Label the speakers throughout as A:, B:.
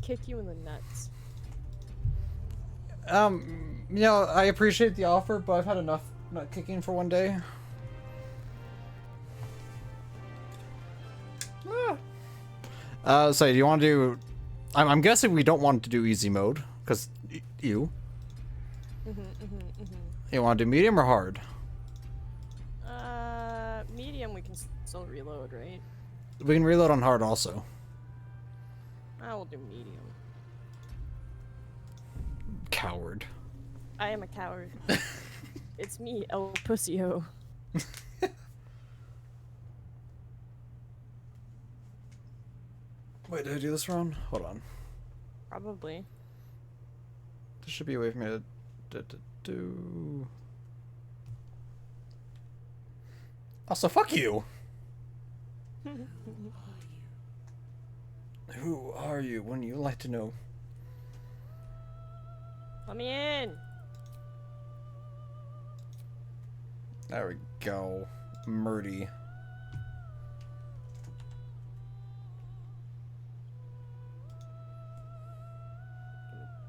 A: kick you in the nuts.
B: You know, I appreciate the offer, but I've had enough nut kicking for one day. So do you want to do... I'm guessing we don't want to do easy mode, because you. You want to do medium or hard?
A: Medium we can still reload, right?
B: We can reload on hard also.
A: I will do medium.
B: Coward.
A: I am a coward. It's me, El Pussyo.
B: Wait, did I do this wrong? Hold on.
A: Probably.
B: This should be a way for me to do... Also, fuck you! Who are you? Wouldn't you like to know?
A: Let me in!
B: There we go. Murdy.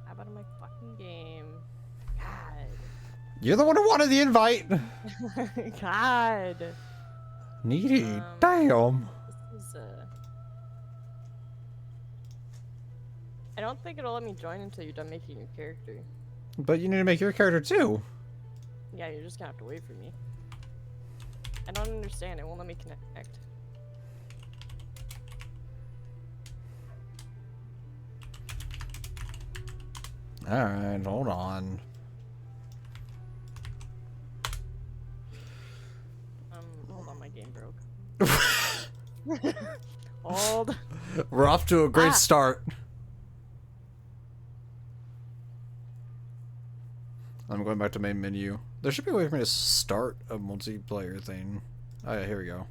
A: How about my fucking game? God.
B: You're the one who wanted the invite!
A: God.
B: Needy. Damn!
A: This is, I don't think it'll let me join until you're done making your character.
B: But you need to make your character too.
A: Yeah, you're just gonna have to wait for me. I don't understand. It won't let me connect.
B: Alright, hold on.
A: Hold on, my game broke. Hold.
B: We're off to a great start. I'm going back to main menu. There should be a way for me to start a multiplayer thing. Oh yeah, here we go.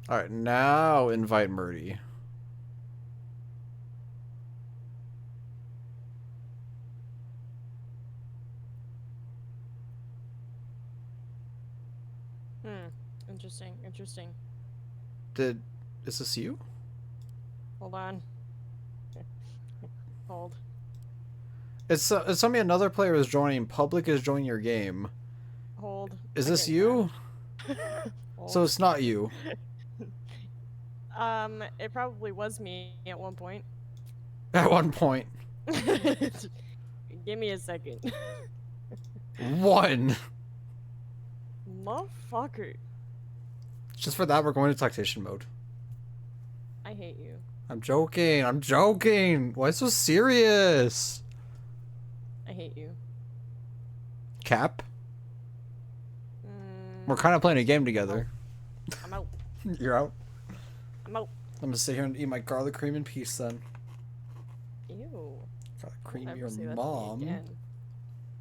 B: Alright, now invite Murdy.
A: Interesting.
B: Is this you?
A: Hold on. Hold.
B: It's telling me another player is joining. Public is joining your game.
A: Hold.
B: Is this you? So it's not you.
A: It probably was me at one point.
B: At one point.
A: Give me a second.
B: One.
A: Motherfucker.
B: Just for that, we're going to tactician mode.
A: I hate you.
B: I'm joking. I'm joking. Why so serious?
A: I hate you.
B: Cap? We're kind of playing a game together.
A: I'm out.
B: You're out?
A: I'm out.
B: I'm gonna sit here and eat my garlic cream in peace then.
A: Ew.
B: Garlic cream
A: Don't
B: your
A: ever say that to me
B: mom.
A: again.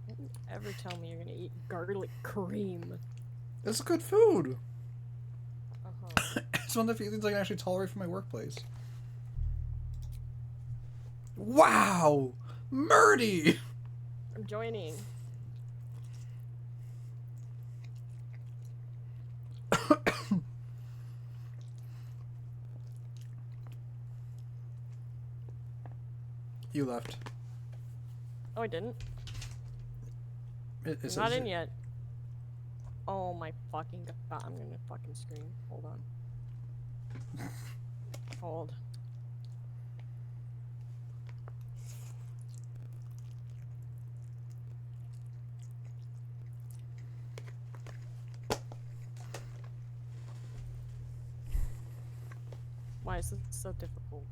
A: Don't ever tell me you're gonna eat garlic cream.
B: It's good food.
A: Uh-huh.
B: It's one of the few things I can actually tolerate from my workplace. Wow! Murdy!
A: I'm joining.
B: You left.
A: Oh, I didn't.
B: It's
A: Not in yet. Oh my fucking god. I'm gonna fucking scream. Hold on. Hold. Why is this so difficult?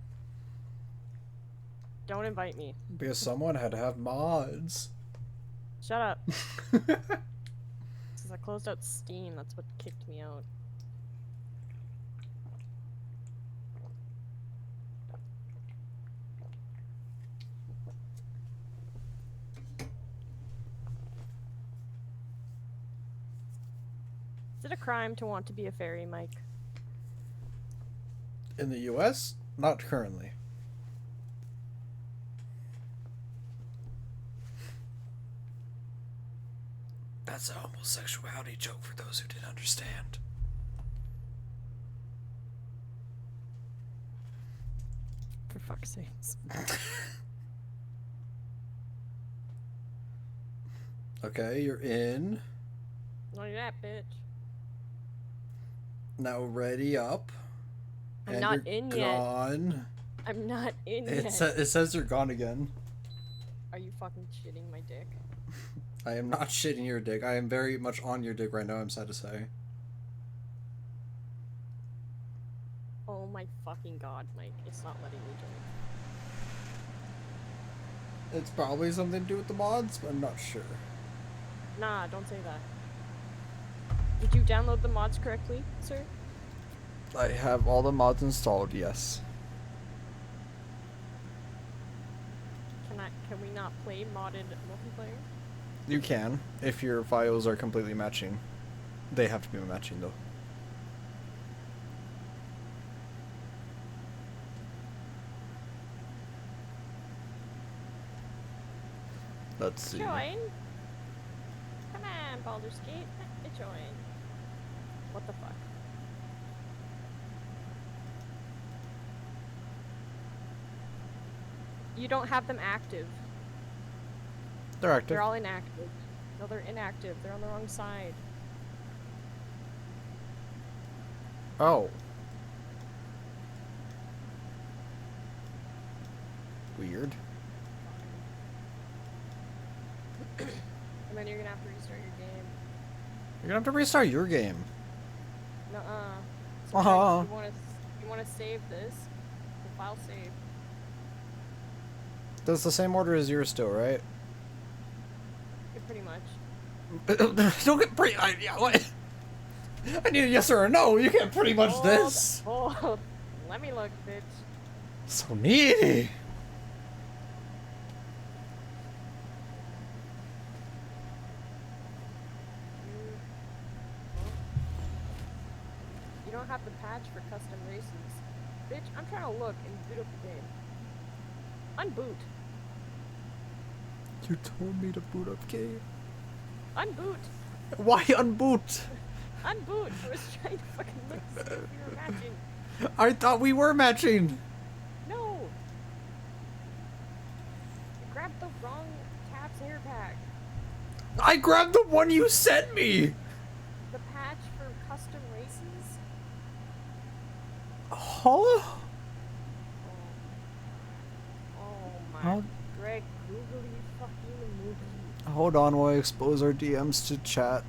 A: Don't invite me.
B: Because someone had to have mods.
A: Shut up. Since I closed out Steam, that's what kicked me out. Is it a crime to want to be a fairy, Mike?
B: In the US? Not currently. That's a homosexuality joke for those who didn't understand.
A: For fuck's sakes.
B: Okay, you're in.
A: Not that bitch.
B: Now ready up.
A: I'm
B: and
A: not
B: you're
A: in
B: gone.
A: yet. I'm not in
B: It,
A: yet.
B: it says you're gone again.
A: Are you fucking shitting my dick?
B: I am not shitting your dick. I am very much on your dick right now, I'm sad to say.
A: Oh my fucking god, Mike. It's not letting me join.
B: It's probably something to do with the mods, but I'm not sure.
A: Nah, don't say that. Did you download the mods correctly, sir?
B: I have all the mods installed, yes.
A: Can we not play modded multiplayer?
B: You can, if your files are completely matching. They have to be matching, though. Let's see.
A: Join! Come on, Baldur's Gate. Join. What the fuck? You don't have them active.
B: They're active.
A: They're all inactive. No, they're inactive. They're on the wrong side.
B: Oh. Weird.
A: And then you're gonna have to restart your game.
B: You're gonna have to restart your game.
A: Nuh-uh. So
B: Uh-huh.
A: you wanna save this? The file save.
B: That's the same order as yours still, right?
A: Yeah, pretty much.
B: Don't get pretty. Yeah, what? I need a yes or a no. You can't pretty much this.
A: Hold. Let me look, bitch.
B: So needy.
A: You don't have the patch for custom races. Bitch, I'm trying to look and boot up the game. Unboot.
B: You told me to boot up game.
A: Unboot.
B: Why unboot?
A: Unboot. I was trying to fucking look to see if we were matching.
B: I thought we were matching.
A: No. You grabbed the wrong Tabs hair pack.
B: I grabbed the one you sent me.
A: The patch for custom races?
B: Huh?
A: Oh my.
B: How?
A: Greg, googly fucking movie.
B: Hold on while I expose our DMs to chat.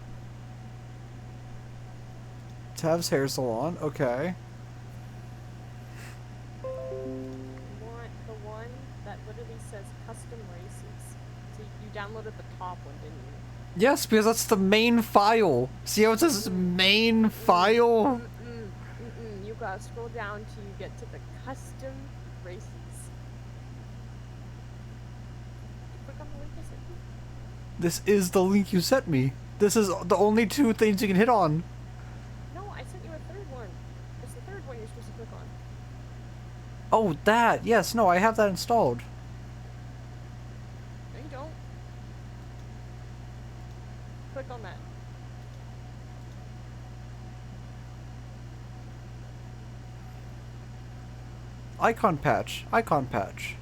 B: Tav's hair salon. Okay.
A: You want the one that literally says custom races. So you downloaded the top one, didn't you?
B: Yes, because that's the main file. See how it says main file?
A: You gotta scroll down till you get to the custom races. Click on the link I sent you.
B: This is the link you sent me. This is the only two things you can hit on.
A: No, I sent you a third one. It's the third one you're supposed to click on.
B: Oh, that. Yes, no, I have that installed.
A: No, you don't. Click on that.
B: Icon patch. Icon patch.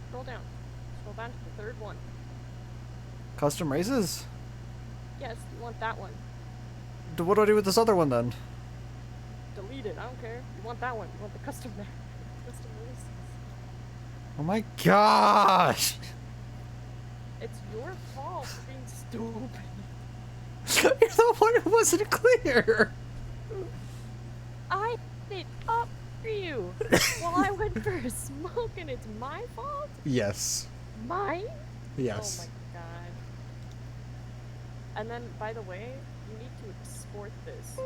A: Scroll down. Scroll down to the third one.
B: Custom races?
A: Yes, you want that one.
B: What do I do with this other one then?
A: Delete it. I don't care. You want that one. You want the custom custom races.
B: Oh my gosh!
A: It's your fault for being stupid.
B: You're the one who wasn't clear!
A: I put it up for you while I went for a smoke, and it's my fault?
B: Yes.
A: Mine?
B: Yes.
A: Oh my god. And then, by the way, you need to export this.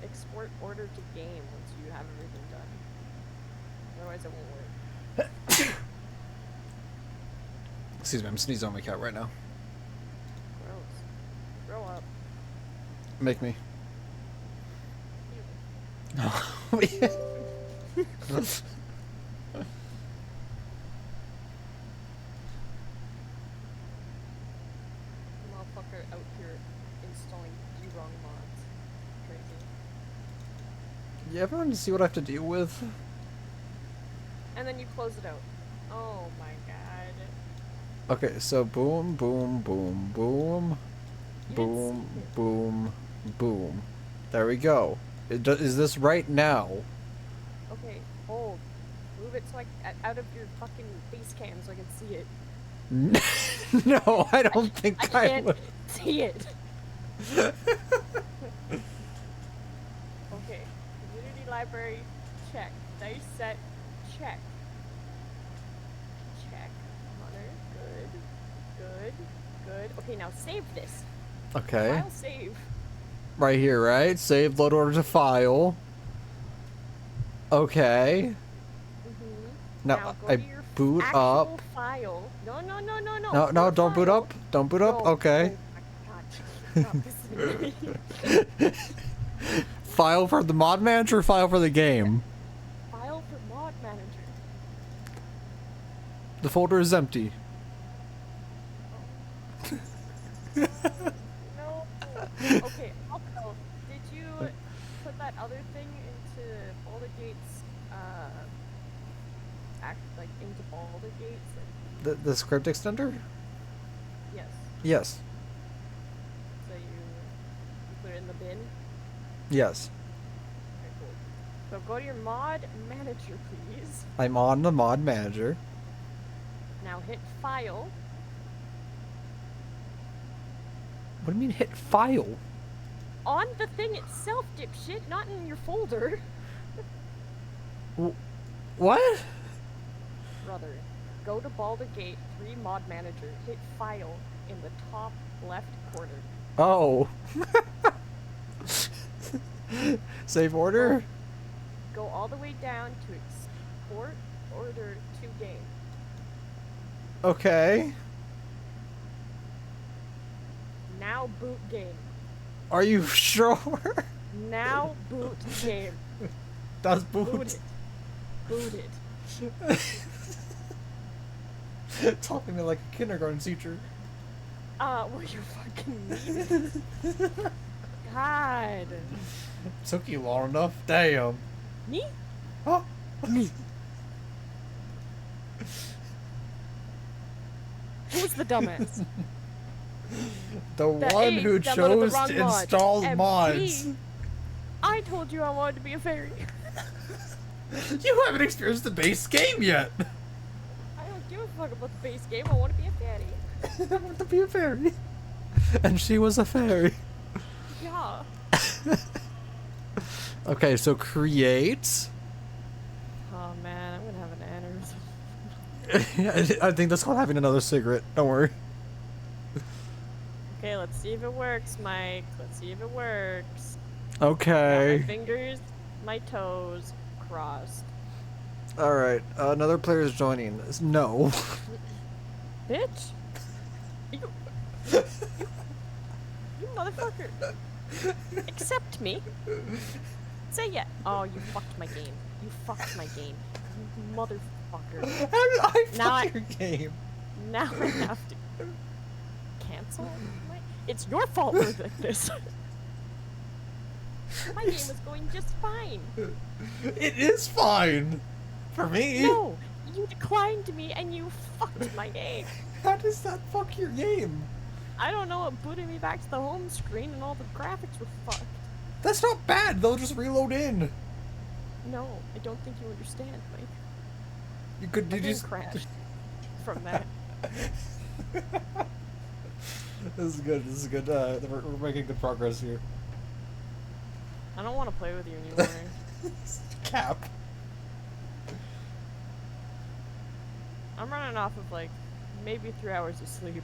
A: Export order to game once you have everything done. Otherwise it won't work.
B: Excuse me, I'm sneezing on my cat right now.
A: Gross. Grow up.
B: Make me.
A: Ew. Motherfucker out here installing wrong mods. Crazy.
B: Yeah, everyone see what I have to deal with?
A: And then you close it out. Oh my god.
B: Okay, so boom, boom, boom, boom,
A: You didn't
B: boom,
A: see it.
B: boom, boom. There we go. Is this right now?
A: Okay, hold. Move it so out of your fucking face cam so I can see it.
B: No, I don't think
A: I
B: I
A: can't
B: would.
A: see it. Okay. Community library, check. Dice set, check. Check. Hunter, good. Good. Okay, now save this.
B: Okay.
A: File save.
B: Right here, right? Save load order to file. Okay.
A: Now
B: Now
A: go
B: I
A: to your
B: boot
A: actual
B: up.
A: file. No.
B: No,
A: Go
B: no,
A: to
B: don't boot
A: file.
B: up. Don't boot up.
A: Go.
B: Okay.
A: Oh my god. Stop listening.
B: File for the mod manager, file for the game.
A: File for mod manager.
B: The folder is empty.
A: No. Okay, also, did you put that other thing into Baldur Gates, into Baldur Gates?
B: The script extender?
A: Yes.
B: Yes.
A: So you put it in the bin?
B: Yes.
A: Okay, cool. So go to your mod manager, please.
B: I'm on the mod manager.
A: Now hit file.
B: What do you mean hit file?
A: On the thing itself, dipshit, not in your folder.
B: What?
A: Brother, go to Baldur Gate 3 mod manager, hit file in the top left corner.
B: Oh. Save order?
A: Go all the way down to export order to game.
B: Okay.
A: Now boot game.
B: Are you sure?
A: Now boot game.
B: That's
A: Boot
B: boot.
A: it. Boot it.
B: Talking to me like a kindergarten teacher.
A: Well, you fucking need it. God.
B: Took you long enough. Damn.
A: Me?
B: Huh?
A: Who's the dumbass?
B: The
A: That
B: one
A: A,
B: who
A: downloaded the
B: chose
A: wrong
B: to
A: mod,
B: install
A: and
B: mods.
A: B, I told you I wanted to be a fairy.
B: You haven't experienced the base game yet.
A: I don't give a fuck about the base game. I want to be a fairy.
B: I want to be a fairy. And she was a fairy.
A: Yeah.
B: Okay, so create.
A: Oh man, I'm gonna have an aneurysm.
B: I think that's called having another cigarette. Don't worry.
A: Okay, let's see if it works, Mike. Let's see if it works.
B: Okay.
A: Got my fingers, my toes crossed.
B: All right. Another player is joining. No.
A: Bitch! You motherfucker! Accept me! Say yeah. Oh, you fucked my game. You fucked my game. You motherfucker.
B: How did I
A: Now
B: fuck your game?
A: Now I have to cancel my... It's your fault we're like this. My game was going just fine.
B: It is fine. For me.
A: No! You declined me and you fucked my game.
B: How does that fuck your game?
A: I don't know, it booted me back to the home screen and all the graphics were fucked.
B: That's not bad. They'll just reload in.
A: No, I don't think you understand, Mike.
B: You could
A: My
B: you
A: game
B: just
A: crashed from that.
B: This is good. This is good. We're making good progress here.
A: I don't want to play with you anymore.
B: Cap.
A: I'm running off of like maybe 3 hours of sleep.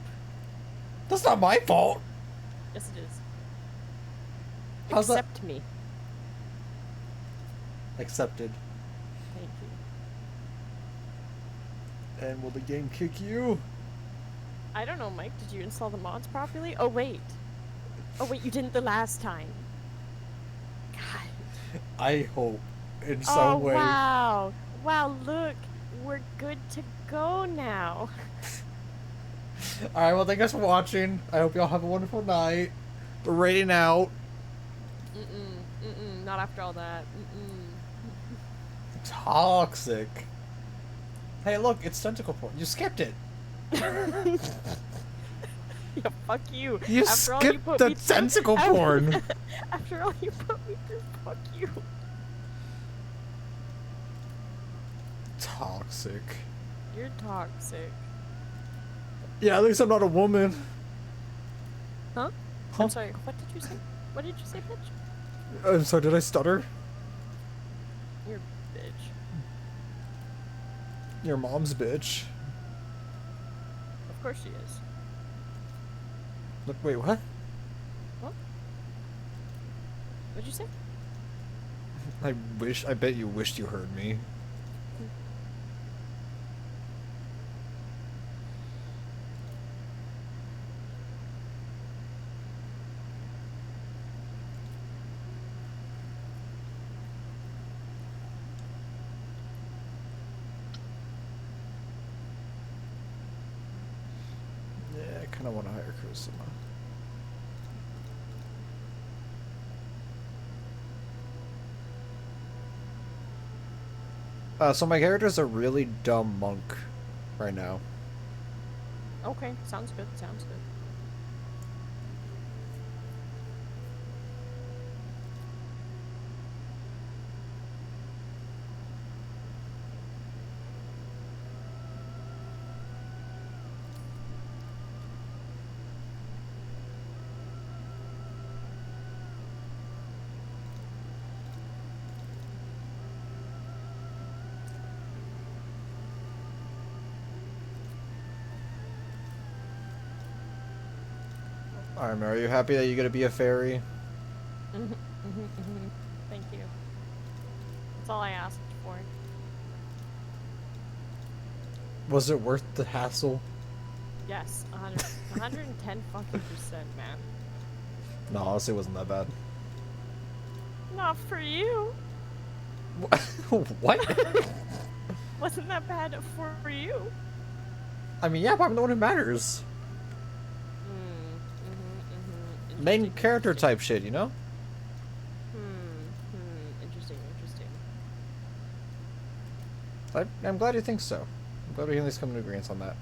B: That's not my fault.
A: Yes, it is.
B: How's that?
A: Accept me.
B: Accepted.
A: Thank you.
B: And will the game kick you?
A: I don't know, Mike. Did you install the mods properly? Oh, wait. Oh, wait, you didn't the last time. God.
B: I hope. in
A: Oh,
B: some way.
A: wow. Wow, look. We're good to go now.
B: Alright, well, thank you guys for watching. I hope y'all have a wonderful night. We're raiding out.
A: Not after all that.
B: Toxic. Hey, look, it's tentacle porn. You skipped it.
A: Yeah, fuck you.
B: You
A: After all you
B: skipped
A: put
B: the
A: me through.
B: tentacle porn.
A: After all you put me through, fuck you.
B: Toxic.
A: You're toxic.
B: Yeah, at least I'm not a woman.
A: Huh?
B: Huh?
A: I'm sorry, what did you say? What did you say, bitch?
B: I'm sorry, did I stutter?
A: You're a bitch.
B: Your mom's bitch.
A: Of course she is.
B: Look, wait, what?
A: What? What'd you say?
B: I bet you wished you heard me. Yeah, I kind of want to hire Charisma. So my character's a really dumb monk right now.
A: Okay, sounds good, sounds good.
B: Alright, are you happy that you're gonna be a fairy?
A: Thank you. That's all I asked for.
B: Was it worth the hassle?
A: Yes, 110 fucking percent, man.
B: No, honestly, it wasn't that bad.
A: Not for you.
B: What?
A: Wasn't that bad for you?
B: I mean, yeah, but I'm the one who matters. Main character type shit, you know?
A: Interesting, interesting.
B: I'm glad you think so. I'm glad we can at least come to agreement on that.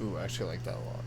B: Ooh, I actually like that a lot.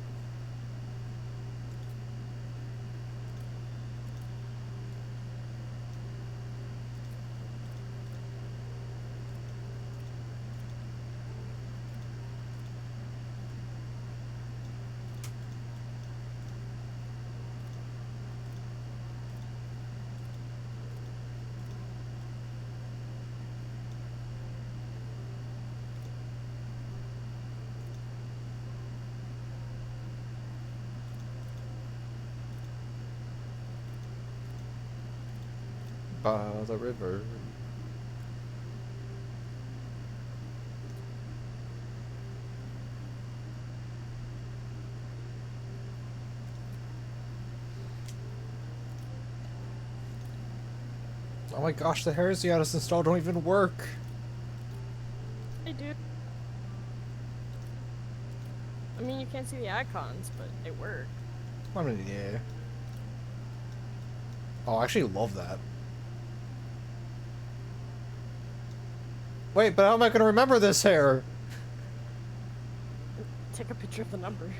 B: By the river. Oh my gosh, the hairs you had us installed don't even work.
A: Hey, dude. I mean, you can't see the icons, but they work.
B: I mean, yeah. Oh, I actually love that. Wait, but how am I gonna remember this hair?
A: Take a picture of the number.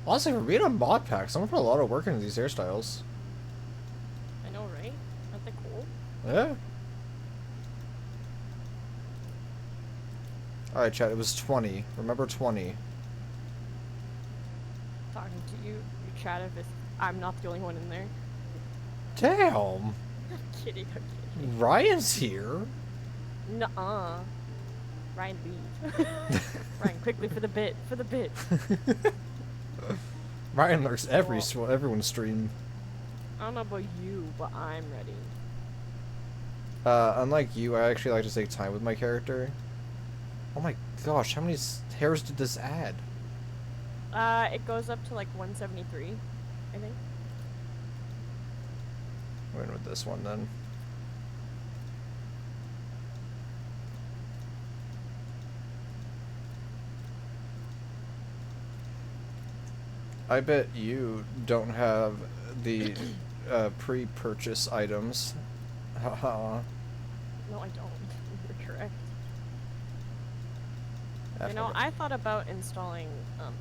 B: Honestly, for being on mod packs, someone put a lot of work into these hairstyles.
A: I know, right? Aren't they cool?
B: Yeah. Alright, chat, it was 20. Remember 20.
A: Talking to you, you chat if I'm not the only one in there.
B: Damn.
A: I'm kidding, I'm kidding.
B: Ryan's here.
A: Nuh-uh. Ryan, leave. Ryan, quickly for the bit, for the bit.
B: Ryan lurks
A: Well,
B: everyone's stream.
A: I don't know about you, but I'm ready.
B: Unlike you, I actually like to take time with my character. Oh my gosh, how many hairs did this add?
A: It goes up to like 173, I think.
B: We're in with this one then. I bet you don't have the pre-purchase items. Haha.
A: No, I don't. You're correct.
B: I
A: You know,
B: forgot.
A: I thought about installing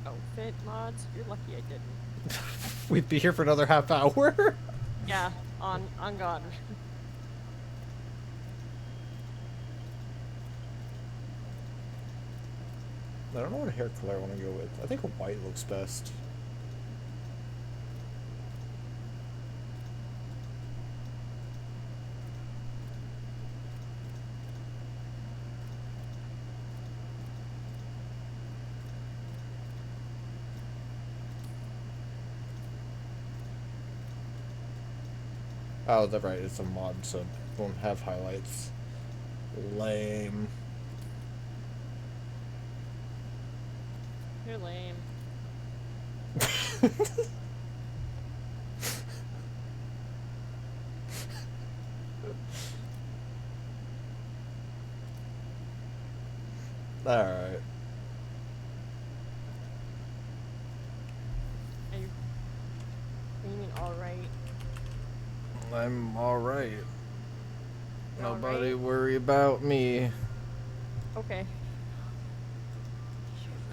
A: outfit mods. You're lucky I didn't.
B: We'd be here for another half hour.
A: Yeah, on God.
B: I don't know what hair color I want to go with. I think a white looks best. Oh, that's right. It's a mod, so it won't have highlights. Lame.
A: You're lame.
B: Alright.
A: Are you? What do you mean, alright?
B: I'm alright.
A: You're all
B: Nobody
A: right?
B: worry about me.
A: Okay.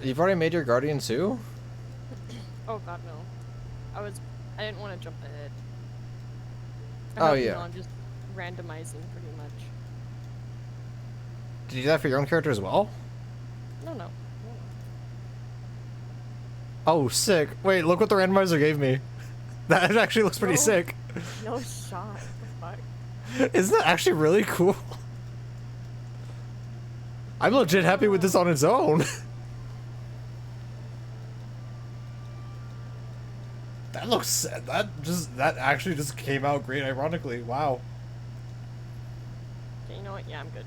B: You've already made your Guardian too?
A: Oh God, no. I didn't want to jump ahead.
B: Oh,
A: You
B: yeah.
A: know, I'm just randomizing pretty much.
B: Did you do that for your own character as well?
A: No.
B: Oh, sick. Wait, look what the randomizer gave me. That actually looks pretty
A: No.
B: sick.
A: No shot. What the fuck?
B: Isn't that actually really cool? I'm legit happy with this on its own. That looks that actually just came out great ironically. Wow.
A: Okay, you know what? Yeah, I'm good.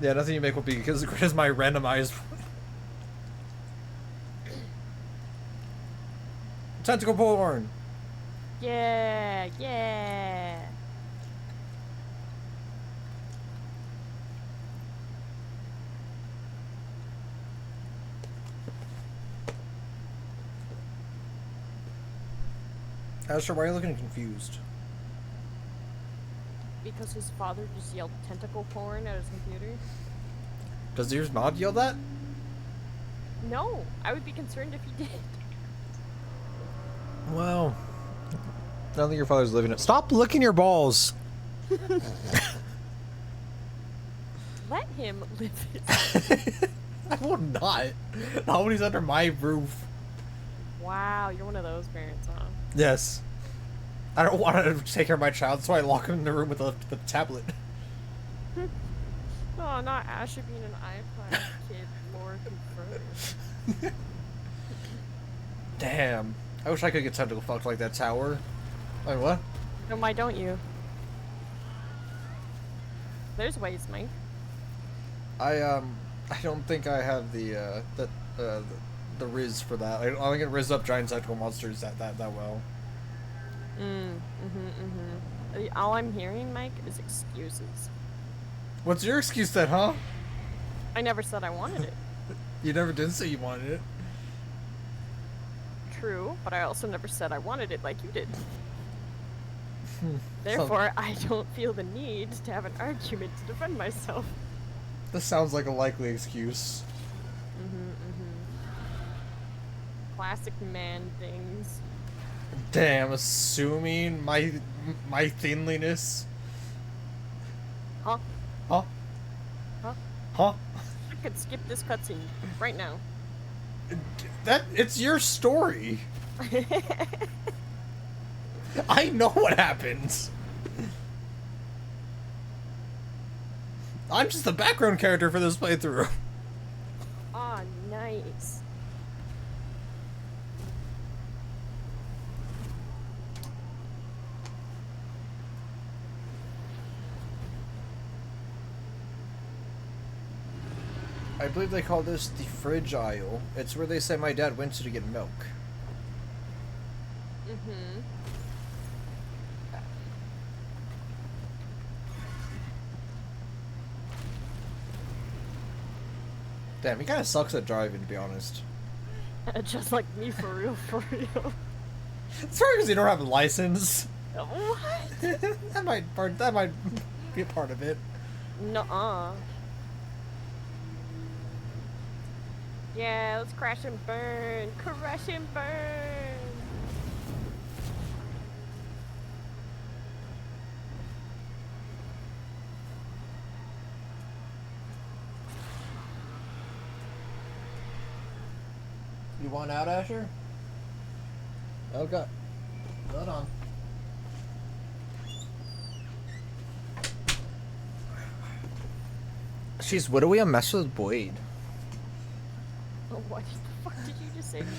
B: Yeah, nothing you make will be as great as my randomized tentacle porn.
A: Yeah, yeah.
B: Asher, why are you looking confused?
A: Because his father just yelled tentacle porn at his computer.
B: Does yours not yell that?
A: No, I would be concerned if he did.
B: Well, I don't think your father's living it. Stop licking your balls.
A: Let him live his.
B: I will not. Not when he's under my roof.
A: Wow, you're one of those parents, huh?
B: Yes. I don't want to take care of my child, so I lock him in the room with the tablet.
A: Oh, not Asher being an iPad kid, Lord confirmed.
B: Damn. I wish I could get tentacle fucked like that tower. Wait, what?
A: No, why don't you? There's ways, Mike.
B: I don't think I have the riz for that. I don't get riz up giant tentacle monsters that well.
A: All I'm hearing, Mike, is excuses.
B: What's your excuse then, huh?
A: I never said I wanted it.
B: You never did say you wanted it.
A: True, but I also never said I wanted it like you did. Therefore, I don't feel the need to have an argument to defend myself.
B: This sounds like a likely excuse.
A: Classic man things.
B: Damn, assuming my thinliness.
A: Huh?
B: Huh?
A: Huh?
B: Huh?
A: I could skip this cutscene right now.
B: It's your story. I know what happens. I'm just the background character for this playthrough.
A: Ah, nice.
B: I believe they call this the fridge aisle. It's where they say my dad went to get milk.
A: Mm-hmm.
B: Damn, he kind of sucks at driving, to be honest.
A: Just like me, for real, for real.
B: It's probably because you don't have a license.
A: What?
B: that might be a part of it.
A: Nuh-uh. Yeah, let's crash and burn. Crash and burn.
B: You want out, Asher? Okay. Hold on. She's widowy a mess with Boyd.
A: Oh, what the fuck did you just say to me?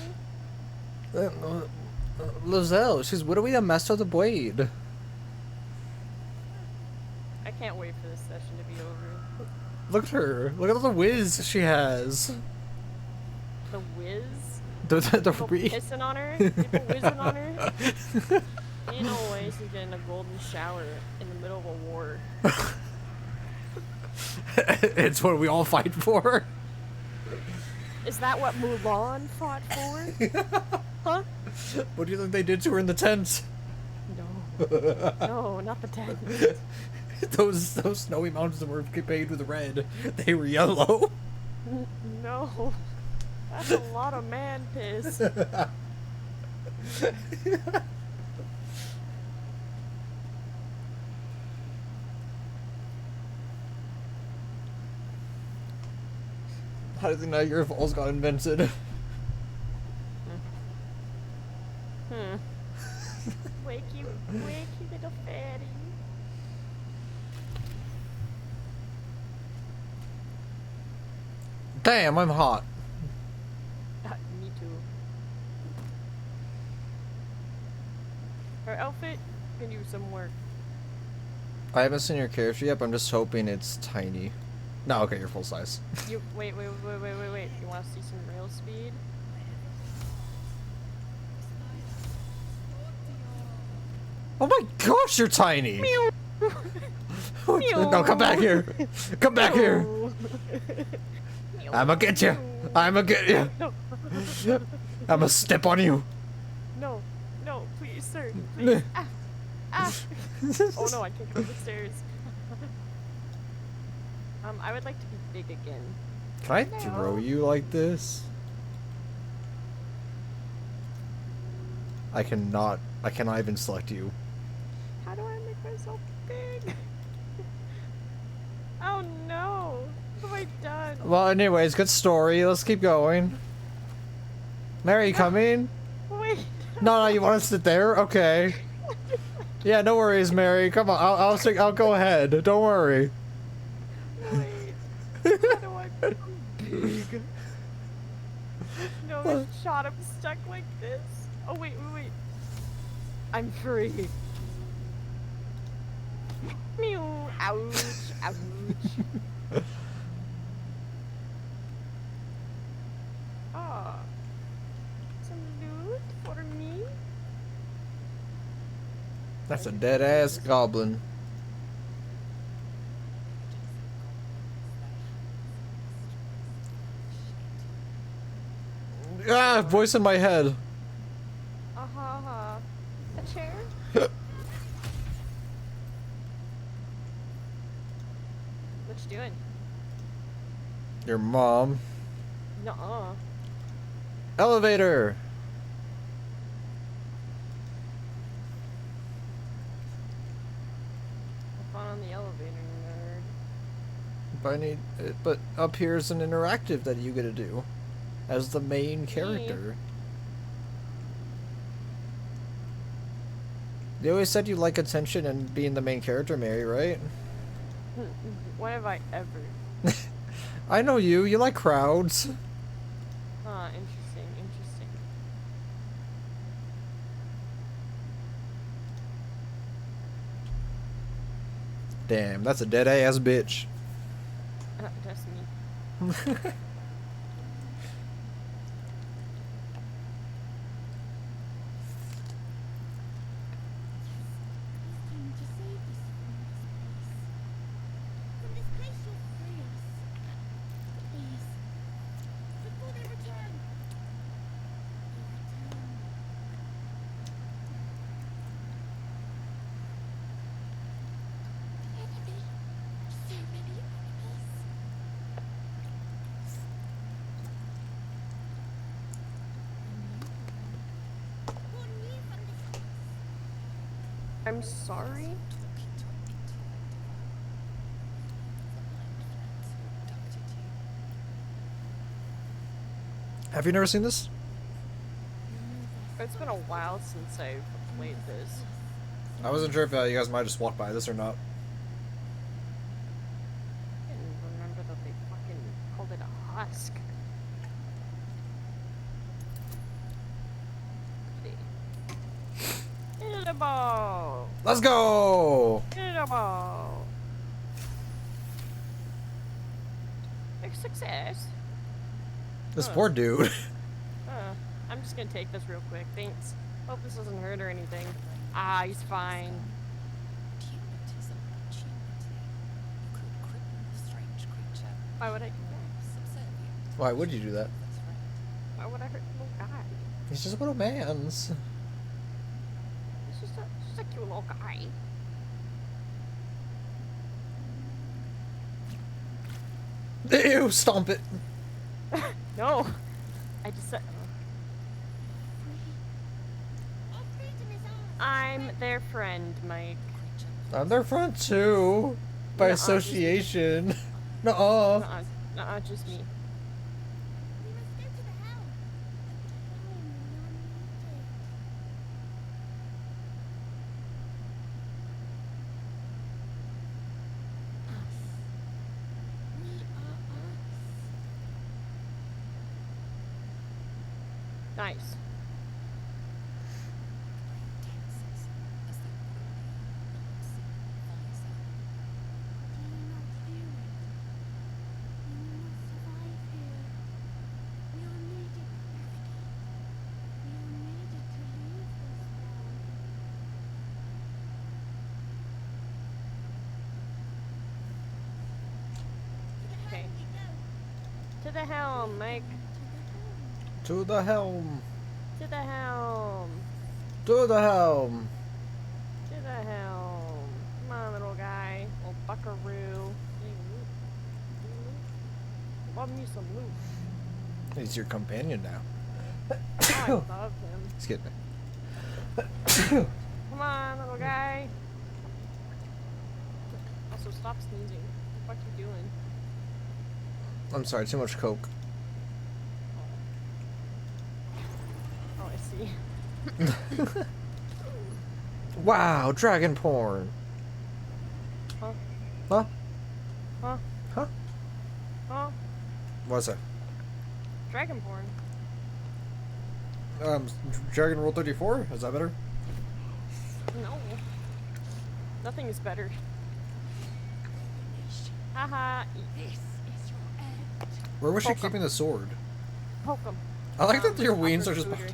B: Lozelle, she's widowy a mess with Boyd.
A: I can't wait for this session to be over.
B: Look at her. Look at all the whiz she has.
A: The whiz?
B: The
A: People pissing on her? People whizzing on her? Ain't no way she's getting a golden shower in the middle of a war.
B: It's what we all fight for.
A: Is that what Mulan fought for? Huh?
B: What do you think they did to her in the tent?
A: No. No, not the tent.
B: those snowy mountains that were painted with red, they were yellow.
A: No. That's a lot of man piss.
B: How do you think Niagara Falls got invented?
A: Wakey, little fatty.
B: Damn, I'm hot.
A: Me too. Her outfit can use some work.
B: I haven't seen your character yet, but I'm just hoping it's tiny. No, okay, you're full size.
A: You wait. You want to see some real speed?
B: Oh my gosh, you're tiny!
A: Meow.
B: No, come back here! Come back here! I'ma get you! I'ma get you!
A: No.
B: I'ma step on you!
A: No, please, sir. Please. Ah. Oh no, I can't go up the stairs. I would like to be big again.
B: Can I throw you like this? I cannot even select you.
A: How do I make myself big? Oh no! What have I done?
B: Well, anyways, good story. Let's keep going. Mary, you coming?
A: Wait.
B: No, you want to sit there? Okay. Yeah, no worries, Mary. Come on, I'll go ahead. Don't worry.
A: Wait. How do I become big? No, this shot, I'm stuck like this. Oh wait. I'm free. Meow. Ouch. Ah. Some loot for me?
B: That's a dead ass goblin. Ah, voice in my head.
A: A chair? What you doing?
B: Your mom.
A: Nuh-uh.
B: Elevator.
A: Have fun on the elevator, nerd.
B: But up here is an interactive that you get to do as the main character. You always said you like attention and being the main character, Mary, right?
A: When have I ever?
B: I know you. You like crowds.
A: Huh, interesting, interesting.
B: Damn, that's a dead ass bitch.
A: That's me. I'm sorry?
B: Have you never seen this?
A: It's been a while since I've played this.
B: I wasn't sure if you guys might just walk by this or not.
A: I didn't remember that they fucking called it a husk. Hit a ball!
B: Let's go!
A: Hit a ball! Big success.
B: This poor dude.
A: I'm just gonna take this real quick. Thanks. Hope this doesn't hurt or anything. Ah, he's fine. Why would I do that?
B: Why would you do that?
A: Why would I hurt the little guy?
B: He's just a little man's.
A: He's just a cute little guy.
B: Ew, stomp it.
A: No! I just said... I'm their friend, Mike.
B: I'm their friend too. By
A: Nuh-uh,
B: association. Nuh-uh.
A: Nuh-uh, just me. Nice. Okay. To the helm, Mike.
B: To the helm.
A: To the helm.
B: To the helm.
A: To the helm. Come on, little guy. Little buckaroo. Love me some loot.
B: He's your companion now.
A: I love him.
B: Excuse me.
A: Come on, little guy. Also, stop sneezing. What the fuck you doing?
B: I'm sorry, too much coke.
A: Oh, I see.
B: Wow, dragon porn.
A: Huh?
B: Huh?
A: Huh?
B: Huh?
A: Huh?
B: What's that?
A: Dragon porn.
B: Dragon Rule 34? Is that better?
A: No. Nothing is better. Haha.
B: Where was she
A: Poke 'em.
B: keeping the sword?
A: Poke 'em.
B: I like that your
A: Upper
B: wings are just...
A: scooter.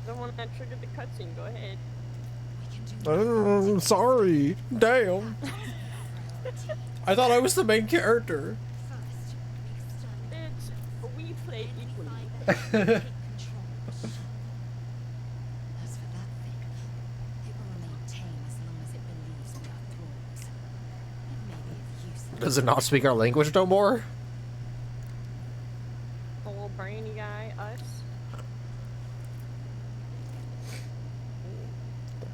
A: The one that triggered the cutscene. Go ahead.
B: I'm sorry. Damn. I thought I was the main character.
A: Bitch, we play equally.
B: Does it not speak our language no more?
A: The little brainy guy, us.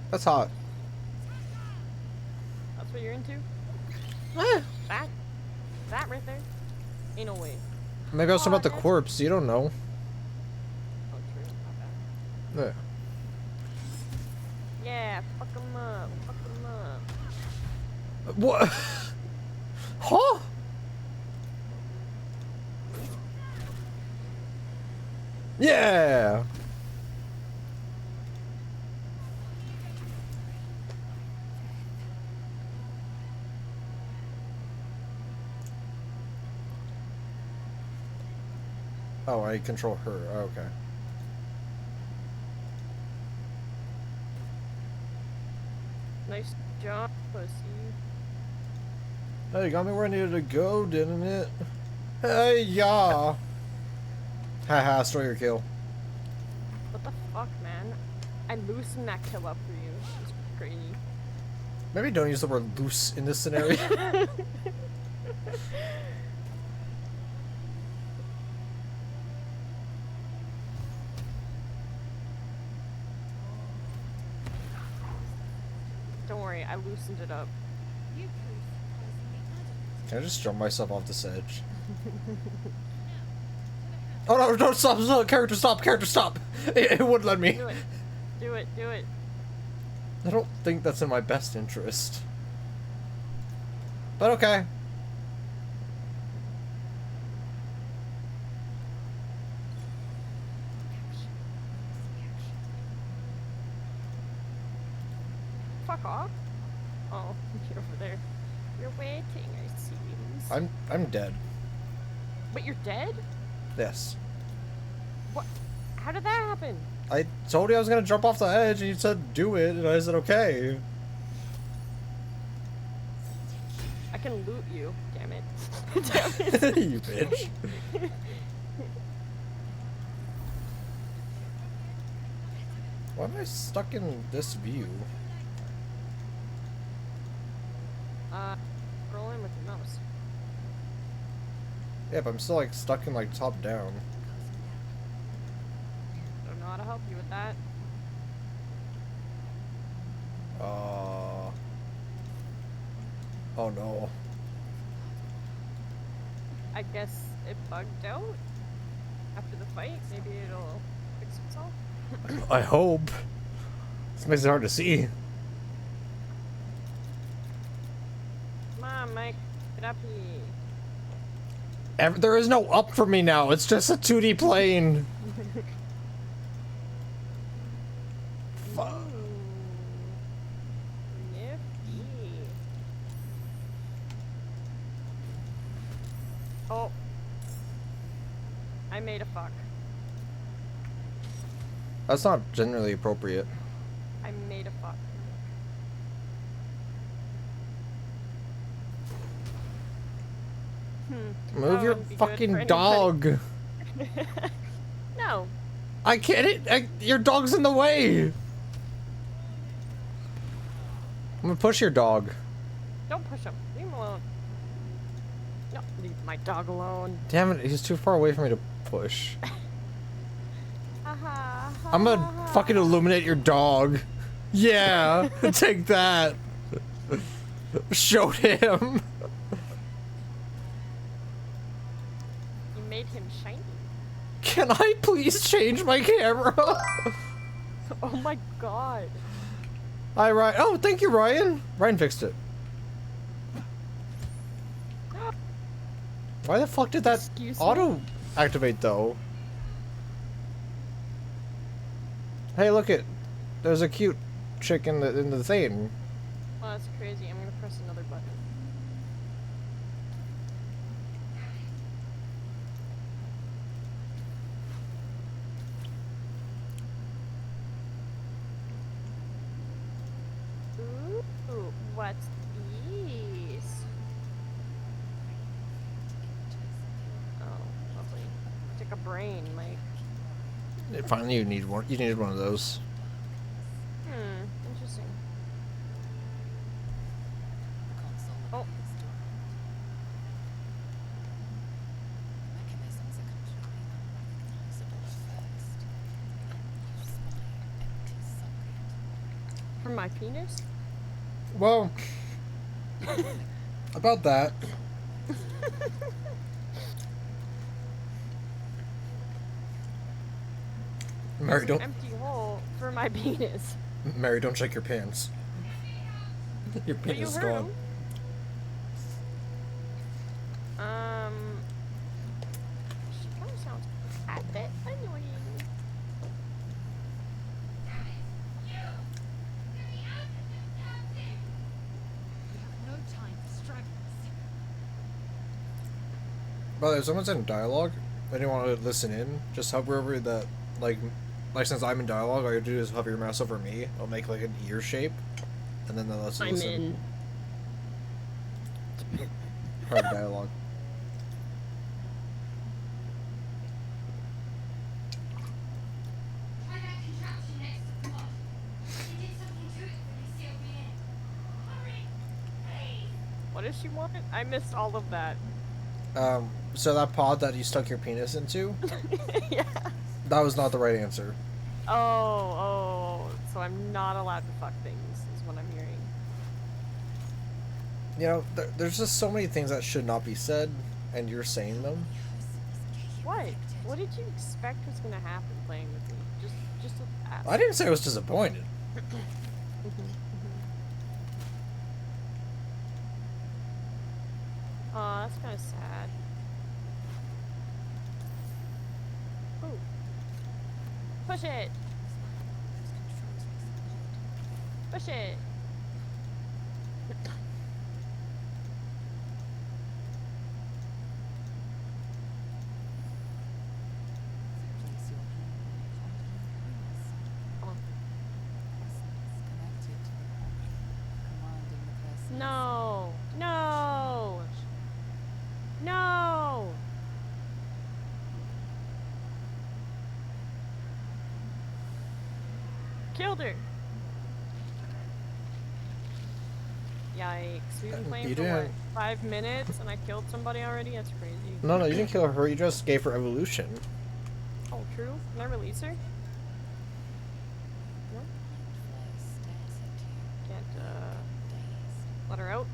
B: That's hot.
A: That's what you're into?
B: Eh.
A: That right there? Ain't no way.
B: Maybe I was talking about the
A: that's-
B: corpse. You don't know.
A: Oh, true. Not bad.
B: Yeah.
A: Yeah, fuck him up. Fuck him up.
B: What? Huh? Yeah. Oh, I control her. Okay.
A: Nice job, pussy.
B: Hey, you got me where I needed to go, didn't it? Hey, yeah. Haha, stole your kill.
A: What the fuck, man? I loosened that kill up for you. It's crazy.
B: Maybe don't use the word loose in this scenario.
A: Don't worry, I loosened it up.
B: Can I just jump myself off this edge? Oh no, don't stop, stop, character stop, character stop! It wouldn't let me.
A: Do it. Do it, do it.
B: I don't think that's in my best interest. But okay.
A: Fuck off. Oh, you're over there. You're waiting, it seems.
B: I'm dead.
A: But you're dead?
B: Yes.
A: What? How did that happen?
B: I told you I was gonna jump off the edge and you said do it and I said okay.
A: I can loot you. Damn it. Damn it.
B: You bitch. Why am I stuck in this view?
A: Scroll in with your mouse.
B: Yeah, but I'm still like stuck in like top down.
A: Don't know how to help you with that.
B: Oh no.
A: I guess it bugged out after the fight. Maybe it'll fix itself.
B: I hope. This makes it hard to see.
A: Come on, Mike. Get up here.
B: There is no up for me now. It's just a 2D plane. Fuck.
A: Nifty. Oh. I made a fuck.
B: That's not generally appropriate.
A: I made a fuck.
B: Move
A: That
B: your
A: wouldn't be good
B: fucking
A: for
B: dog.
A: No.
B: I can't. Your dog's in the way. I'm gonna push your dog.
A: Don't push him. Leave him alone. No, leave my dog alone.
B: Damn it, he's too far away for me to push.
A: Ha
B: I'm gonna fucking illuminate your dog. Yeah, take that. Showed him.
A: You made him shiny.
B: Can I please change my camera?
A: Oh my god.
B: Hi, Ryan. Oh, thank you, Ryan. Ryan fixed it. Why the fuck did that
A: Excuse me?
B: auto activate though? Hey, look it. There's a cute chick in the thing.
A: Oh, that's crazy. I'm gonna press another button. Ooh, what's these? Oh, lovely. Take a brain, Mike.
B: Finally, you need one. You needed one of those.
A: Interesting. Oh. For my penis?
B: Well, about that. Mary,
A: There's an
B: don't.
A: empty hole for my penis.
B: Mary, don't check your pants. Your
A: But
B: penis
A: you
B: is
A: heard
B: gone.
A: him. She kind of sounds a bit annoying.
C: No time for stragglers.
B: By the way, if someone's in dialogue, and you want to listen in, just hover over that, like since I'm in dialogue, all you do is hover your mouse over me. It'll make like an ear shape, and then that lets you
A: I'm
B: listen.
A: in.
B: Part of dialogue.
C: Try that contraption next to the pod. They did something to it when they sealed me in. Hurry! Please!
A: What does she want? I missed all of that.
B: So that pod that you stuck your penis into,
A: Yeah.
B: that was not the right answer.
A: Oh, so I'm not allowed to fuck things, is what I'm hearing.
B: You know, there's just so many things that should not be said, and you're saying them.
A: What? What did you expect was gonna happen playing with me? Just ask.
B: I didn't say I was disappointed.
A: Aw, that's kind of sad. Ooh. Push it! Push it! No! No! No! Killed her! Yikes. We've been playing
B: You
A: for what,
B: didn't-
A: 5 minutes and I killed somebody already? That's crazy.
B: No, you didn't kill her. You just gave her evolution.
A: Oh, true? Can I release her? No? Can't, let her out?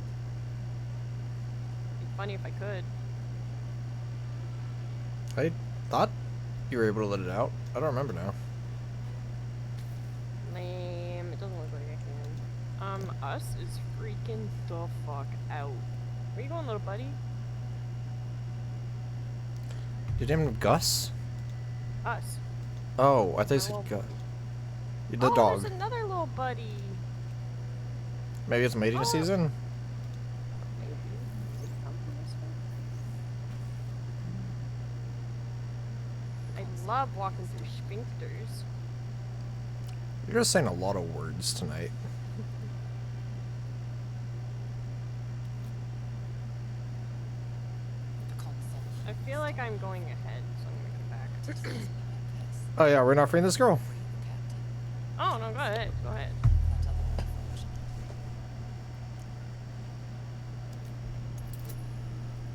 A: It'd be funny if I could.
B: I thought you were able to let it out. I don't remember now.
A: Lame. It doesn't look like I can. Us is freaking the fuck out. Where you going, little buddy?
B: Did you name him Gus?
A: Us.
B: Oh, I thought you
A: My
B: said
A: little
B: Gus.
A: buddy.
B: The dog.
A: There's another little buddy.
B: Maybe it's mating
A: Oh.
B: season?
A: Maybe. Does it come from this way? I love walking through sphincters.
B: You're just saying a lot of words tonight.
A: I feel like I'm going ahead, so I'm gonna come back.
B: Oh yeah, we're not freeing this girl.
A: Oh, no, go ahead. Go ahead.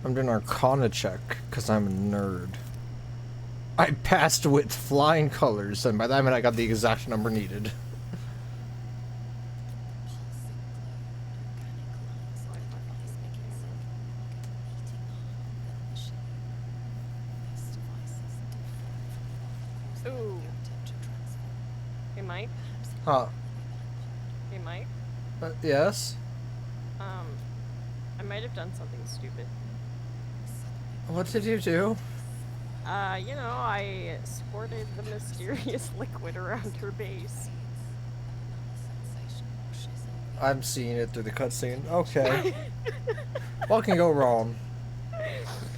B: I'm doing Arcana check, because I'm a nerd. I passed with flying colors, and by that I mean I got the exact number needed.
A: Ooh. Hey, Mike.
B: Huh.
A: Hey, Mike.
B: Yes?
A: I might have done something stupid.
B: What did you do?
A: You know, I sported the mysterious liquid around her base.
B: I'm seeing it through the cutscene. Okay. What can go wrong?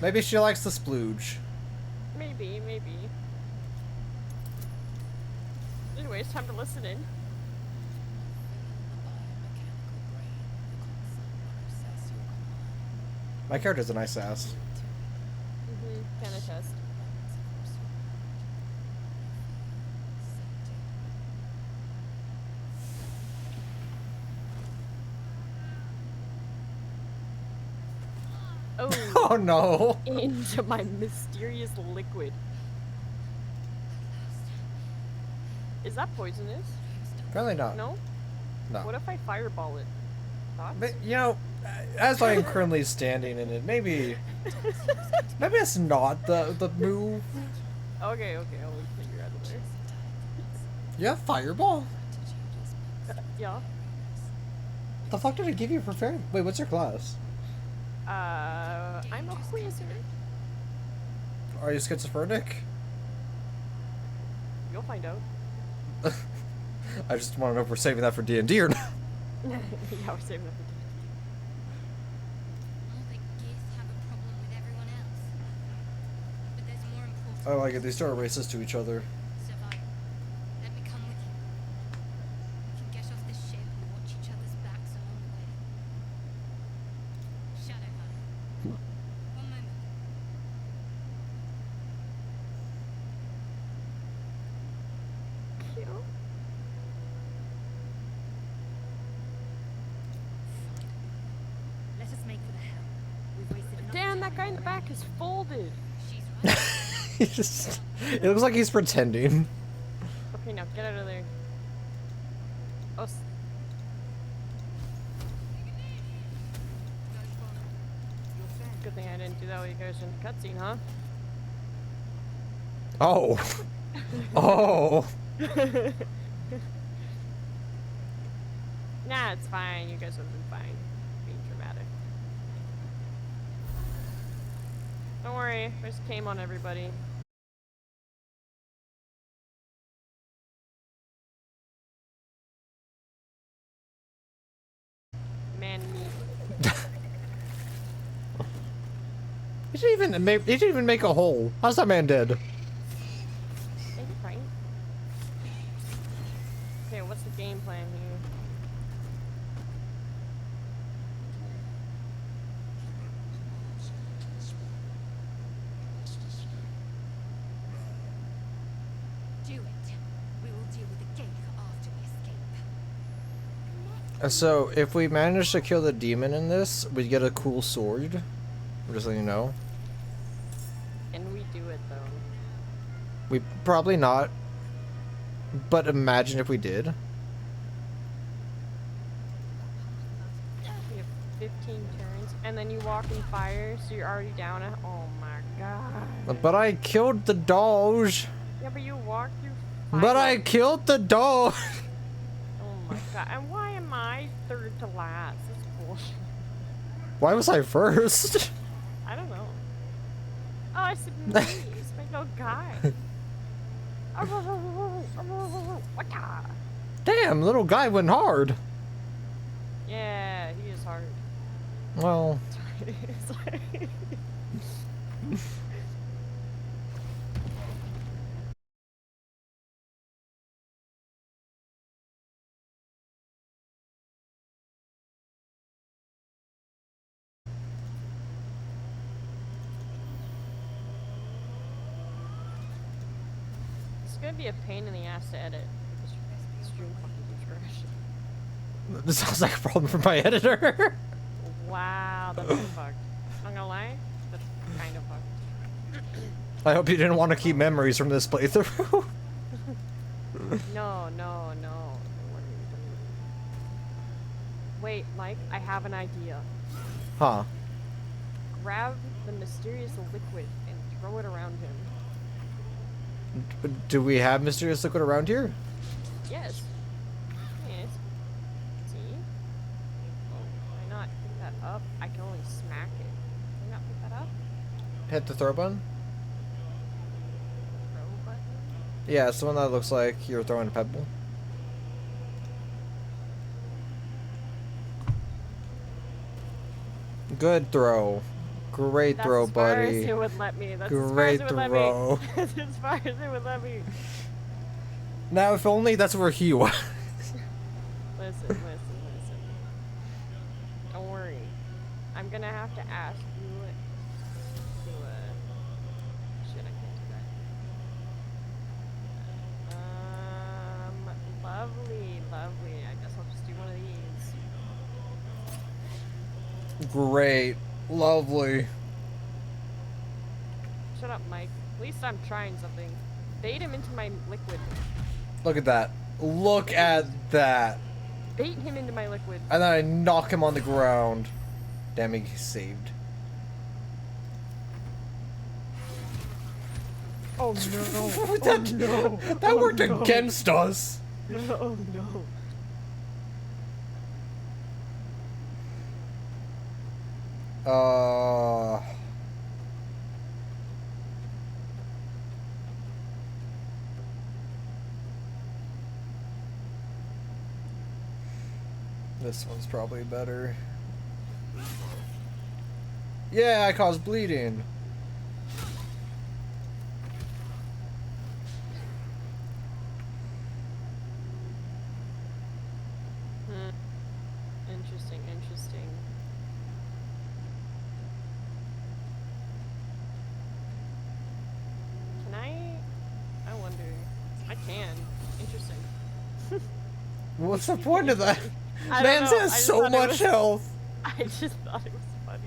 B: Maybe she likes the splooge.
A: Maybe. Anyways, time to listen in.
B: My character's a nice ass.
A: Kinda test. Oh,
B: Oh no!
A: into my mysterious liquid. Is that poisonous?
B: Apparently not.
A: No?
B: No.
A: What if I fireball it? Thoughts?
B: But, you know, as I am currently standing in it, maybe it's not the move.
A: Okay, I'll take you out of there.
B: Yeah, fireball.
A: Yeah.
B: The fuck did it give you for fair? Wait, what's your class?
A: I'm a wizard.
B: Are you schizophrenic?
A: You'll find out.
B: I just want to know if we're saving that for D&D or not.
A: Yeah, we're saving it for
C: All the geese have a problem with everyone else. But there's more important.
B: I like it. They start racist to each other.
C: Survival. Let me come with you. We can get off this ship and watch each other's backs along the way. Shadowheart. One moment.
A: cute.
C: Let us make for the hell. We've wasted enough
A: Damn,
C: time
A: that guy in the
C: already.
A: back is folded.
C: She's right.
B: It looks like he's pretending.
A: Okay, now get out of there. Oh,
C: Go follow. Your friend.
A: good thing I didn't do that while you guys were in the cutscene, huh?
B: Oh. Oh.
A: Nah, it's fine. You guys would have been fine. Being dramatic. Don't worry. I just came on everybody. Man, me.
B: He didn't even make a hole. How's that man dead?
A: Thank you, Frank. Okay, what's the game plan here?
C: Do it. We will deal with the gate after we escape.
B: So, if we manage to kill the demon in this, we get a cool sword. Just so you know.
A: And we do it, though.
B: We probably not. But imagine if we did.
A: We have 15 turns, and then you walk in fire, so you're already down at. Oh my god.
B: But I killed the doge.
A: Yeah, but you walk through fire.
B: But I killed the doge.
A: Oh my god. And why am I third to last? That's bullshit.
B: Why was I first?
A: I don't know. Oh, I said me. It's my little guy. Waka.
B: Damn, little guy went hard.
A: Yeah, he is hard.
B: Well,
A: Sorry. It's gonna be a pain in the ass to edit. This stream fucking keeps crashing.
B: this sounds like a problem for my editor.
A: Wow, that's fucked. I'm gonna lie, that's kind of fucked.
B: I hope you didn't want to keep memories from this playthrough.
A: No. Wait, Mike, I have an idea.
B: Huh.
A: Grab the mysterious liquid and throw it around him.
B: Do we have mysterious liquid around here?
A: Yes. Yes. See? Oh, can I not pick that up? I can only smack it. Can I not pick that up?
B: Hit the throw button?
A: Throw button?
B: Yeah, it's the one that looks like you're throwing a pebble. Good throw. Great
A: That's
B: throw,
A: as far
B: buddy.
A: as it would let me. That's
B: Great
A: as far as it would
B: throw.
A: let me. That's as far as it would let me.
B: Now, if only that's where he was.
A: Listen. Don't worry. I'm gonna have to ask you to, shit, I can't do that. Lovely. I guess I'll just do one of these.
B: Great. Lovely.
A: Shut up, Mike. At least I'm trying something. Bait him into my liquid.
B: Look at that. Look at that.
A: bait him into my liquid.
B: And then I knock him on the ground. Damn, he saved.
A: Oh no!
B: that,
A: no!
B: that worked against us.
A: Oh no!
B: This one's probably better. Yeah, I caused bleeding.
A: Interesting, interesting. Can I wonder. I can. Interesting.
B: What's the point of that?
A: I don't
B: Man
A: know, I
B: has
A: just
B: so
A: thought it
B: much
A: was-
B: health.
A: I just thought it was funny.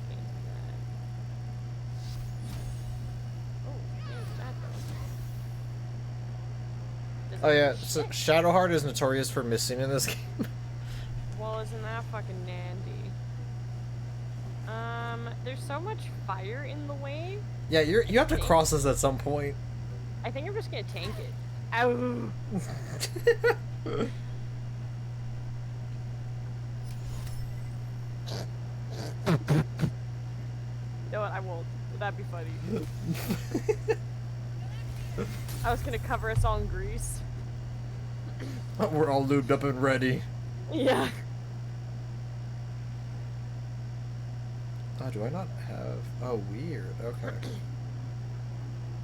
A: Can't do that. Oh, there's that though. Does
B: Oh
A: it
B: yeah,
A: do
B: so
A: shit?
B: Shadowheart is notorious for missing in this game.
A: Well, isn't that fucking nandy? There's so much fire in the way.
B: Yeah, you have to cross this at some point.
A: I think I'm just gonna tank it. Ow! You know what? I won't. That'd be funny. I was gonna cover us all in grease.
B: We're all lubed up and ready.
A: Yeah.
B: Oh, do I not have? Oh, weird. Okay.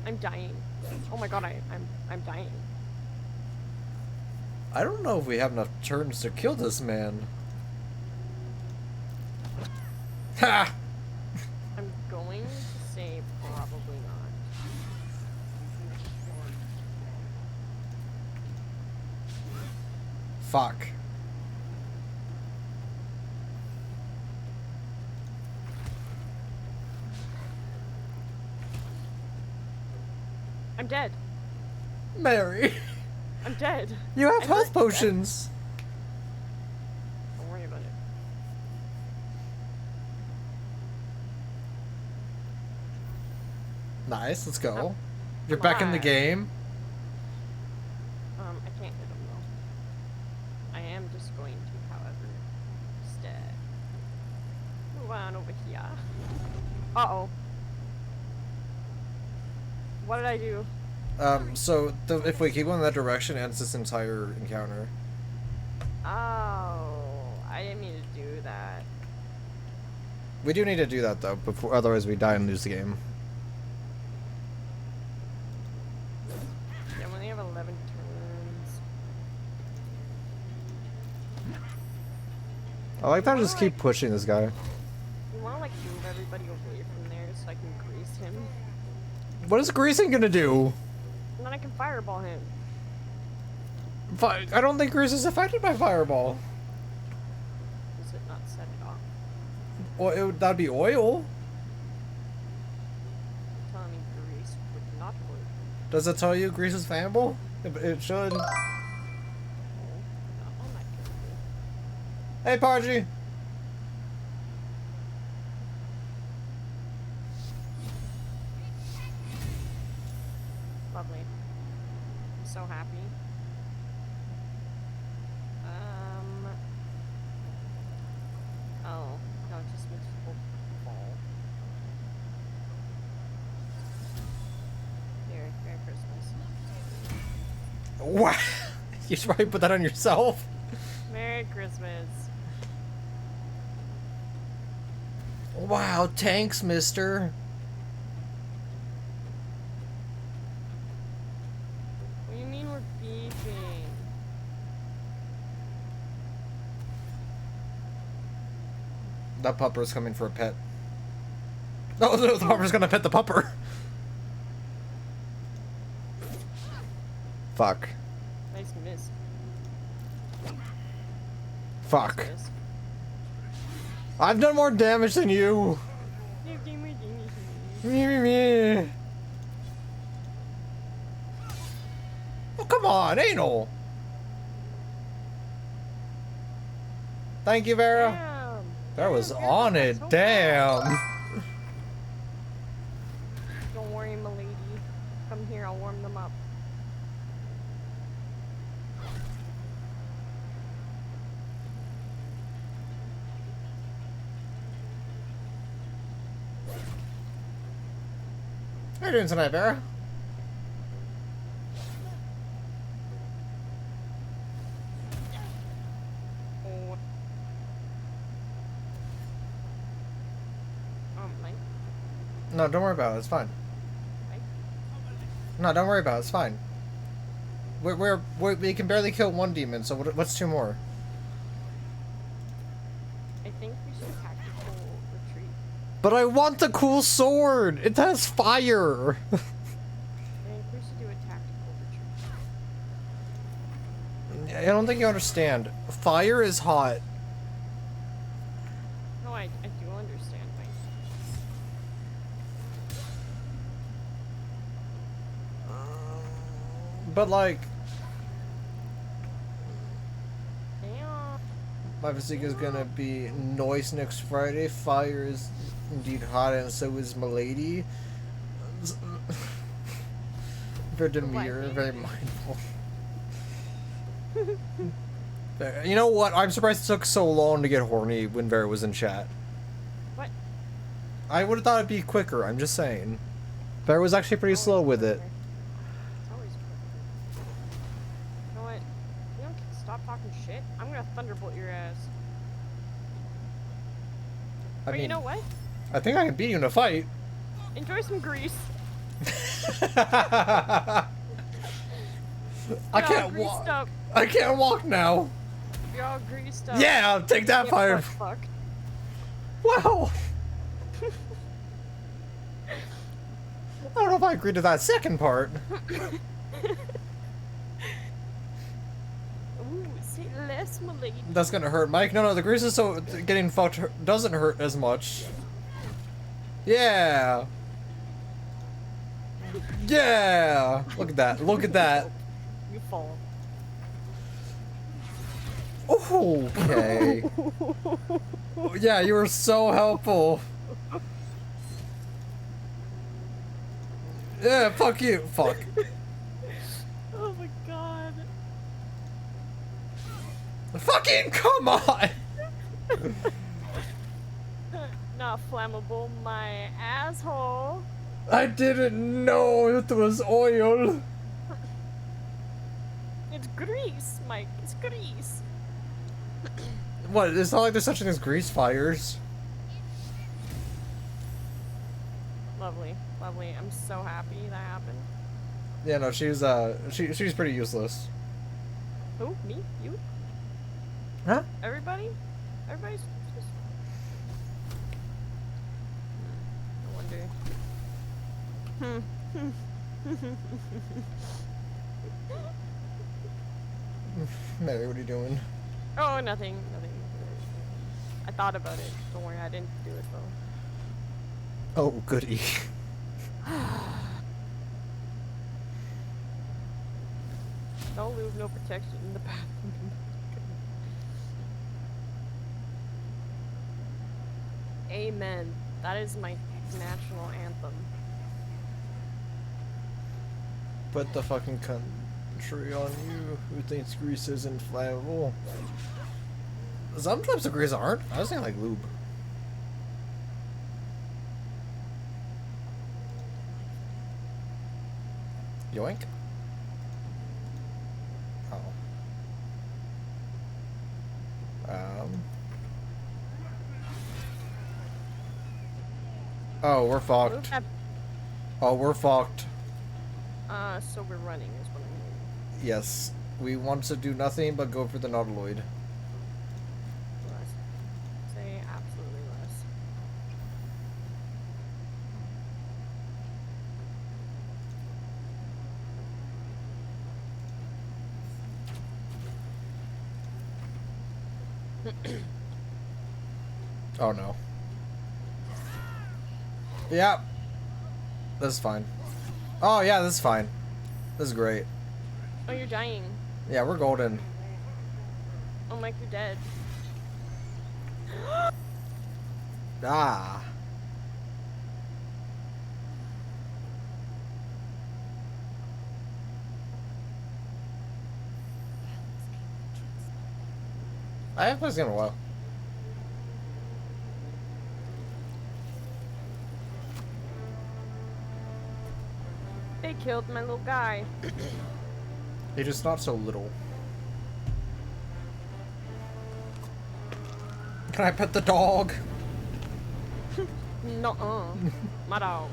A: I'm dying. Oh my god, I'm dying.
B: I don't know if we have enough turns to kill this man. Ha!
A: I'm going to say probably not.
B: Fuck.
A: I'm dead.
B: Mary,
A: I'm dead.
B: you have
A: I'm
B: health
A: not dead.
B: potions.
A: Don't worry about it.
B: Nice, let's go.
A: Oh,
B: You're
A: come
B: back in the
A: on.
B: game.
A: I can't hit him though. I am just going to, however, instead move on over here. Uh-oh. What did I do?
B: So if we keep going in that direction, it ends this entire encounter.
A: Oh, I didn't mean to do that.
B: We do need to do that though, before otherwise we die and lose the game.
A: Yeah, we only have 11 turns.
B: I like that. I just keep pushing this guy.
A: You wanna like move everybody away from there so I can grease him?
B: What is greasing gonna do?
A: And then I can fireball him.
B: I don't think grease is affected by fireball.
A: Does it not set it off?
B: Well, that'd be oil.
A: You're telling me grease would not work.
B: Does it tell you grease is flammable? It should.
A: Oh, not on that character.
B: Hey, Pargy.
A: Lovely. I'm so happy. Oh, no, it just makes people fall. Here, Merry Christmas.
B: Wow. You should probably put that on yourself.
A: Merry Christmas.
B: Wow, tanks, mister.
A: What do you mean we're beefing?
B: That pupper's coming for a pet. No, the pupper's gonna pet the pupper. Fuck.
A: Nice miss.
B: Fuck.
A: Miss.
B: I've done more damage than you. Oh, come on, anal. Thank you, Vera.
A: Damn.
B: That was
A: Damn, Vera
B: on
A: got that
B: it.
A: so
B: Damn.
A: fast. Don't worry, my lady. Come here, I'll warm them up.
B: How are you doing tonight, Vera?
A: Oh. Mike.
B: No, don't worry about it. It's fine.
A: Mike.
B: No, don't worry about it. It's fine. We can barely kill one demon, so what's two more?
A: I think we should tactical retreat.
B: But I want the cool sword! It has fire!
A: I think we should do a tactical retreat.
B: I don't think you understand. Fire is hot.
A: No, I do understand, Mike.
B: But like,
A: Damn.
B: my physique is gonna be noise next Friday. Fire is indeed hot, and so is Milady. Very demure, very mindful. You know what? I'm surprised it took so long to get horny when Vera was in chat.
A: What?
B: I would have thought it'd be quicker, I'm just saying. Vera was actually pretty slow with it.
A: It's always quicker. You know what? You don't stop talking shit. I'm gonna thunderbolt your ass.
B: I
A: But you
B: mean,
A: know what?
B: I think I can beat you in a fight.
A: Enjoy some grease.
B: I
A: You're all
B: can't
A: greased
B: walk.
A: up.
B: I can't walk now.
A: You're all greased up.
B: Yeah, take that,
A: Get
B: fire.
A: butt fucked.
B: Wow. I don't know if I agree to that second part.
A: Ooh, say less, my lady.
B: That's gonna hurt, Mike. No, the grease is so getting fucked doesn't hurt as much. Yeah. Yeah. Look at that. Look at that.
A: You fall.
B: Okay. Yeah, you were so helpful. Yeah, fuck you. Fuck.
A: Oh my god.
B: Fucking come on.
A: Not flammable, my asshole.
B: I didn't know it was oil.
A: It's grease, Mike. It's grease.
B: What? It's not like there's such thing as grease fires.
A: Lovely, lovely. I'm so happy that happened.
B: Yeah, no, she's she's pretty useless.
A: Who? Me? You?
B: Huh?
A: Everybody? Everybody's just... I wonder.
B: Mary, what are you doing?
A: Oh, nothing, nothing. I thought about it. Don't worry, I didn't do it though.
B: Oh, goody.
A: No lube, no protection in the bathroom. Amen. That is my national anthem.
B: Put the fucking country on you. Who thinks grease isn't flammable? Some types of grease aren't. I was thinking like lube. Yoink. Oh. Oh, we're
A: Move
B: fucked.
A: that-
B: Oh, we're fucked.
A: So we're running is what I'm hearing.
B: Yes. We want to do nothing but go for the nautiloid.
A: Less. Say absolutely less.
B: Oh no. Yeah. This is fine. Oh yeah, this is fine. This is great.
A: Oh, you're dying.
B: Yeah, we're golden.
A: Oh, Mike, you're dead.
B: Ah. I haven't played this game in a while.
A: They killed my little guy.
B: It is not so little. Can I pet the dog?
A: Nuh-uh. My dog.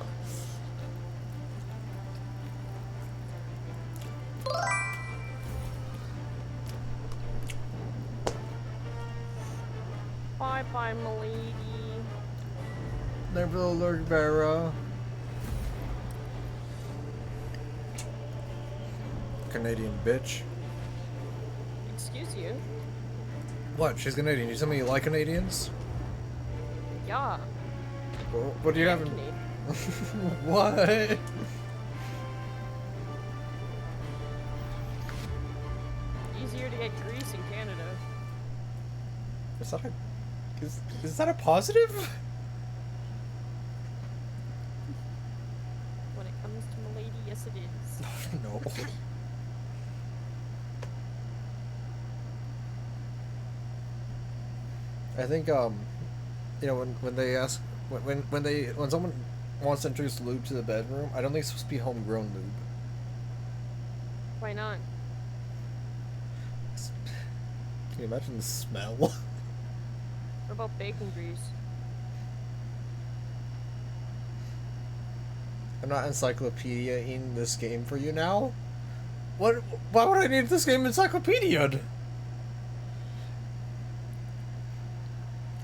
A: Bye-bye, m'lady.
B: Never look Vera. Canadian bitch.
A: Excuse you?
B: What? She's Canadian. You tell me you like Canadians?
A: Yeah.
B: What do you have in...
A: Canadian.
B: What?
A: Easier to get grease in Canada.
B: Is that a... Is that a positive?
A: When it comes to m'lady, yes it is.
B: No. I think you know when they ask when someone wants to introduce lube to the bedroom, I don't think it's supposed to be homegrown lube.
A: Why not?
B: Can you imagine the smell?
A: What about bacon grease?
B: I'm not encyclopedia-ing this game for you now. What? Why would I need this game encyclopedia'd?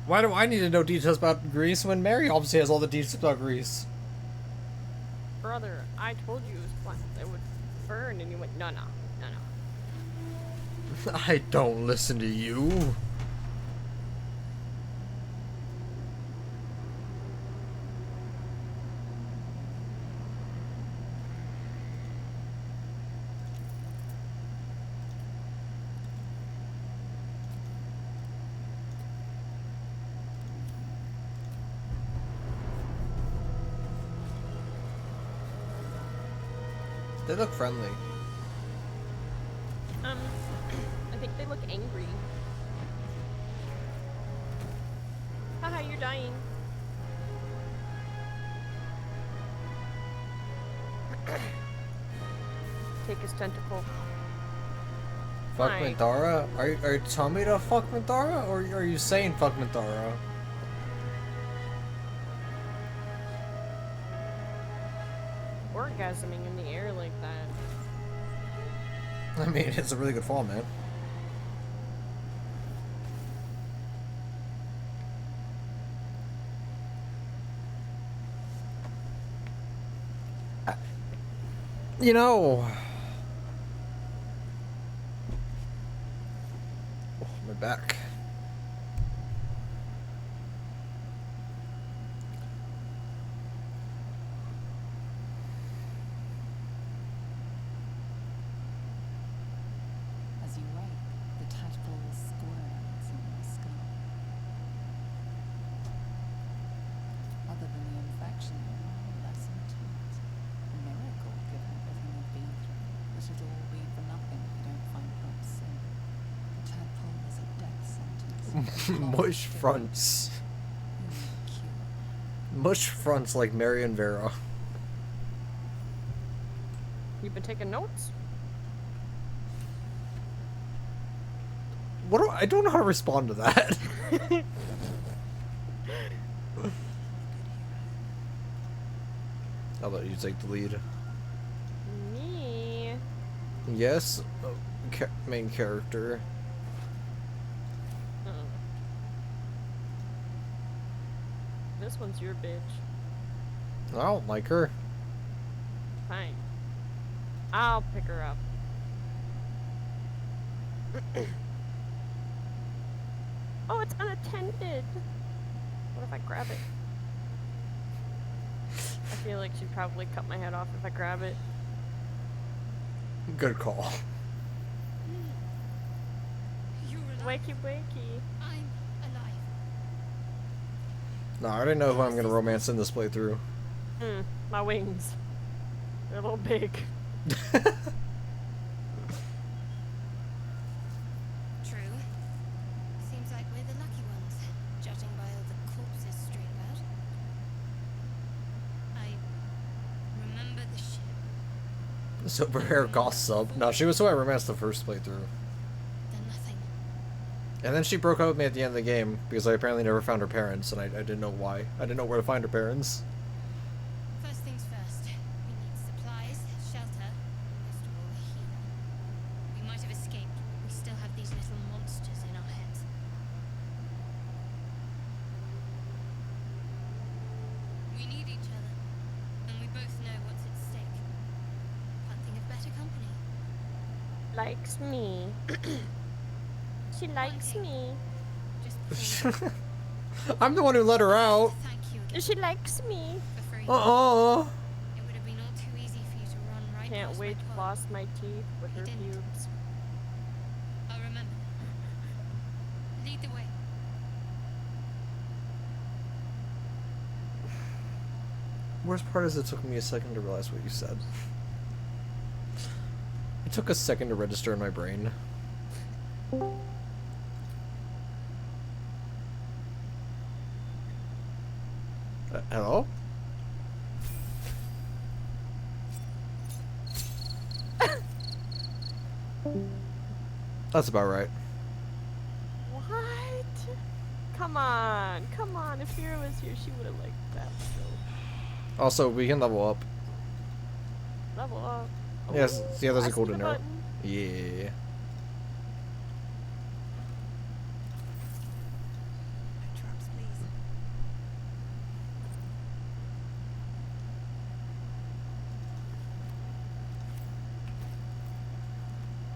B: Why do I need to know details about Greece when Mary obviously has all the details about Greece?
A: Brother, I told you it was fun. It would burn, and you went, no, no, no, no.
B: I don't listen to you. They look friendly.
A: I think they look angry. Haha, you're dying. Take his tentacle.
B: Fuck
A: Hi.
B: Mintara? Are you telling me to fuck Mintara, or are you saying fuck Mintara?
A: Orgasming in the air like that.
B: I mean, it's a really good fall, man. You know... Oh, my back.
D: As you wake, the tadpole squirms in your skull. Other than the infection, you're no less into it. A miracle, given everything you've been through. But it'll all be for nothing if you don't find help soon. The tadpole is a death sentence.
B: Mush fronts. Mush fronts like Mary and Vera.
A: You've been taking notes?
B: What do I don't know how to respond to that. I'll let you take the lead.
A: Me?
B: Yes, main character.
A: This one's your bitch.
B: I don't like her.
A: Fine. I'll pick her up. Oh, it's unattended. What if I grab it? I feel like she'd probably cut my head off if I grab it.
B: Good call.
C: You're alive.
A: Wakey wakey.
C: I'm alive.
B: No, I already know who I'm gonna romance in this playthrough.
A: My wings. They're a little big.
C: True. Seems like we're the lucky ones, judging by all the corpses strewn about. I remember the ship.
B: Silver hair goth sub. No, she was who I romanced the first playthrough.
C: Then nothing.
B: And then she broke up with me at the end of the game because I apparently never found her parents, and I didn't know why. I didn't know where to find her parents.
C: First things first. We need supplies, shelter, and most of all, healer. We might have escaped, but we still have these little monsters in our heads. We need each other, and we both know what's at stake. Can't think of better company.
A: Likes me. She likes me.
C: Just before
B: I'm the one who let her out.
C: thank you again
A: She likes me.
C: for freeing
B: Uh-uh.
C: It would have been all too easy for you to run right
A: Can't
C: past
A: wait to
C: my pod.
A: floss my teeth with
C: He
A: her
C: didn't.
A: pubes.
C: I'll remember. Lead the way.
B: Worst part is it took me a second to realize what you said. It took a second to register in my brain. Hello? That's about right.
A: What? Come on. Come on. If Fira was here, she would have liked that. So.
B: Also, we can level up.
A: Level up.
B: Yes, yeah, there's
A: I
B: a
A: see
B: golden
A: the
B: arrow.
A: button.
B: Yeah.
D: No traps, please.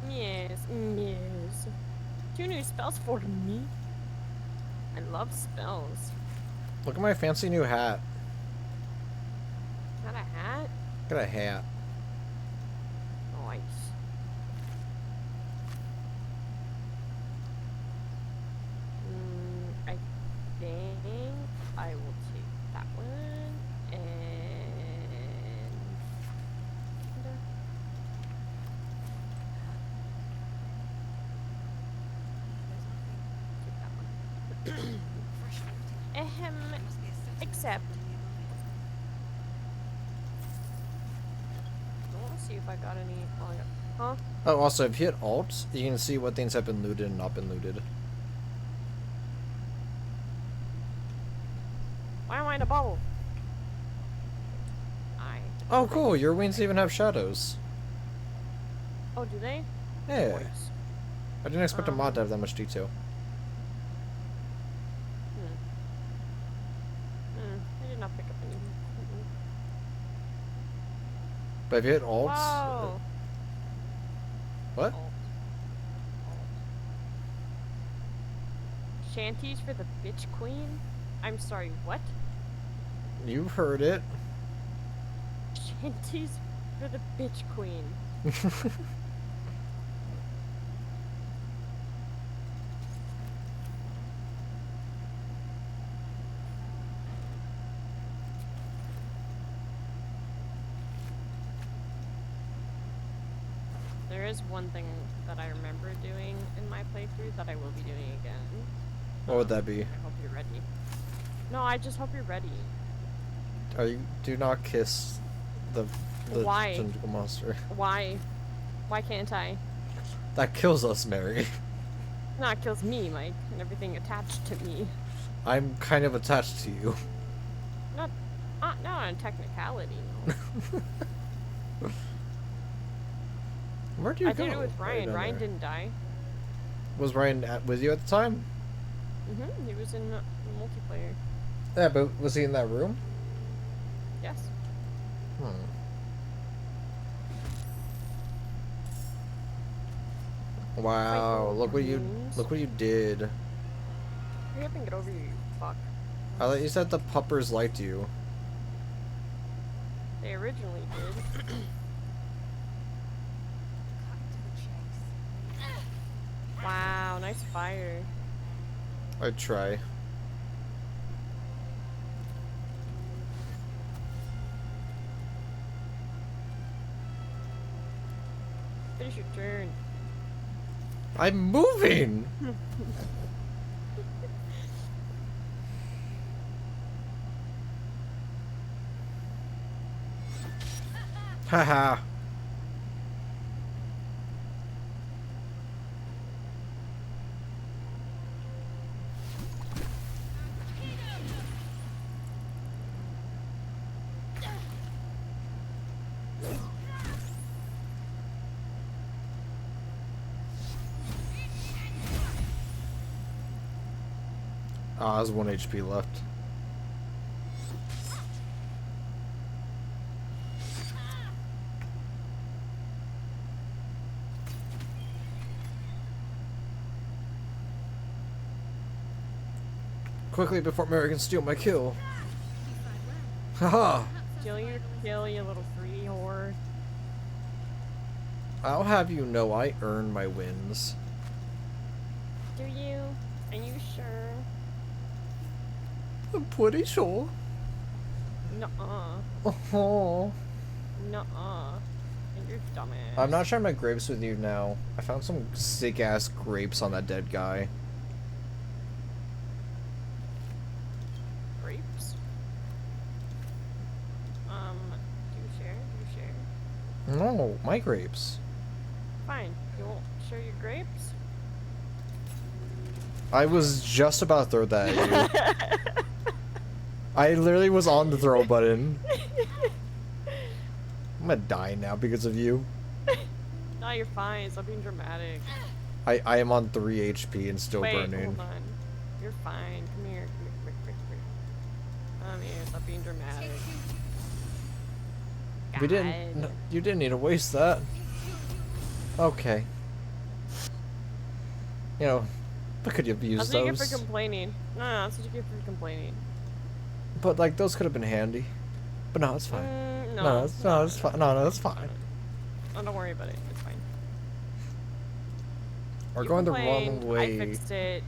A: Yes, yes. 2 new spells for me. I love spells.
B: Look at my fancy new hat.
A: Not a hat?
B: Look at a hat.
A: Nice. I think I will take that one and take that one.
D: Fresh water.
A: Ahem.
D: There must be a setting
A: Except.
D: nearby.
A: I want to see if I got any. Oh, I got. Huh?
B: Oh, also, if you hit Alt, you can see what things have been looted and not been looted.
A: Why am I in a bubble?
B: Oh, cool. Your wings even have shadows.
A: Oh, do they?
B: Yeah.
A: Nice.
B: I didn't expect a mod to have that much detail.
A: I did not pick up any.
B: But if you hit Alt...
A: Whoa!
B: What?
A: Alt. Shanties for the bitch queen? I'm sorry, what?
B: You heard it.
A: Shanties for the bitch queen. There is one thing that I remember doing in my playthrough that I will be doing again.
B: What would that be?
A: I hope you're ready. No, I just hope you're ready.
B: Do not kiss the
A: Why?
B: tentacle monster.
A: Why? Why can't I?
B: That kills us, Mary.
A: No, it kills me, Mike, and everything attached to me.
B: I'm kind of attached to you.
A: Not on technicality, no.
B: Where'd you
A: I
B: go?
A: did it with
B: Oh,
A: Ryan.
B: down
A: Ryan
B: there.
A: didn't die.
B: Was Ryan with you at the time?
A: He was in multiplayer.
B: Yeah, but was he in that room?
A: Yes.
B: Wow,
A: Like,
B: look what
A: rooms.
B: you did.
A: Hurry up and get over here, you fuck.
B: I thought you said the puppers liked you.
A: They originally did.
D: Cut to the chase.
A: Wow, nice fire.
B: I'd try.
A: Finish your turn.
B: I'm moving! Haha. Ah, there's 1 HP left. Quickly before Mary can steal my kill. Haha.
A: Kill your kill, you little free whore.
B: I'll have you know I earn my wins.
A: Do you? Are you sure?
B: I'm pretty sure.
A: Nuh-uh.
B: Oh.
A: Nuh-uh. And you're dumbass.
B: I'm not sharing my grapes with you now. I found some sick ass grapes on that dead guy.
A: Grapes? Do you share? Do you share?
B: No, my grapes.
A: Fine. You won't share your grapes?
B: I was just about to throw that at you. I literally was on the throw button. I'm gonna die now because of you.
A: No, you're fine. Stop being dramatic.
B: I am on 3 HP and still
A: Wait,
B: burning.
A: hold on. You're fine. Come here. Come here. Quick, quick, quick. Come here. Stop being dramatic.
B: You didn't. No, you didn't need to waste that. Okay. You know, but could you have used
A: That's what you get
B: those?
A: for complaining. No, that's what you get for complaining.
B: But like those could have been handy. But no, it's fine.
A: No,
B: it's fine. No, that's fine.
A: Oh, don't worry about it. It's fine.
B: We're
A: You
B: going the
A: complained,
B: wrong way.
A: I fixed it.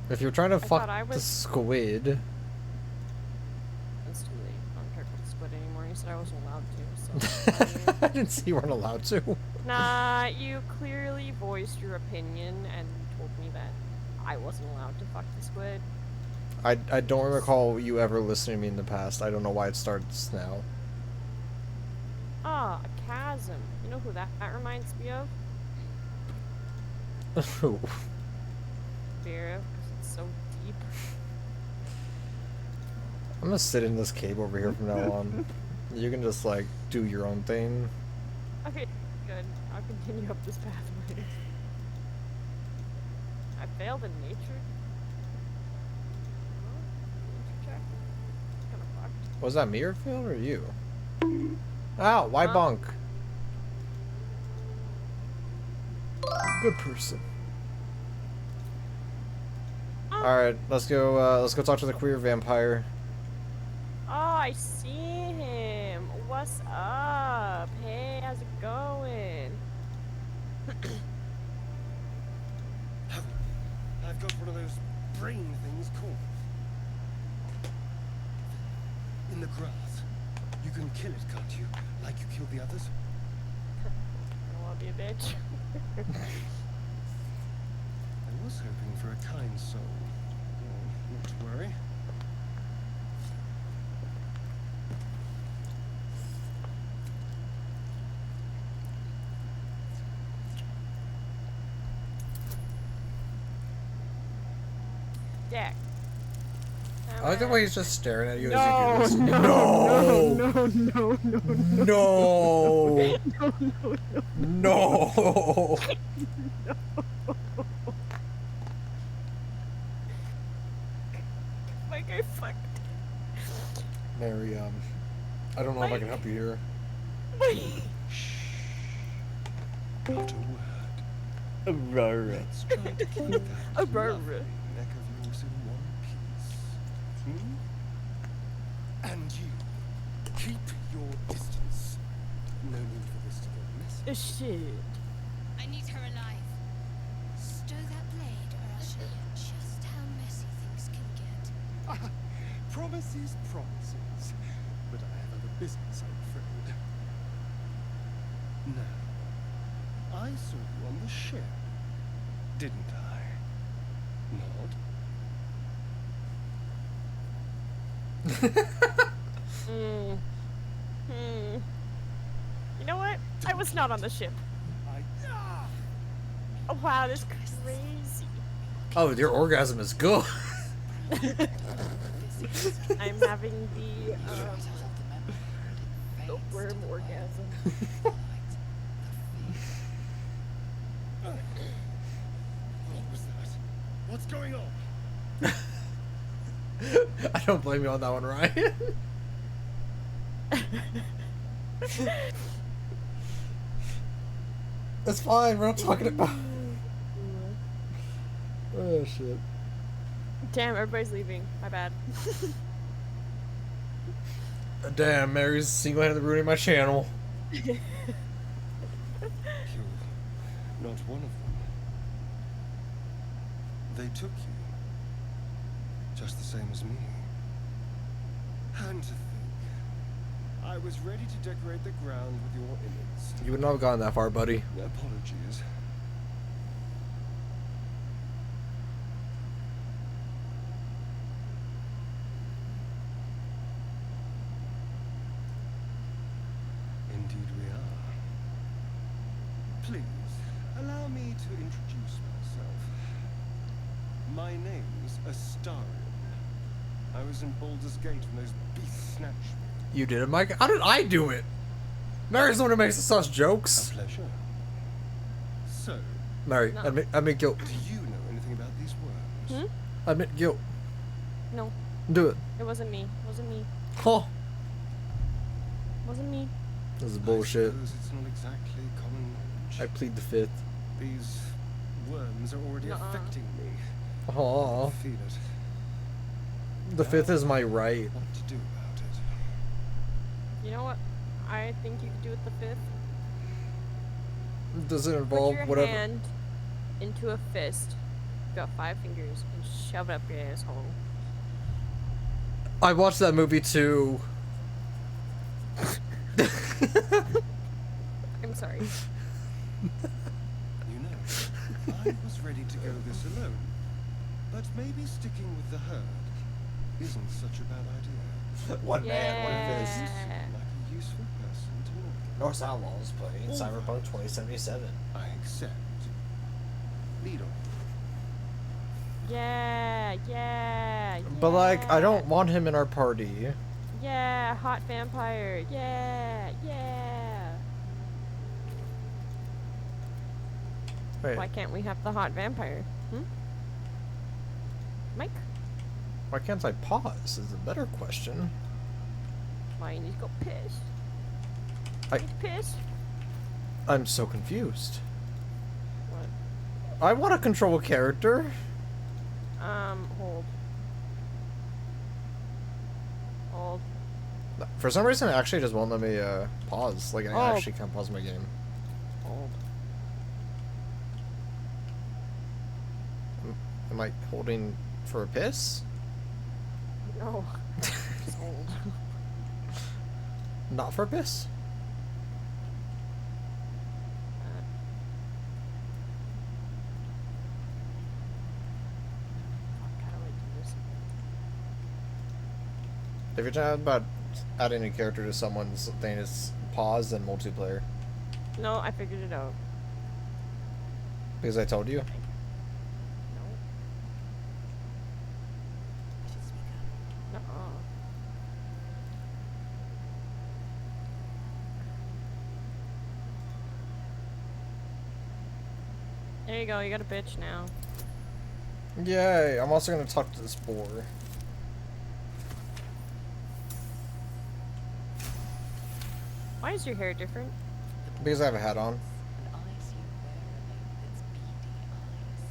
B: If you're trying to
A: thought
B: fuck
A: I
B: the
A: was-
B: squid,
A: It's too late. I don't care about the split anymore. You said I wasn't allowed to, so.
B: I didn't see you weren't allowed to.
A: Nah, you clearly voiced your opinion and told me that I wasn't allowed to fuck the squid.
B: I don't recall you ever listening to me in the past. I don't know why it starts now.
A: Ah, a chasm. You know who that reminds me of?
B: Who?
A: Vera, because it's so deep.
B: I'm gonna sit in this cave over here from now on. You can just like do your own thing.
A: Okay, good. I'll continue up this pathway. I failed in nature. Nature check. Kinda fucked.
B: Was that me or Phil or you? Ow, why
A: Huh?
B: bonk? Good person. Alright, let's go talk to the queer vampire.
A: Oh, I see him. What's up? Hey, how's it going?
E: I've got one of those brain things caught in the grass. You can kill it, can't you? Like you killed the others?
A: I wanna be a bitch.
E: I was hoping for a kind soul. Oh, not to worry.
A: Jack.
B: I like the way he's just staring at you
A: No,
B: as you do this.
A: no,
B: No!
A: no,
B: No!
A: Like I fucked.
B: Mary, I don't know if I can help you here.
E: Not a word. Let's try to keep that lovely neck of yours in one piece. And you, keep your distance. No need for this to get messy.
A: Shit.
C: I need her alive. Stow that blade, or I'll show you just how messy things can get.
E: Promises, promises. But I have other business, I'm afraid. Now, I saw you on the ship, didn't I? Not?
A: Hmm. You know what? I was not on the ship. Oh wow, this is crazy.
B: Oh, your orgasm is good.
A: I'm having the worm orgasm.
E: What was that? What's going on?
B: I don't blame you on that one, Ryan. That's fine. We're not talking about. Oh shit.
A: Damn, everybody's leaving. My bad.
B: Damn, Mary's single-handedly ruining my channel.
E: You're not one of them. They took you. Just the same as me. And to think, I was ready to decorate the ground with your image.
B: You would not have gone that far, buddy.
E: Apologies. Indeed we are. Please, allow me to introduce myself. My name's Astarion. I was in Baldur's Gate when those beasts snatched me.
B: You did it, Mike. How did I do it? Mary's the one who makes the sus
E: A
B: jokes.
E: pleasure. So,
B: Mary,
A: No.
B: admit guilt.
E: do you know anything about these worms?
B: Admit guilt.
A: No,
B: Do it.
A: it wasn't me. It wasn't me.
B: Huh.
A: It wasn't me.
B: This is
E: I
B: bullshit.
E: suppose it's not exactly common knowledge.
B: I plead the fifth.
E: These worms are already
A: Nuh-uh.
E: affecting me. I
B: Aw.
E: feel it.
B: The fifth is my right.
E: What to do about it?
A: You know what? I think you could do with the fifth.
B: Does it
A: Put
B: involve
A: your
B: whatever?
A: hand into a fist. You got 5 fingers and shove it up your asshole.
B: I watched that movie too.
A: I'm sorry.
E: You know, I was ready to go this alone. But maybe sticking with the herd isn't such a bad idea.
B: One
A: Yeah.
E: Like a useful person to know.
B: Norse Outlaws playing Cyberpunk 2077.
E: I accept. Lead on.
A: Yeah, yeah,
B: But like, I
A: yeah.
B: don't want him in our party.
A: Yeah, hot vampire. Yeah, yeah.
B: Wait,
A: Why can't we have the hot vampire? Mike?
B: why can't I pause? Is a better question.
A: Why you need to go piss?
B: I-
A: Need to piss?
B: I'm so confused.
A: What?
B: I want to control a character.
A: Hold. Hold.
B: For some reason, it actually just won't let me pause. Like, I
A: Oh.
B: actually can't pause my game.
A: Hold.
B: Am I holding for a piss?
A: No. Just hold.
B: Not for a piss?
A: Fuck, how do I do this?
B: If you're talking about adding a character to someone's thing, it's pause and multiplayer.
A: No, I figured it out.
B: Because I told you.
A: No. Nuh-uh. There you go, you got a bitch now.
B: Yay! I'm also gonna talk to this boar.
A: Why is your hair different?
B: Because I have a hat on.
D: And eyes you warily with its beady eyes.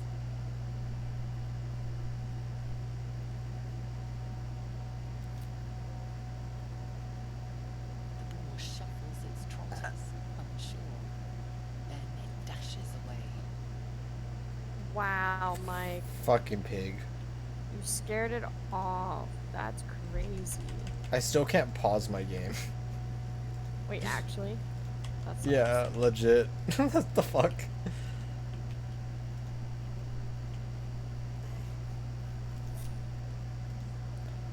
D: The boar shuffles its trotters, unsure. Then it dashes away.
A: Wow, Mike.
B: Fucking pig.
A: You scared it off. That's crazy.
B: I still can't pause my game.
A: Wait, actually? That's
B: Yeah, legit. What the fuck?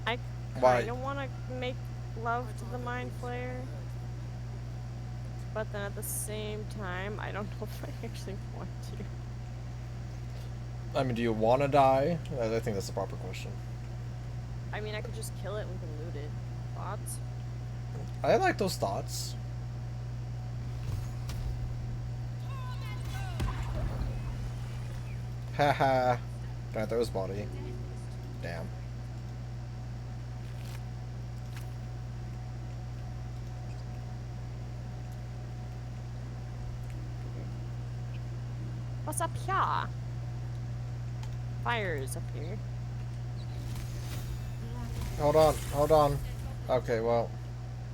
A: I
B: Why?
A: kind of want to make love to the Mind Flayer, but then at the same time, I don't know if I actually want to.
B: I mean, do you want to die? I think that's the proper question.
A: I mean, I could just kill it and we can loot it. Thoughts?
B: I like those thoughts. Haha. Got those body. Damn.
A: What's up here? Fires up here.
B: Hold on, hold on. Okay, well.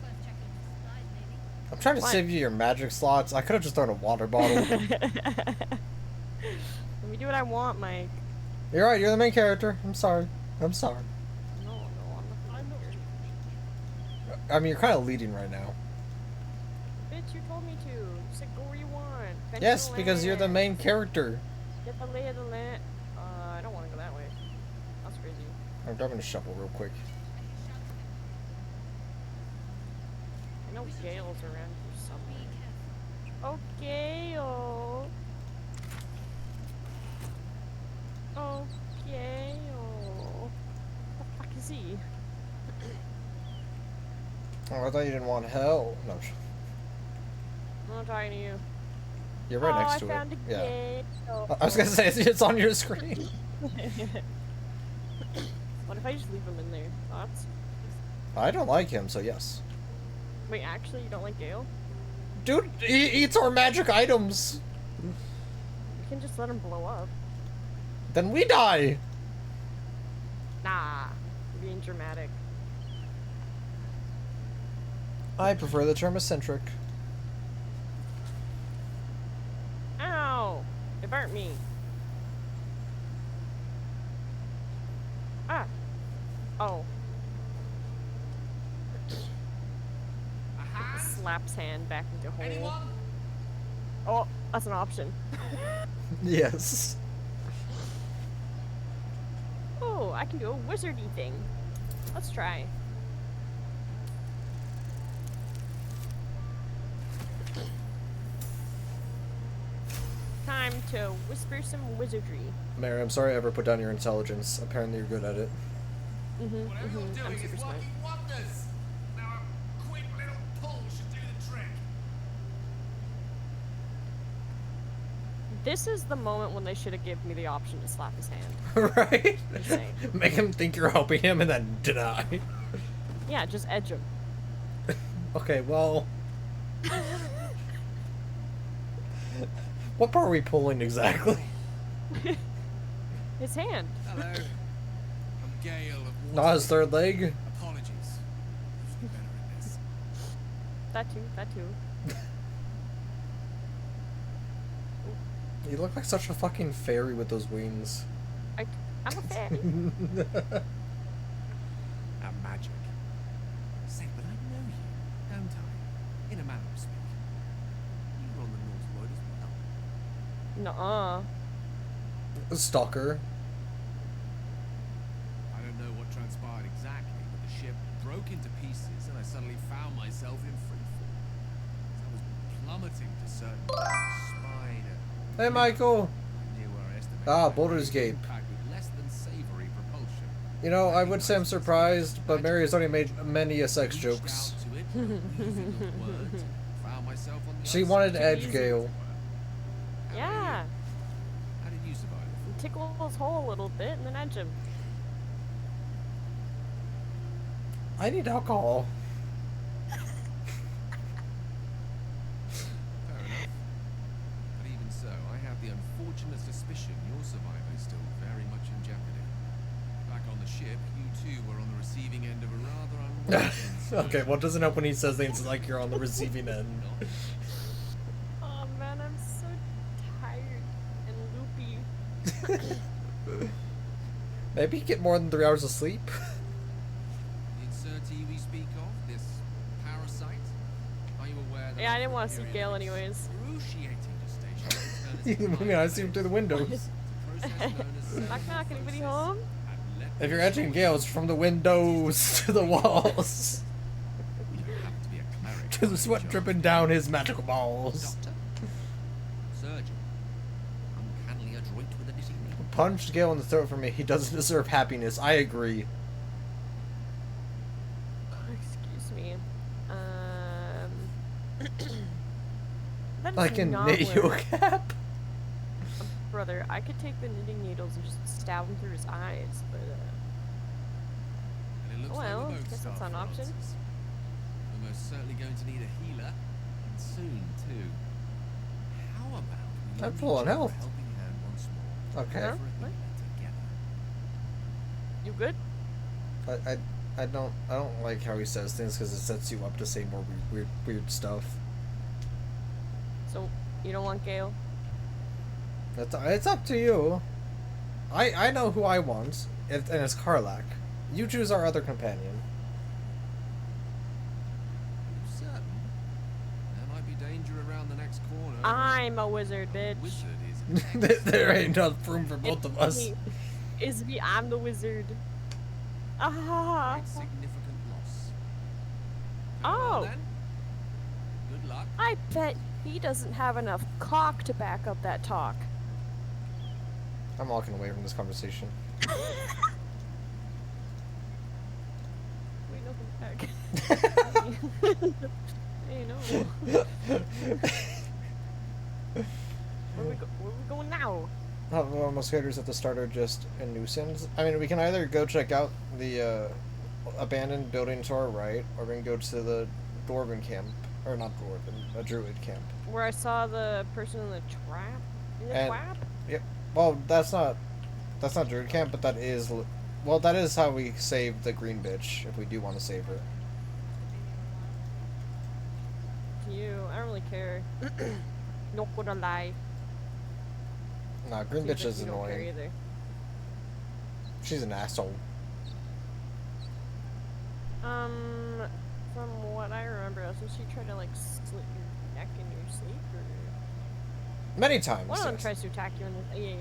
C: Worth checking for supplies, maybe.
B: I'm trying to
A: What?
B: save you your magic slots. I could have just thrown a water bottle.
A: Let me do what I want, Mike.
B: You're right, you're the main character. I'm sorry. I'm sorry.
A: No, I'm not.
B: I mean, you're kind of leading right now.
A: Bitch, you told me to. Just like, go where you want. Fence
B: Yes,
A: the
B: because you're the
A: land.
B: main character.
A: Get the lay of the land. I don't want to go that way. That's crazy.
B: I'm grabbing a shovel real quick.
A: I know Gale's around here somewhere. Oh, Gale. Oh, Gale. What the fuck is he?
B: Oh, I thought you didn't want hell. No,
A: I'm not talking to you.
B: you're right next to
A: I found
B: it.
A: a
B: Yeah.
A: Gale.
B: I was gonna say it's on your screen.
A: What if I just leave him in there? Thoughts?
B: I don't like him, so yes.
A: Wait, actually, you don't like Gale?
B: Dude, he eats our magic items.
A: You can just let him blow up.
B: Then we die.
A: Nah, you're being dramatic.
B: I prefer the term eccentric.
A: Ow! It burnt me. Ah! Oh. Slaps hand back into hole. Oh, that's an option.
B: Yes.
A: Oh, I can do a wizardy thing. Let's try. Time to whisper some wizardry.
B: Mary, I'm sorry I ever put down your intelligence. Apparently you're good at it.
A: I'm super smart.
F: Wonders. Now a quick little pull should do the trick.
A: This is the moment when they should have given me the option to slap his hand.
B: Right?
A: Insane.
B: Make him think you're helping him and then deny.
A: Yeah, just edge him.
B: Okay, well... What part are we pulling exactly?
A: His hand.
F: Hello. I'm Gale of
B: Not his third leg?
F: Apologies. Should be better at this.
A: That too.
B: You look like such a fucking fairy with those wings.
A: I'm a fairy.
F: I'm magic. Say, but I know you, don't I? In a manner of speaking. You were on the North Road as well.
A: Nuh-uh.
B: Stalker.
F: I don't know what transpired exactly, but the ship broke into pieces and I suddenly found myself in free fall. I was plummeting to certain spider.
B: Hey, Michael.
F: Near where I estimated
B: Ah,
F: that
B: Baldur's
F: I
B: Gate.
F: impact with less than savory propulsion.
B: You know, I would say I'm surprised, but Mary has already made many sex jokes. She wanted to edge Gale.
A: Yeah.
F: How did you survive?
A: Tickle his hole a little bit and then edge him.
B: I need alcohol.
F: Fair enough. But even so, I have the unfortunate suspicion your survival is still very much in jeopardy. Back on the ship, you two were on the receiving end of a rather unwelcome
B: Okay, well, it doesn't help when he says things like you're on the receiving end.
A: Oh man, I'm so tired and loopy.
B: Maybe get more than 3 hours of sleep.
F: The insertee we speak of, this parasite, are you aware that
A: Yeah, I didn't want to see
F: period
A: Gale
F: of
A: anyways.
F: excruciating gestation
B: I
F: to turn
B: mean, I see him through the windows.
F: It's a process known as
A: Knock knock, anybody
F: cellular
A: home?
F: and let
B: If
F: me
B: you're etching
F: assure
B: Gale, it's from the windows to the walls.
F: you, you don't happen to be a cleric.
B: To the
F: by
B: sweat
F: any
B: dripping
F: chance,
B: down
F: do you?
B: his magical balls.
F: Doctor? Surgeon? Uncannily adroit with a knitting needle?
B: Punched Gale in the throat for me. He doesn't deserve happiness. I agree.
A: Excuse me. That is
B: Like a
A: not
B: knit
A: where-
B: cap.
A: Brother, I could take the knitting needles and just stab him through his eyes, but
F: And it looks
A: well,
F: like we're both
A: guess that's
F: starved
A: an
F: for
A: option.
F: answers. We're most certainly going to need a healer, and soon too. How about we
B: I'm
F: lend
B: full on
F: each other
B: health.
F: a helping hand once more?
B: Okay.
A: Huh?
F: For a
A: What?
F: healer together.
A: You good?
B: I don't like how he says things because it sets you up to say more weird stuff.
A: So, you don't want Gale?
B: It's up to you. I know who I want, and it's Karlak. You choose our other companion.
F: Are you certain? There might be danger around the next corner.
A: I'm a wizard,
F: A
A: bitch.
F: wizard is
B: There ain't enough room for both of us.
A: It's me, I'm the wizard. Ah.
F: quite significant loss. Very
A: Oh.
F: well, then. Good luck.
A: I bet he doesn't have enough cock to back up that talk.
B: I'm walking away from this conversation.
A: Wait, no, come back. Hey, no. Where we going now?
B: Mosquitoes at the start are just a nuisance. I mean, we can either go check out the abandoned building to our right, or we can go to the Dwarven camp. Or not Dwarven, a Druid camp.
A: Where I saw the person in the trap? In the
B: And-
A: trap?
B: Yep. Well, that's not Druid camp, but that is... Well, that is how we save the green bitch, if we do want to save her.
A: You, I don't really care. Not gonna lie.
B: Nah, green
A: Seems
B: bitch
A: like
B: is
A: you don't care
B: annoying.
A: either.
B: She's an asshole.
A: From what I remember, doesn't she try to like slit your neck in your sleep, or
B: Many times.
A: one of them
B: yes.
A: tries to attack you in the yeah.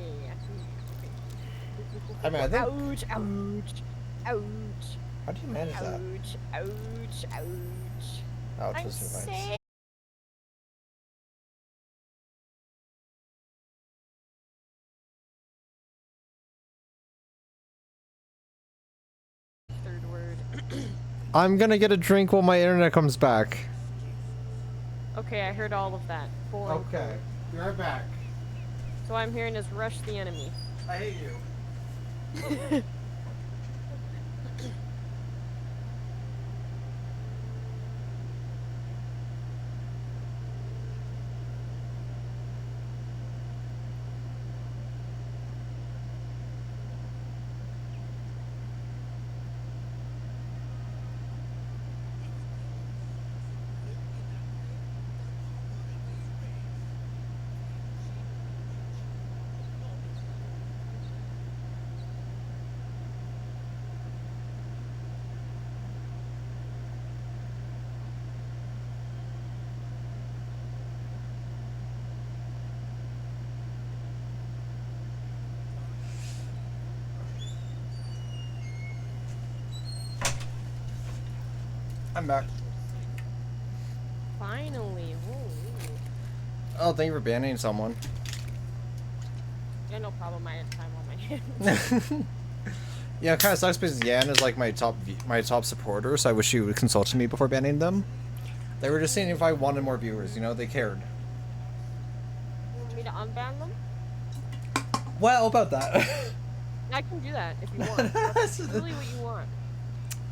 B: I mean, I think...
A: Ouch! Ouch! Ouch!
B: How do you manage that?
A: Ouch! Ouch! Ouch!
B: Ouch,
A: I'm
B: this is nice.
A: sick. Third word.
B: I'm gonna get a drink while my internet comes back.
A: Okay, I heard all of that. Full and
B: Okay, be right back.
A: So what I'm hearing is rush the enemy.
B: I hate you. I'm back.
A: Finally. Holy.
B: Oh, thank you for banning someone.
A: Yeah, no problem. I had time on my hands.
B: Yeah, it kind of sucks because Yan is like my top supporter, so I wish you would consult me before banning them. They were just seeing if I wanted more viewers, you know, they cared.
A: You want me to unban them?
B: Well, about that.
A: I can do that if you want. That's really what you want.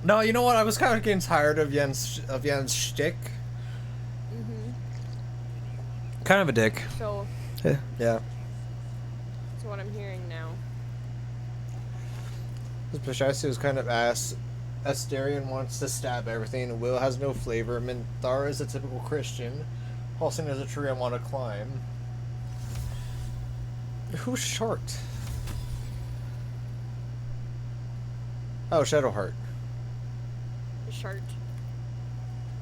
B: No, you know what? I was kind of getting tired of Yen's shtick.
A: Mm-hmm.
B: Kind of a dick.
A: So,
B: Yeah.
A: so what I'm hearing now.
B: This Pashasi was kind of ass. Asterion wants to stab everything. Will has no flavor. Minthara is a typical Christian. Halsing is a tree I want to climb. Who's short? Oh, Shadowheart.
A: The shirt.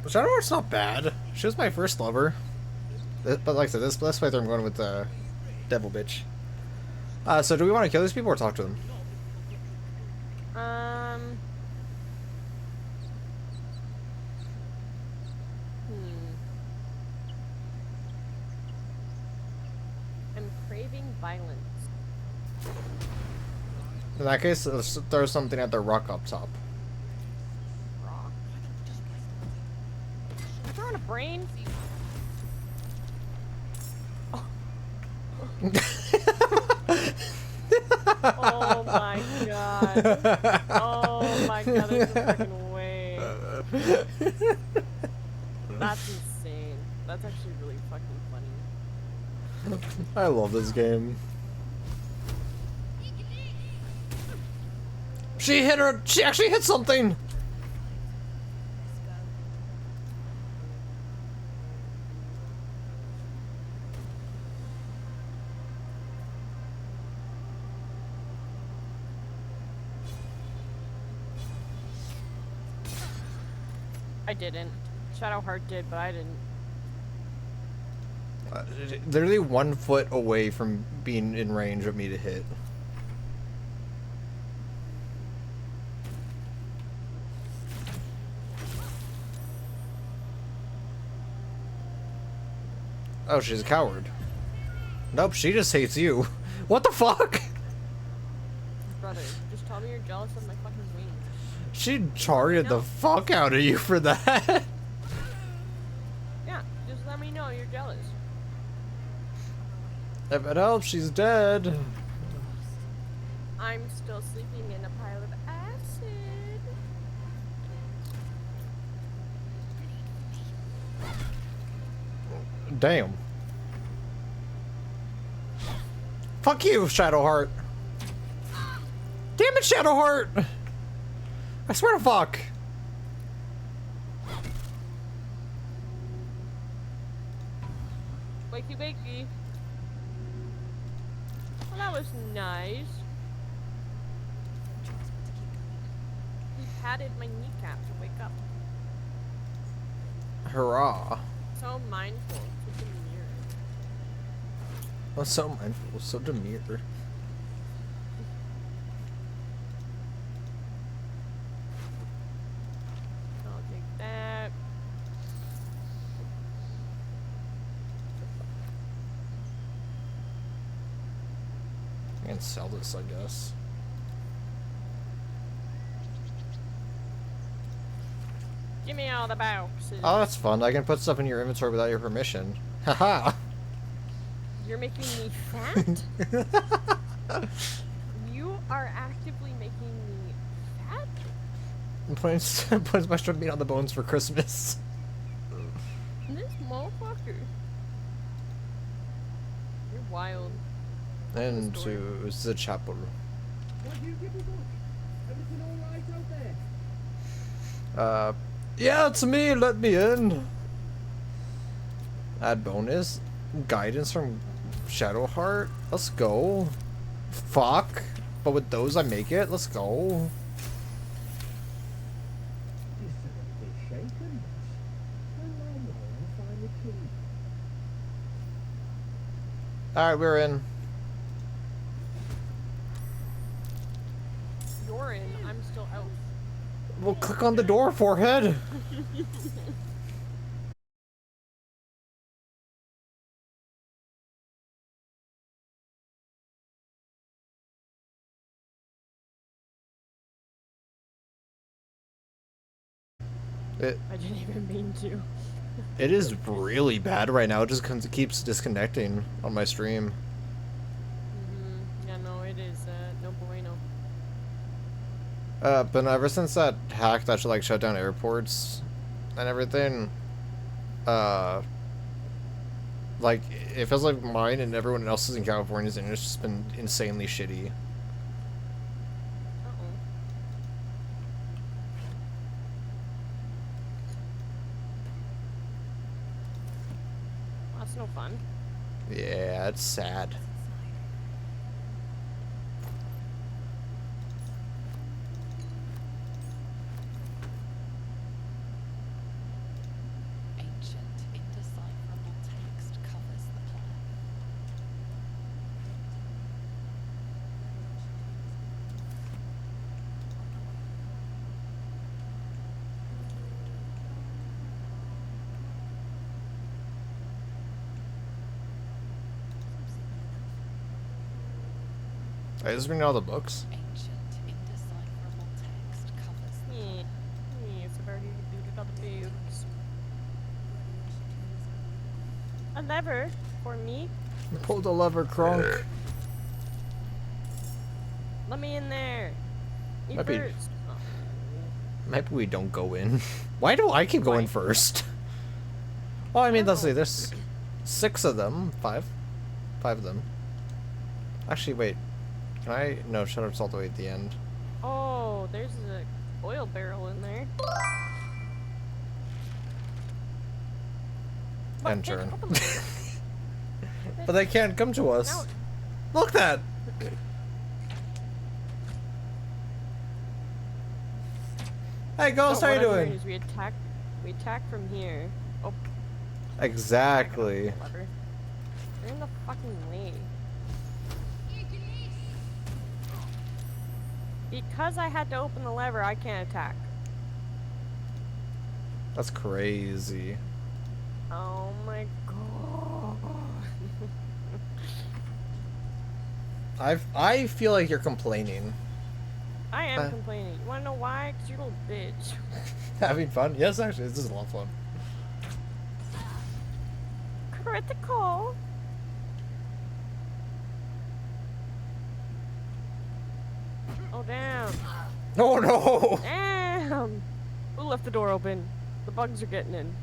B: Shadowheart's not bad. She was my first lover. But like I said, this playthrough I'm going with Devil Bitch. So do we want to kill these people or talk to them?
A: Um. I'm craving violence.
B: In that case, let's throw something at the rock up top.
A: Rock. I'm throwing a brain. Oh my god. Oh my god, there's no fucking way. That's insane. That's actually really fucking funny.
B: I love this game. She hit her. She actually hit something.
A: I didn't. Shadowheart did, but I didn't.
B: Literally 1 foot away from being in range of me to hit. Oh, she's a coward. Nope, she just hates you. What the fuck?
A: Brother, just tell me you're jealous of my fucking wings.
B: She targeted the fuck out of you for that.
A: Yeah, just let me know you're jealous.
B: If it helps, she's dead.
A: I'm still sleeping in a pile of acid.
B: Damn. Fuck you, Shadowheart. Damn it, Shadowheart. I swear to fuck.
A: Wakey wakey. Well, that was nice. He patted my kneecap to wake up.
B: Hurrah.
A: So mindful. Such a mirror.
B: I'm so mindful, so demure.
A: I'll take that.
B: I can sell this, I guess.
A: Give me all the boxes.
B: Oh, that's fun. I can put stuff in your inventory without your permission. Haha.
A: You're making me fat? You are actively making me fat?
B: Points my strong meat on the bones for Christmas.
A: This motherfucker. You're wild.
B: And to the chapel. Yeah, it's me. Let me in. Add bonus. Guidance from Shadowheart. Let's go. Fuck. But with those, I make it. Let's go. Alright, we're in.
A: You're in. I'm still out.
B: We'll click on the door, forehead.
A: I didn't even mean to.
B: It is really bad right now. It just keeps disconnecting on my stream.
A: Yeah, no, it is, no bueno.
B: But ever since that hack that should like shut down airports and everything, like it feels like mine and everyone else's in California's and it's just been insanely shitty.
A: That's no fun.
B: Yeah, it's sad. I just reading all the books.
D: Ancient, indecipherable text covers the
A: Yeah. It's already looted all the boobs. A lever for me.
B: Pull the lever, Kronk.
A: Let me in there. Me
B: Might be-
A: first. Oh.
B: Maybe we don't go in. Why do I keep going
A: Why?
B: first? Well, I mean, let's
A: Oh.
B: see. There's 6 of them. 5 of them. Actually, wait. Can I? No, Shutter's all the way at the end.
A: Oh, there's a oil barrel in there. What?
B: And
A: Bitch,
B: turn.
A: what the-
B: But they can't come to us.
A: No.
B: Look that. Hey, Ghost,
A: No,
B: how you
A: what I'm
B: doing?
A: Is we attack from here. Oh,
B: Exactly.
A: lever. They're in the fucking way. Because I had to open the lever, I can't attack.
B: That's crazy.
A: Oh my god.
B: I feel like you're complaining.
A: I am complaining. You wanna know why? 'Cause you're a little bitch.
B: Having fun? Yes, actually, this is a lot of fun.
A: Critical. Oh damn.
B: Oh no!
A: Damn. Who left the door open? The bugs are getting in.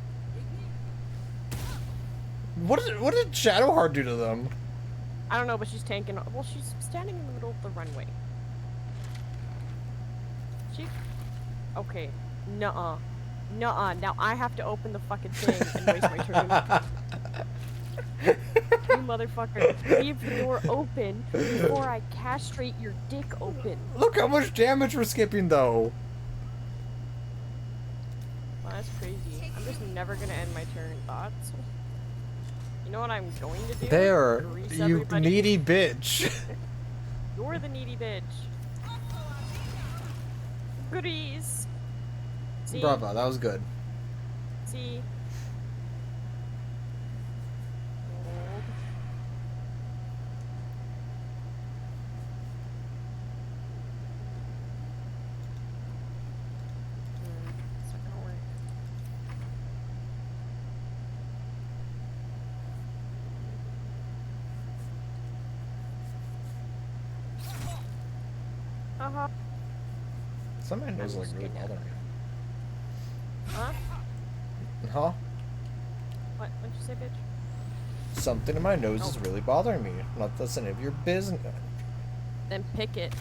B: What did Shadowheart do to them?
A: I don't know, but she's tanking. Well, she's standing in the middle of the runway. She. Okay. Nuh-uh. Nuh-uh. Now I have to open the fucking thing and waste my turn. You motherfucker. Leave the door open before I castrate your dick open.
B: Look how much damage we're skipping, though.
A: Wow, that's crazy. I'm just never gonna end my turn. Thoughts? You know what I'm going to do?
B: There,
A: Grease
B: you
A: everybody.
B: needy bitch.
A: You're the needy bitch. Goodies. See?
B: Bravo, that was good.
A: See? Hold. It's not gonna work. Uh-huh.
B: Some of my nose is like really bothering me.
A: Huh?
B: Huh?
A: What? What'd you say, bitch?
B: Something in my nose is
A: Oh.
B: really bothering me. Not that's any of your business.
A: Then pick it.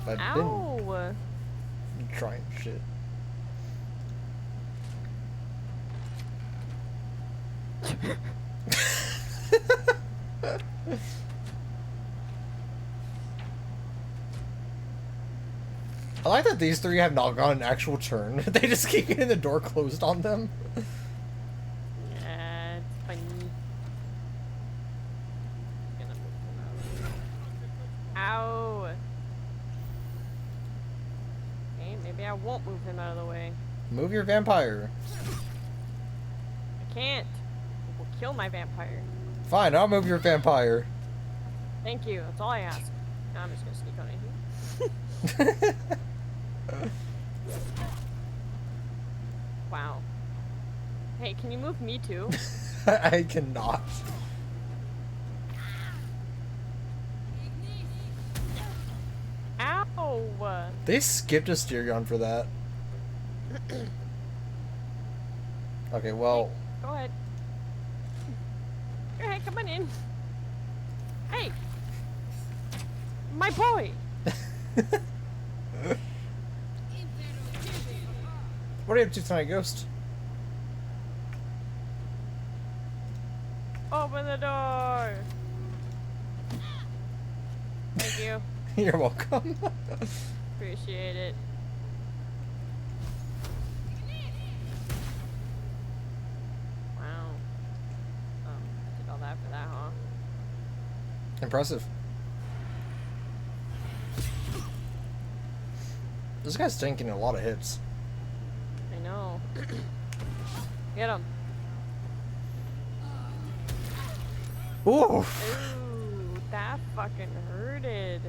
B: I've
A: Ow!
B: been trying shit. I like that these 3 have not gotten an actual turn. They just keep getting the door closed on them.
A: Yeah, it's funny. Gonna move them out. Ow! Okay, maybe I won't move him out of the way.
B: Move your vampire.
A: I can't. It will kill my vampire.
B: Fine, I'll move your vampire.
A: Thank you. That's all I ask. Now I'm just gonna sneak on in here. Wow. Hey, can you move me too?
B: I cannot.
A: Ow!
B: They skipped Asterion for that. Okay, well,
A: Go ahead. Go ahead, come on in. Hey! My boy!
B: what are you up to tonight, Ghost?
A: Open the door! Thank you.
B: You're welcome.
A: Appreciate it. Wow. Did all that for that, huh?
B: Impressive. This guy's tanking a lot of hits.
A: I know. Get him.
B: Ooh.
A: Ooh, That fucking hurted.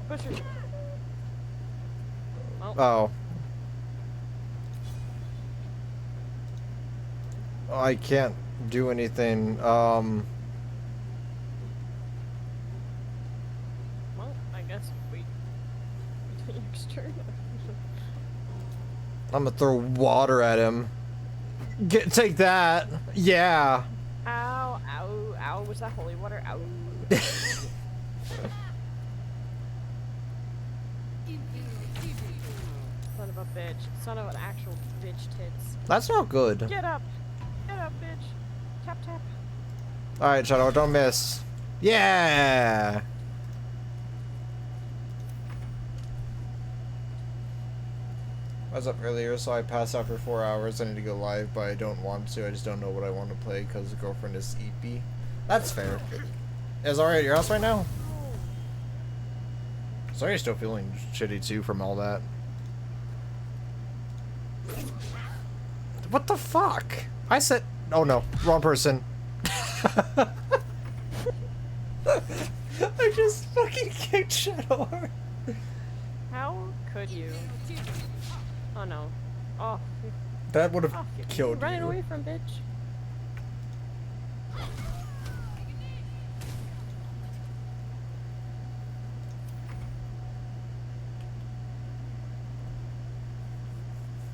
A: Push her. Oh,
B: Oh. I can't do anything.
A: well, I guess wait. Next turn.
B: I'm gonna throw water at him. Take that. Yeah.
A: Ow, ow, ow. Was that holy water? Ow. Son of a bitch. Son of an actual bitch tits.
B: That's not good.
A: Get up. Get up, bitch. Tap, tap.
B: Alright, Shadow, don't miss. Yeah! I was up earlier, so I passed out for 4 hours. I need to go live, but I don't want to. I just don't know what I want to play because the girlfriend is EP. That's fair. Is Ari at your house right now? Sorry, you're still feeling shitty too from all that. What the fuck? I said. Oh no, wrong person. I just fucking kicked Shadow hard.
A: How could you? Oh no. Oh.
B: That would have
A: Oh,
B: killed
A: running
B: you.
A: away from bitch.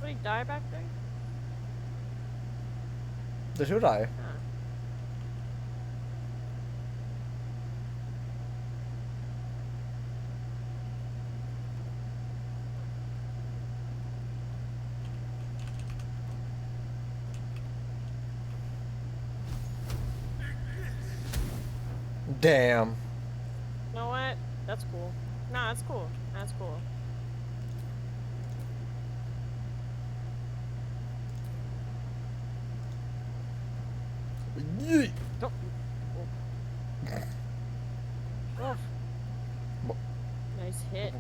A: Did he die back there?
B: Did who die?
A: Huh.
B: Damn.
A: You know what? That's cool. Nah, that's cool. That's cool.
B: Yeet.
A: Don't. Oh.
B: Wha-
A: Nice hit.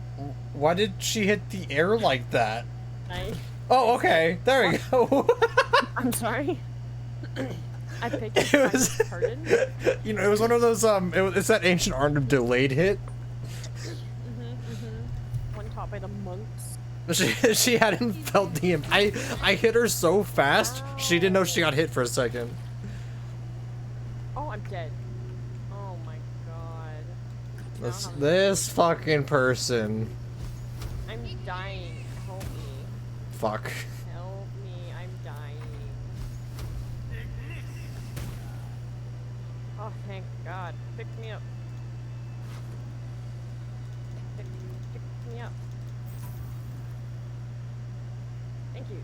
B: Why did she hit the air like that?
A: Nice.
B: Oh, okay. There we go.
A: I'm sorry. I picked
B: It
A: it.
B: was,
A: Pardon?
B: you know, it was one of those, it's that ancient art of delayed hit.
A: One taught by the monks.
B: She hadn't felt the I hit her so fast, she didn't know she got hit for a second.
A: Oh, I'm dead. Oh my god.
B: This fucking person.
A: I'm dying. Help me.
B: Fuck.
A: Help me. I'm dying. Oh, thank God. Pick me up. Pick me up. Thank you.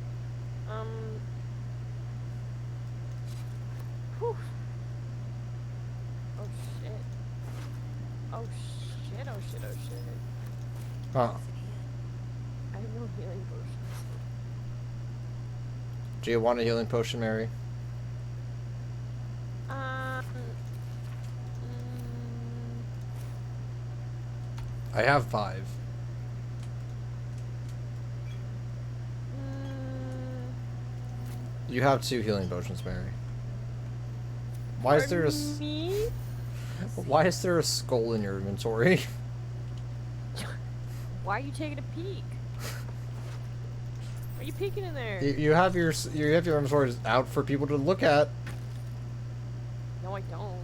A: Whew. Oh shit. Oh shit, oh shit, oh shit.
B: Huh.
A: I have no healing potions.
B: Do you want a healing potion, Mary?
A: Mm,
B: I have 5. You have 2 healing potions, Mary. Why is there a
A: pardon me?
B: Why is there a skull in your inventory?
A: Why are you taking a peek? Why are you peeking in there?
B: You have your inventory out for people to look at.
A: No, I don't.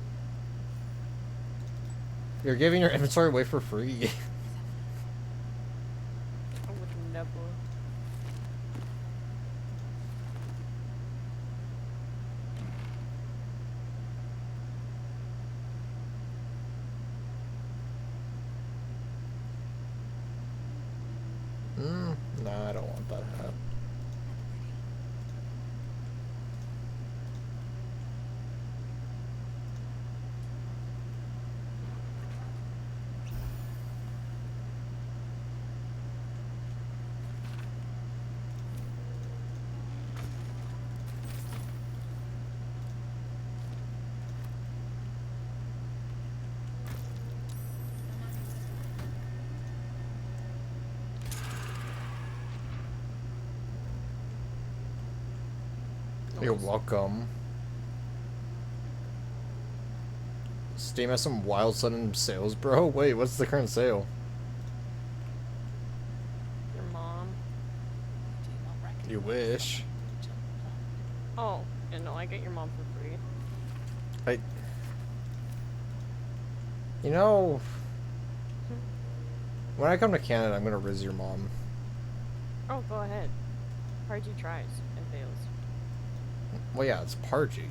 B: You're giving your inventory away for free.
A: I would never.
B: No, I don't want that hat. You're welcome. Steam has some wild sudden sales, bro. Wait, what's the current sale?
A: Your mom.
D: Do you not recognize
B: You wish.
D: someone who took the plan?
A: Oh, yeah, no, I get your mom for free.
B: I. You know, when I come to Canada, I'm gonna riz your mom.
A: Oh, go ahead. Pargy tries and fails.
B: Well, yeah, it's Pargy.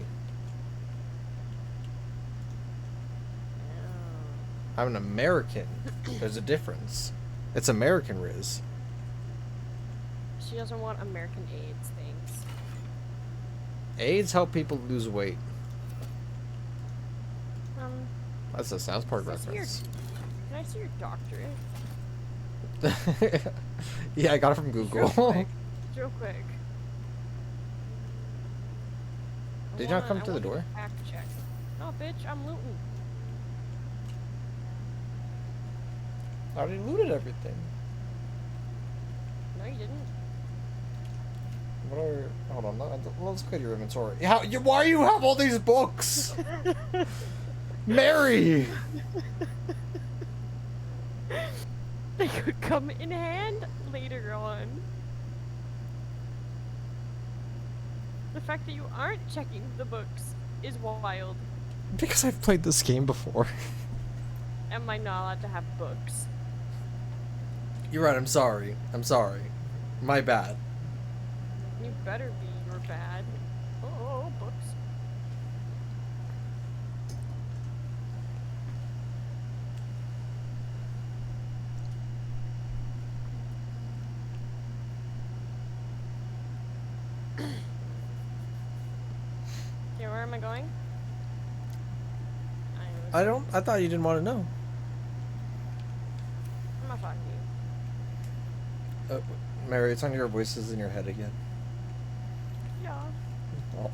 A: Yeah.
B: I'm an American. There's a difference. It's American riz.
A: She doesn't want American AIDS, thanks.
B: AIDS help people lose weight.
A: Um,
B: That's a South Park
A: can I see your-
B: reference.
A: Can I see your doctorate?
B: Yeah, I got it from Google.
A: Real quick. Real quick.
B: Did you not come to the
A: I want
B: door?
A: you to Fact check. No, bitch, I'm looting.
B: I already looted everything.
A: No, you didn't.
B: What are? Hold on. Let's go to your inventory. Why do you have all these books? Mary.
A: They could come in hand later on. The fact that you aren't checking the books is wild.
B: Because I've played this game before.
A: Am I not allowed to have books?
B: You're right. I'm sorry. I'm sorry. My bad.
A: You better be. You're bad. Oh, books. Okay, where am I going?
B: I thought you didn't want to know.
A: I'm not talking to you.
B: Mary, it's on your voices in your head again.
A: Yeah.
B: Oh.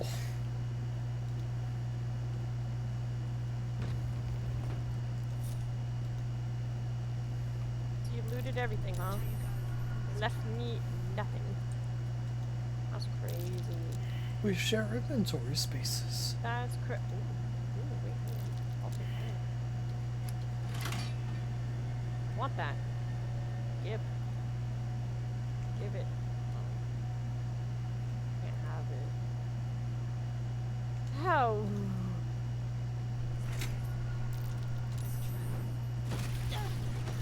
A: So you looted everything, huh? Left me nothing. That's crazy.
B: We share inventory spaces.
A: That's crazy. Ooh, wait, I'll take that. Want that? Give. Give it. Oh. Can't have it. How?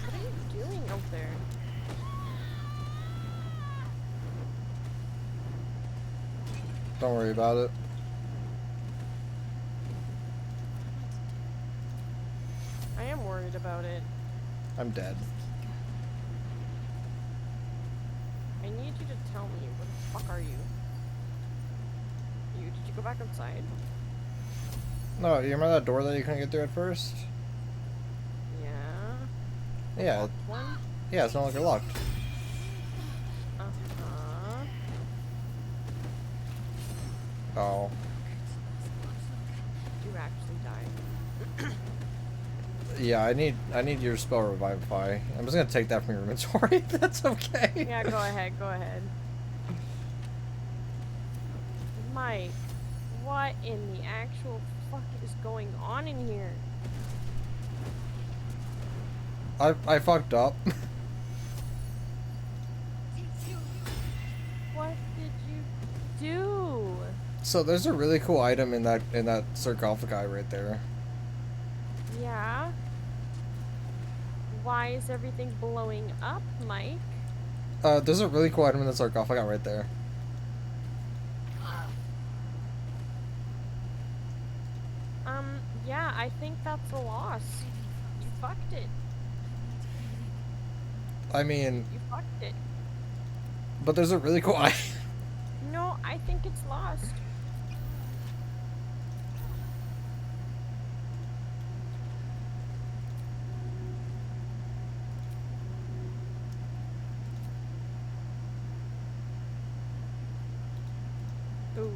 A: What are you doing out there?
B: Don't worry about it.
A: I am worried about it.
B: I'm dead.
A: I need you to tell me, where the fuck are you? Did you go back outside?
B: No, you remember that door that you couldn't get through at first?
A: Yeah.
B: Yeah.
A: Locked one?
B: Yeah, it's no longer locked.
A: Uh-huh.
B: Oh.
A: You actually died.
B: Yeah, I need your spell Revivify. I'm just gonna take that from your inventory. If that's okay.
A: Yeah, go ahead, go ahead. Mike, what in the actual fuck is going on in here?
B: I fucked up.
A: What did you do?
B: So there's a really cool item in that sarcophagi right there.
A: Yeah? Why is everything blowing up, Mike?
B: There's a really cool item in the sarcophagi right there.
A: Yeah, I think that's a loss. You fucked it.
B: I mean,
A: You fucked it.
B: but there's a really cool item.
A: No, I think it's lost. Ooh.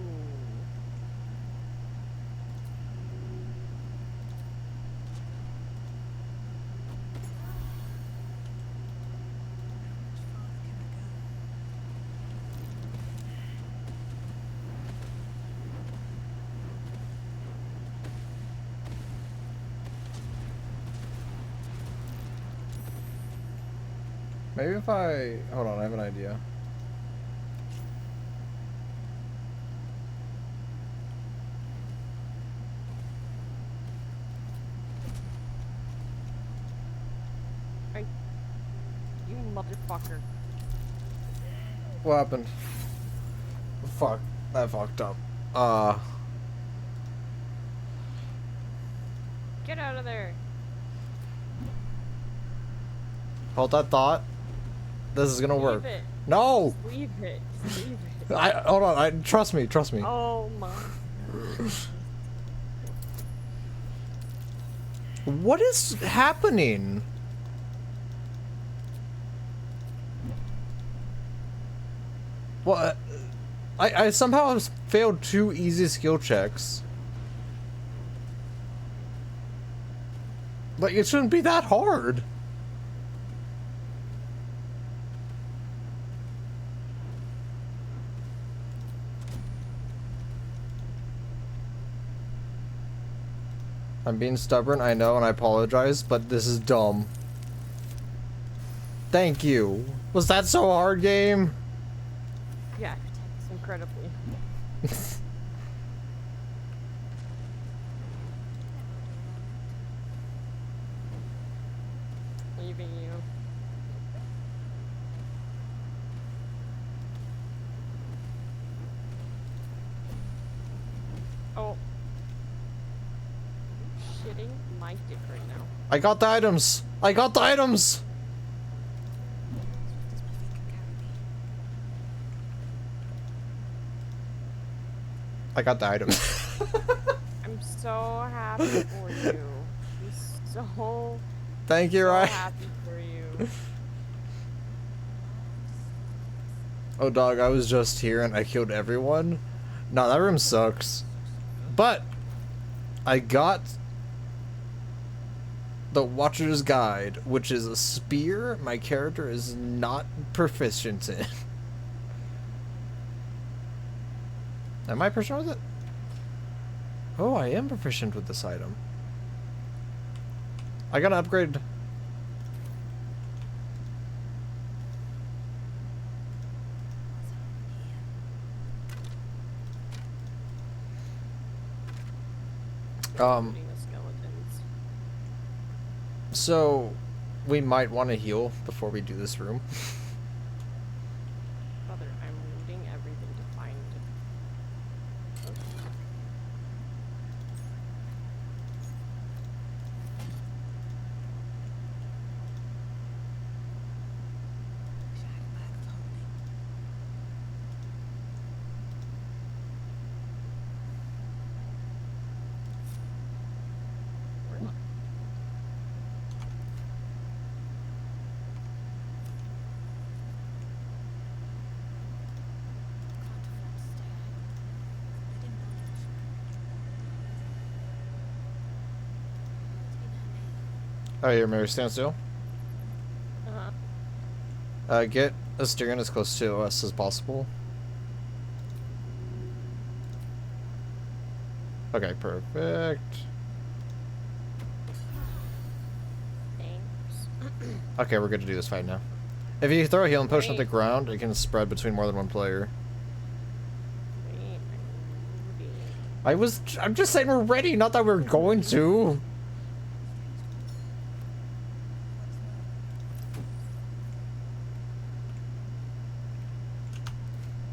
B: Maybe if I... Hold on, I have an idea.
A: You motherfucker.
B: What happened? Fuck. That fucked up.
A: Get out of there.
B: Hold that thought. This is gonna work.
A: Leave it.
B: No!
A: Just leave it. Just leave it.
B: Hold on, trust me.
A: Oh my.
B: What is happening? What? I somehow have failed 2 easy skill checks. Like, it shouldn't be that hard. I'm being stubborn, I know, and I apologize, but this is dumb. Thank you. Was that so hard, game?
A: Yeah, it's incredibly. Leaving you. Oh. Shitting my dick right now.
B: I got the items! I got the items! I got the items.
A: I'm so happy for you. I'm so
B: Thank you, Ryan.
A: happy for you.
B: Oh, dog, I was just here and I killed everyone. No, that room sucks. But I got the Watcher's Guide, which is a spear my character is not proficient in. Am I proficient with it? Oh, I am proficient with this item. I gotta upgrade.
A: Including the skeletons.
B: So we might want to heal before we do this room.
A: Brother, I'm looting everything to find. Okay.
B: Oh, here, Mary, stand still. Get a steering as close to us as possible. Okay, perfect.
A: Thanks.
B: Okay, we're good to do this fight now. If you throw a healing potion at the ground, it can spread between more than one player.
A: Wait, I'm looting.
B: I'm just saying we're ready, not that we're going to.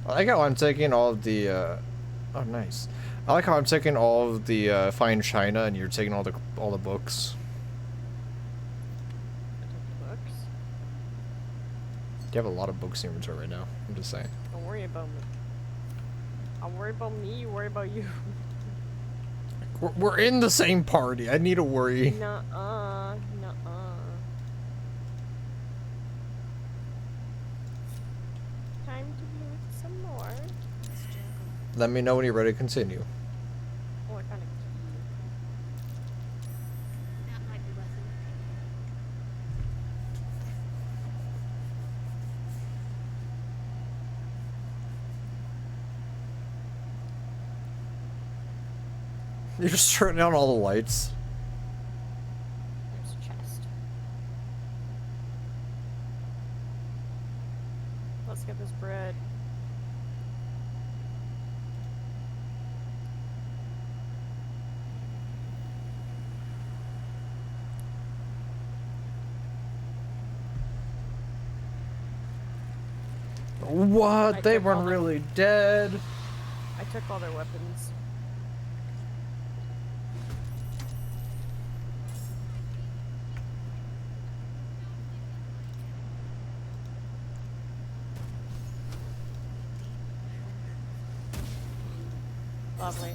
B: I like how I'm taking all of the, oh, nice. I like how I'm taking all of the, fine china and you're taking all the books.
A: I took the books.
B: You have a lot of books in your inventory right now. I'm just saying.
A: Don't worry about me. I'll worry about me, you worry about you.
B: We're in the same party. I need to worry.
A: Nuh-uh. Nuh-uh. Time to loot some more.
B: Let me know when you're ready to continue.
A: Oh, I found a key.
C: That might be worth a look.
B: You're just turning on all the lights.
A: There's a chest.
B: What? They
A: took all
B: weren't
A: their-
B: really dead.
A: I took all their weapons. Lovely.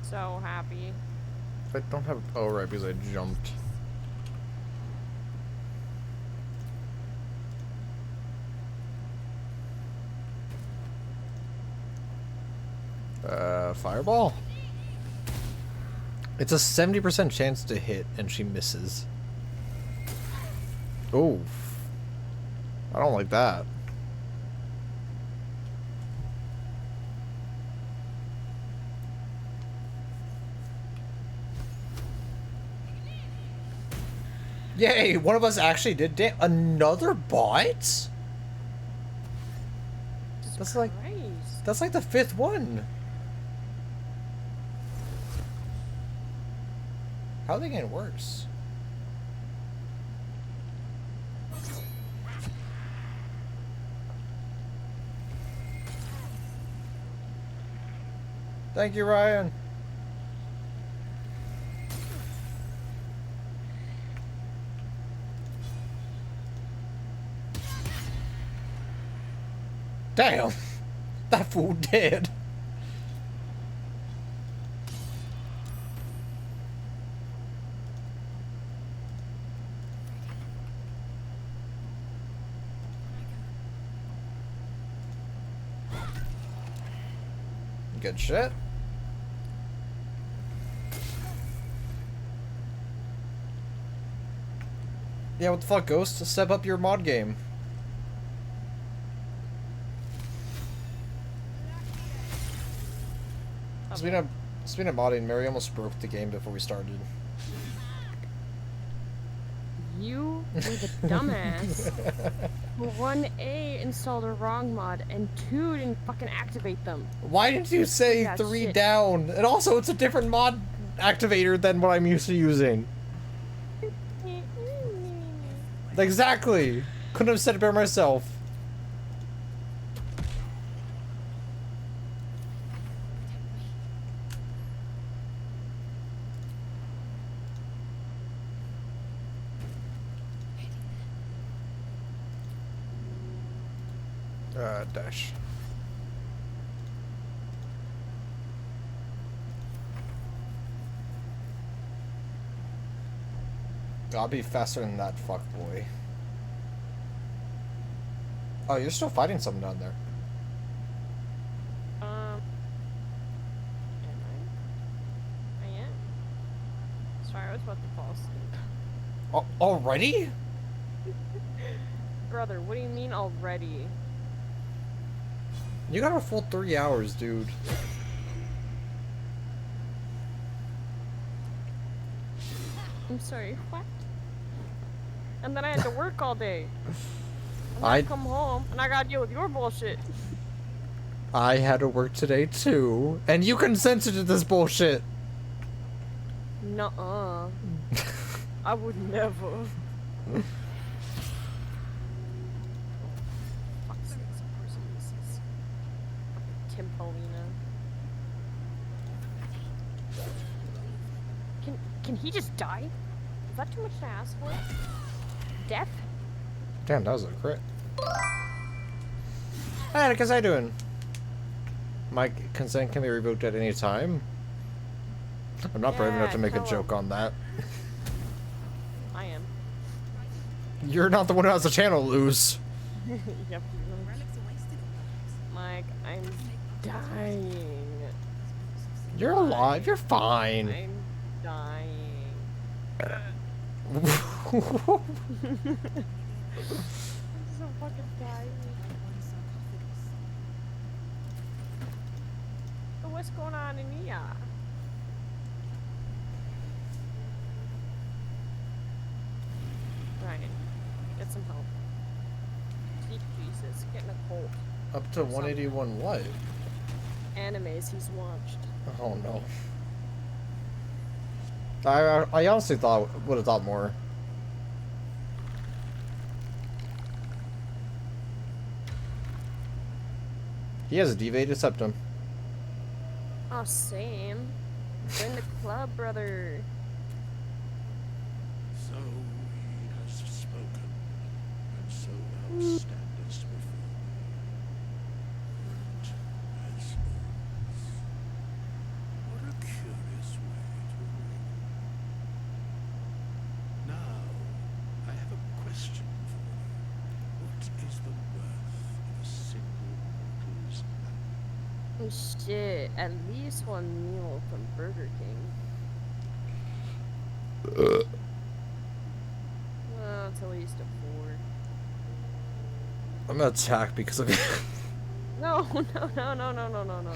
A: So happy.
B: I don't have. Oh, right, because I jumped. Fireball? It's a 70% chance to hit, and she misses. Oof. I don't like that. Yay! One of us actually did another bite? That's like
A: Christ.
B: that's like the 5th one. How are they getting worse? Thank you, Ryan. Damn! That fool dead. Good shit. Yeah, what the fuck, Ghost? Step up your mod game. Speaking of modding, Mary almost broke the game before we started.
A: You were the dumbass who 1A installed a wrong mod and 2 didn't fucking activate them.
B: Why didn't you say
A: Yeah,
B: 3
A: shit.
B: down? And also, it's a different mod activator than what I'm used to using. Exactly. Couldn't have said it better myself. Dash. I'll be faster than that fuckboy. Oh, you're still fighting something down there.
A: Am I? I am. Sorry, I was about to fall asleep.
B: Oh, already?
A: Brother, what do you mean already?
B: You got a full 3 hours, dude.
A: I'm sorry, what? And then I had to work all day. And
B: I-
A: I come home and I gotta deal with your bullshit.
B: I had to work today too, and you consented to this bullshit.
A: Nuh-uh. I would never. Fuck's sake, of course it is. Fucking Timpolina. Can he just die? Is that too much to ask for? Death?
B: Damn, that was a crit. Hey, how's I doing? My consent can be revoked at any time. I'm not brave enough to make a
A: tell
B: joke
A: him.
B: on that.
A: I am.
B: You're not the one who has the channel, lose.
A: Yep. Mike, I'm dying.
B: You're alive. You're fine.
A: I'm dying. I'm so fucking dying. So what's going on in here? Ryan, get some help. Sweet Jesus, getting a cold.
B: Up to 181 what?
A: Animes he's watched.
B: Oh no. I honestly would have thought more. He has a deviated septum.
A: Oh, same. Join the club, brother.
G: So he has spoken, and so thou standest before me. And as always, what a curious way to ring. Now, I have a question for you. What is the worth of a single mortal's life?
A: Shit, at least one meal from Burger King. Well, it's at least a 4.
B: I'm gonna attack because of
A: No, no, no, no, no, no, no, no, no,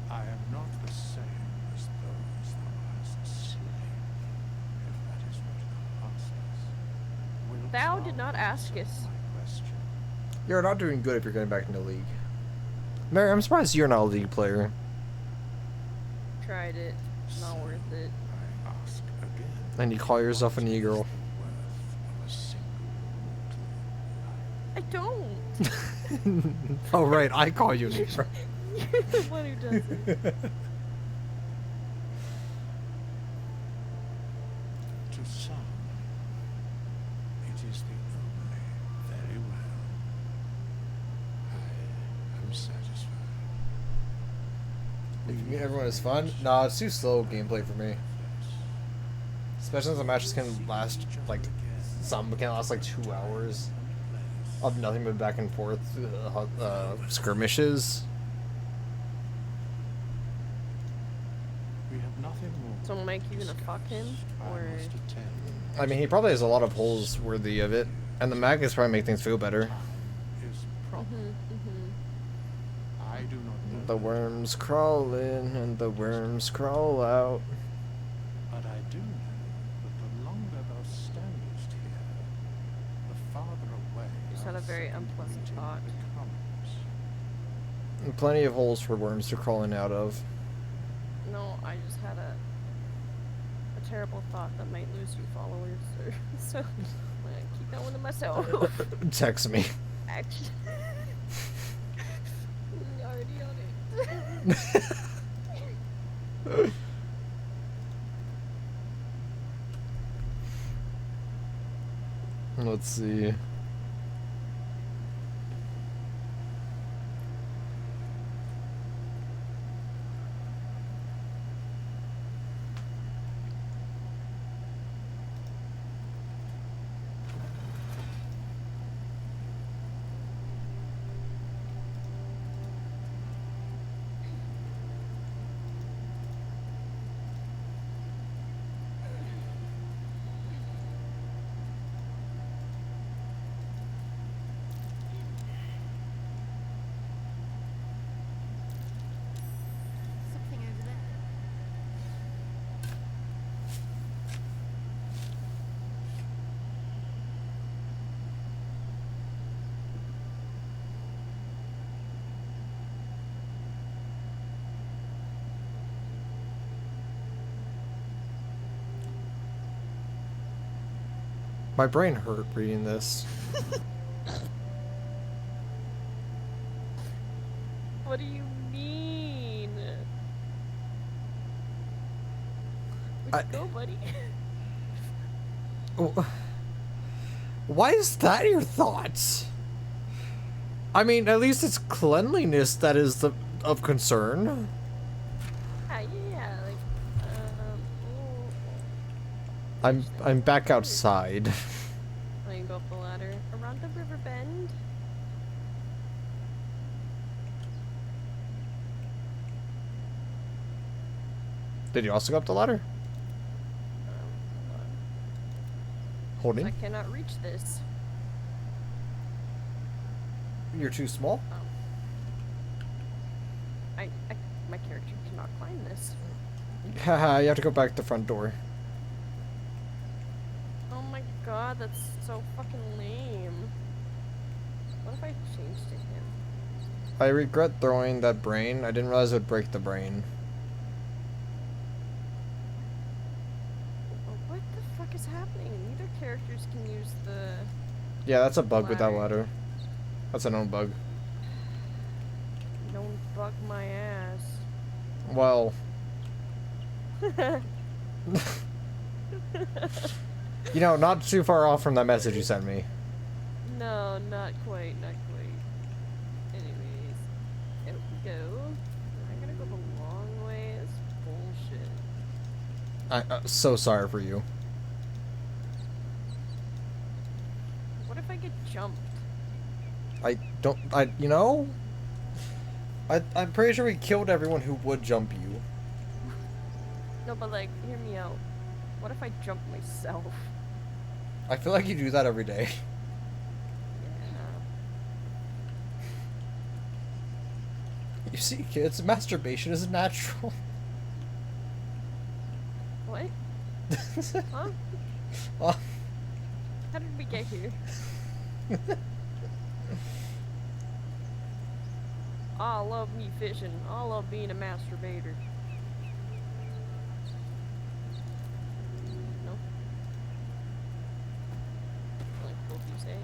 G: I am not the same as those thou hast slain, if that is what thou askest. Wilt
A: Thou did not ask
G: answer
A: us.
G: my question?
B: You're not doing good if you're getting back into League. Mary, I'm surprised you're not a League player.
A: Tried it. Not worth it.
G: I ask again.
B: And you call yourself an e-girl.
G: Worth of a single mortal life.
A: I don't.
B: Oh right, I call you an e-girl.
A: You're the one who does it.
G: To some, it is the only. Very well. I am satisfied.
B: If you mean everyone is fun, nah, it's too slow gameplay for me. Especially since the matches can last like some can last like 2 hours of nothing but back and forth skirmishes.
G: We have nothing more.
A: So, Mike, you gonna fuck him?
G: I
A: Or.
G: must attend.
B: I mean, he probably has a lot of holes worthy of it, and the magnets probably make things feel better.
G: Is proper. I do not know.
B: The worms crawl in and the worms crawl out.
G: But I do know that the longer thou standest here, the farther away
A: Just had a
G: our
A: very
G: second
A: unpleasant
G: meeting
A: thought.
G: becomes.
B: And plenty of holes for worms to crawl in and out of.
A: No, I just had a terrible thought that might lose you followers. So, I'm gonna keep that one to myself.
B: Text me.
A: Actually. I'm already on it.
B: Let's see.
C: Something over there.
B: My brain hurt reading this.
A: What do you mean? Where'd you go, buddy?
B: Why is that your thoughts? I mean, at least it's cleanliness that is of concern.
A: Yeah, like,
B: I'm back outside.
A: Let me go up the ladder. Around the river bend.
B: Did you also go up the ladder?
A: Hold on.
B: Holding?
A: I cannot reach this.
B: You're too small?
A: Oh. My character cannot climb this.
B: Haha, you have to go back to the front door.
A: Oh my god, that's so fucking lame. What if I changed to him?
B: I regret throwing that brain. I didn't realize it would break the brain.
A: What the fuck is happening? Neither characters can use the...
B: Yeah, that's a bug with that
A: Ladder.
B: ladder. That's a known bug.
A: Don't bug my ass.
B: Well, you know, not too far off from that message you sent me.
A: No, not quite, not quite. Anyways, out we go. I'm gonna go the long way. It's bullshit.
B: I'm so sorry for you.
A: What if I get jumped?
B: You know? I'm pretty sure we killed everyone who would jump you.
A: No, but like, hear me out. What if I jump myself?
B: I feel like you do that every day.
A: Yeah.
B: You see, kids, masturbation is natural.
A: What? Huh?
B: Oh.
A: How did we get here? I love me fishing. I love being a masturbator. No? Like both you say?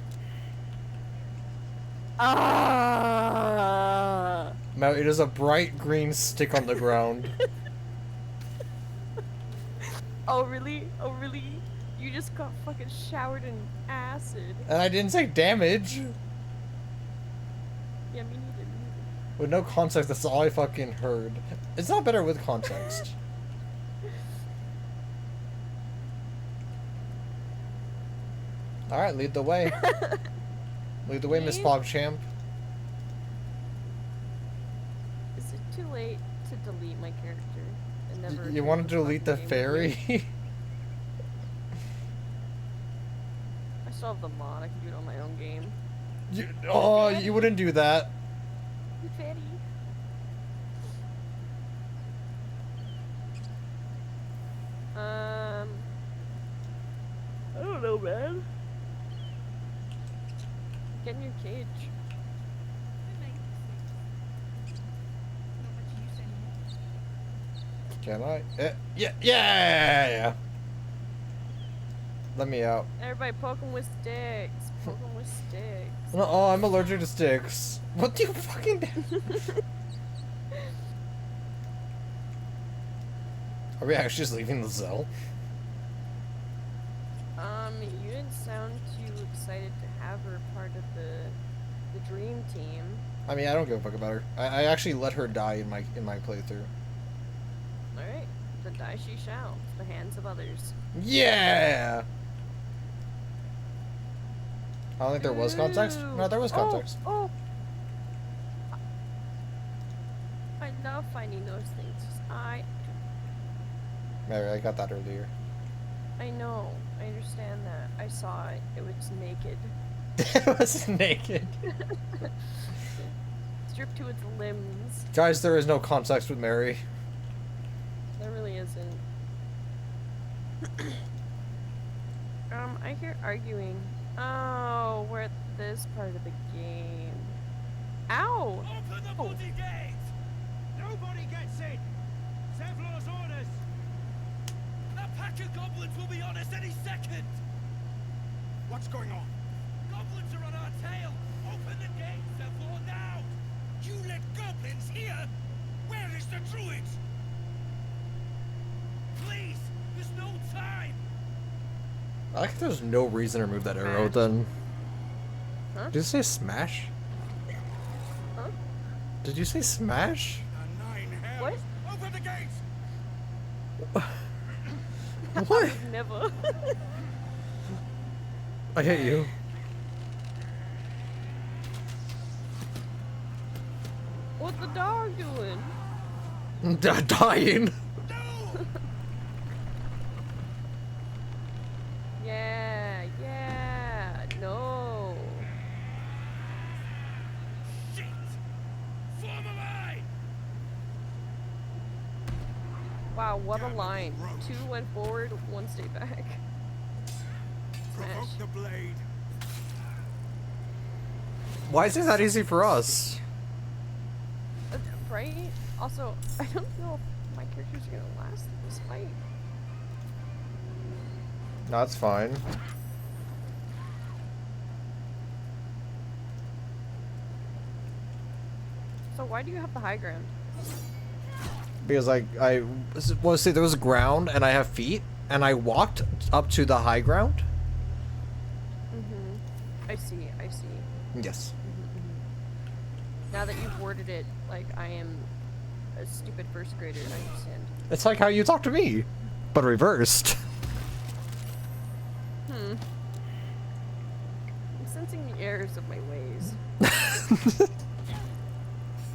A: Ah!
B: Now it is a bright green stick on the ground.
A: Oh really? Oh really? You just got fucking showered in acid.
B: And I didn't say damage.
A: Yeah, me neither.
B: With no context, that's all I fucking heard. It's not better with context. Alright, lead the way. Lead the way, Miss
A: Me?
B: PogChamp.
A: Is it too late to delete my character and never?
B: You
A: return
B: want to
A: the
B: delete the
A: fucking game again?
B: fairy?
A: I still have the mod. I can do it on my own game.
B: You wouldn't do that.
A: The fairy. I don't know, man. Get in your cage.
B: Can I? Yeah! Let me out.
A: Everybody poke him with sticks. Poke him with sticks.
B: No, oh, I'm allergic to sticks. What do you fucking do? Are we actually just leaving the cell?
A: You didn't sound too excited to have her part of the dream team.
B: I mean, I don't give a fuck about her. I actually let her die in my playthrough.
A: Alright, then die she shall, to the hands of others.
B: Yeah! I don't think there was context.
A: Ooh.
B: No, there was context.
A: Oh! I love finding those things.
B: Mary, I got that earlier.
A: I know. I understand that. I saw it. It was naked.
B: It was naked.
A: Stripped to its limbs.
B: Guys, there is no context with Mary.
A: There really isn't. I hear arguing. Oh, we're at this part of the game. Ow!
H: Open the bloody gate! Nobody gets in! Zevlor's orders! That pack of goblins will be on us any second! What's going on? Goblins are on our tail! Open the gate, Zevlor, now! You let goblins here? Where is the druid? Please! There's no time!
B: I like there's no reason to remove that arrow then.
A: Huh?
B: Did you say smash?
A: Huh?
B: Did you say smash?
H: Nine hells!
A: What?
H: Open the gates!
B: What?
A: Never.
B: I hate you.
A: What's the dog doing?
B: Dying.
A: Yeah, no.
H: Shit! Form a line!
A: Wow, what a
H: Damn it,
A: line.
H: gross.
A: 2 went forward, 1 stayed back. Smash.
H: Provoke the blade!
B: Why is it that easy for us?
A: Right? Also, I don't know if my characters are gonna last this fight.
B: That's fine.
A: So why do you have the high ground?
B: Because well, see, there was ground and I have feet, and I walked up to the high ground.
A: I see, I see.
B: Yes.
A: Now that you've worded it like I am a stupid first grader, I understand.
B: It's like how you talk to me, but reversed.
A: I'm sensing the errors of my ways.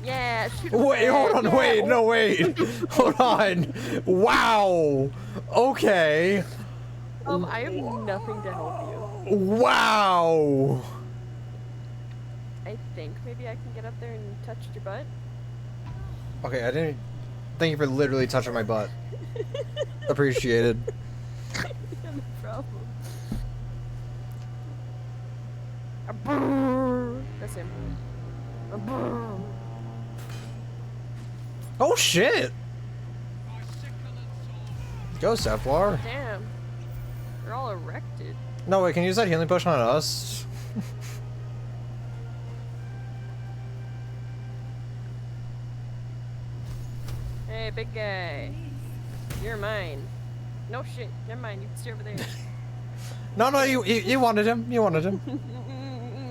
A: Yeah, shoot him
B: Wait,
A: dead.
B: hold on,
A: Yeah,
B: wait,
A: oh.
B: no, wait. Hold on. Wow. Okay.
A: I have nothing to help you.
B: Wow.
A: I think maybe I can get up there and touch your butt.
B: Okay, I didn't. Thank you for literally touching my butt. Appreciated.
A: No problem. A brrr. That's him. A brrr.
B: Oh shit. Go, Zephyr.
A: Damn. They're all erected.
B: No, wait, can you use that healing potion on us?
A: Hey, big guy. You're mine. No shit. Never mind. You can stay over there.
B: No, no, you wanted him. You wanted him.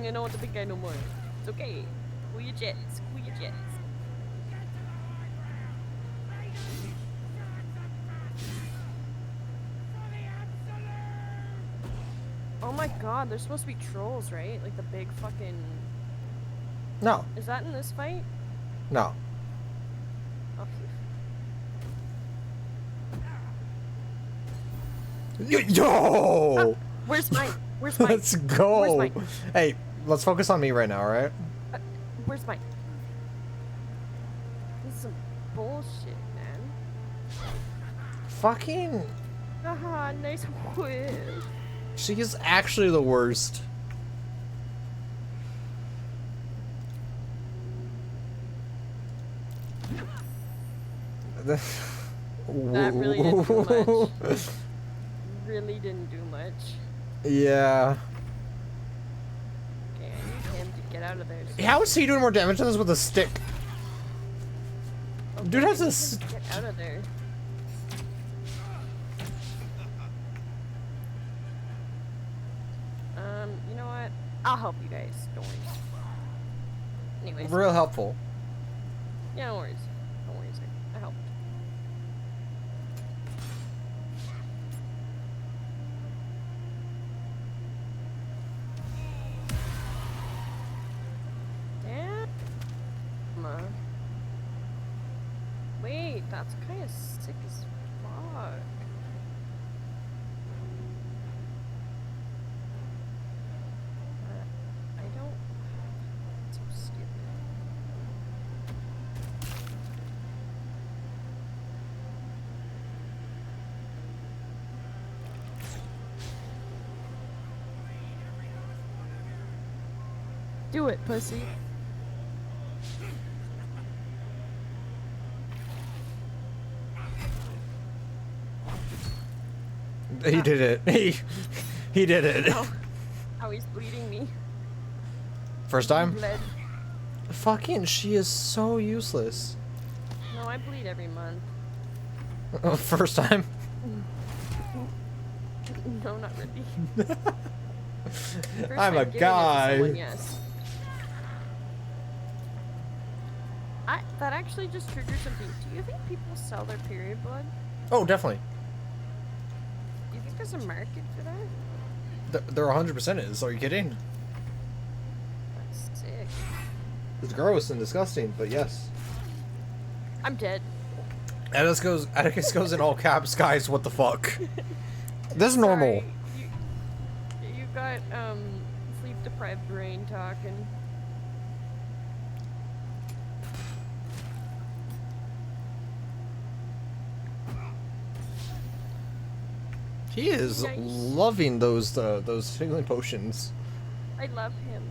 A: You don't want the big guy no more. It's okay. Cool your jets. Cool your jets. Oh my god, there's supposed to be trolls, right? Like the big fucking...
B: No,
A: Is that in this fight?
B: no.
A: Oh, phew.
B: Yo!
A: Where's mine? Where's mine?
B: Let's go.
A: Where's mine?
B: Hey, let's focus on me right now, alright?
A: Where's mine? This is some bullshit, man.
B: Fucking...
A: Haha, nice whip.
B: She is actually the worst.
A: That really didn't do much. Really didn't do much.
B: Yeah.
A: Okay, I need him to get out of there.
B: How is he doing more damage than this with a stick?
A: Okay,
B: Dude has
A: I need
B: this.
A: him to get out of there. You know what? I'll help you guys. Don't worry. Anyways.
B: Real helpful.
A: Yeah, no worries. Don't worry, sir. I helped. Damn. Wait, that's kind of sick as fuck. I don't. That's so stupid. Do it, pussy.
B: He did it. He did it.
A: How he's bleeding me.
B: First time?
A: Bled.
B: Fucking, she is so useless.
A: No, I bleed every month.
B: First time?
A: No, not really. First
B: I'm a
A: time giving it to
B: guy.
A: someone, yes. That actually just triggered something. Do you think people sell their period blood?
B: Oh, definitely.
A: Do you think there's a market for that?
B: There 100% is. Are you kidding?
A: That's sick.
B: It's gross and disgusting, but yes.
A: I'm dead.
B: Atticus goes in all caps, guys, what the fuck? This is normal.
A: Sorry, you got sleep deprived brain talking.
B: He is
A: Nice.
B: loving those healing potions.
A: I love him.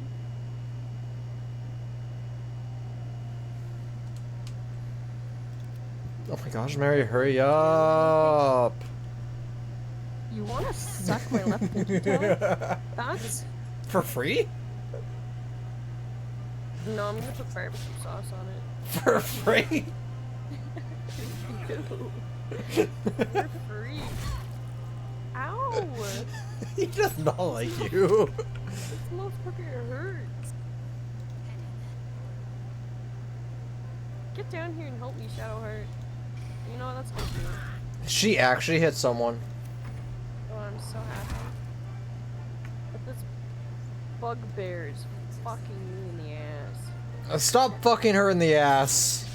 B: Oh my gosh, Mary, hurry up!
A: You want to suck my left pinky toe? That's
B: For free?
A: No, I'm gonna put barbecue sauce on it.
B: For free?
A: Ew. You're free. Ow!
B: He does not like you.
A: This motherfucker hurts. Get down here and help me, Shadowheart. You know what? That's good too.
B: She actually hit someone.
A: Oh, I'm so happy. But this bugbear is fucking me in the ass.
B: Stop fucking her in the ass.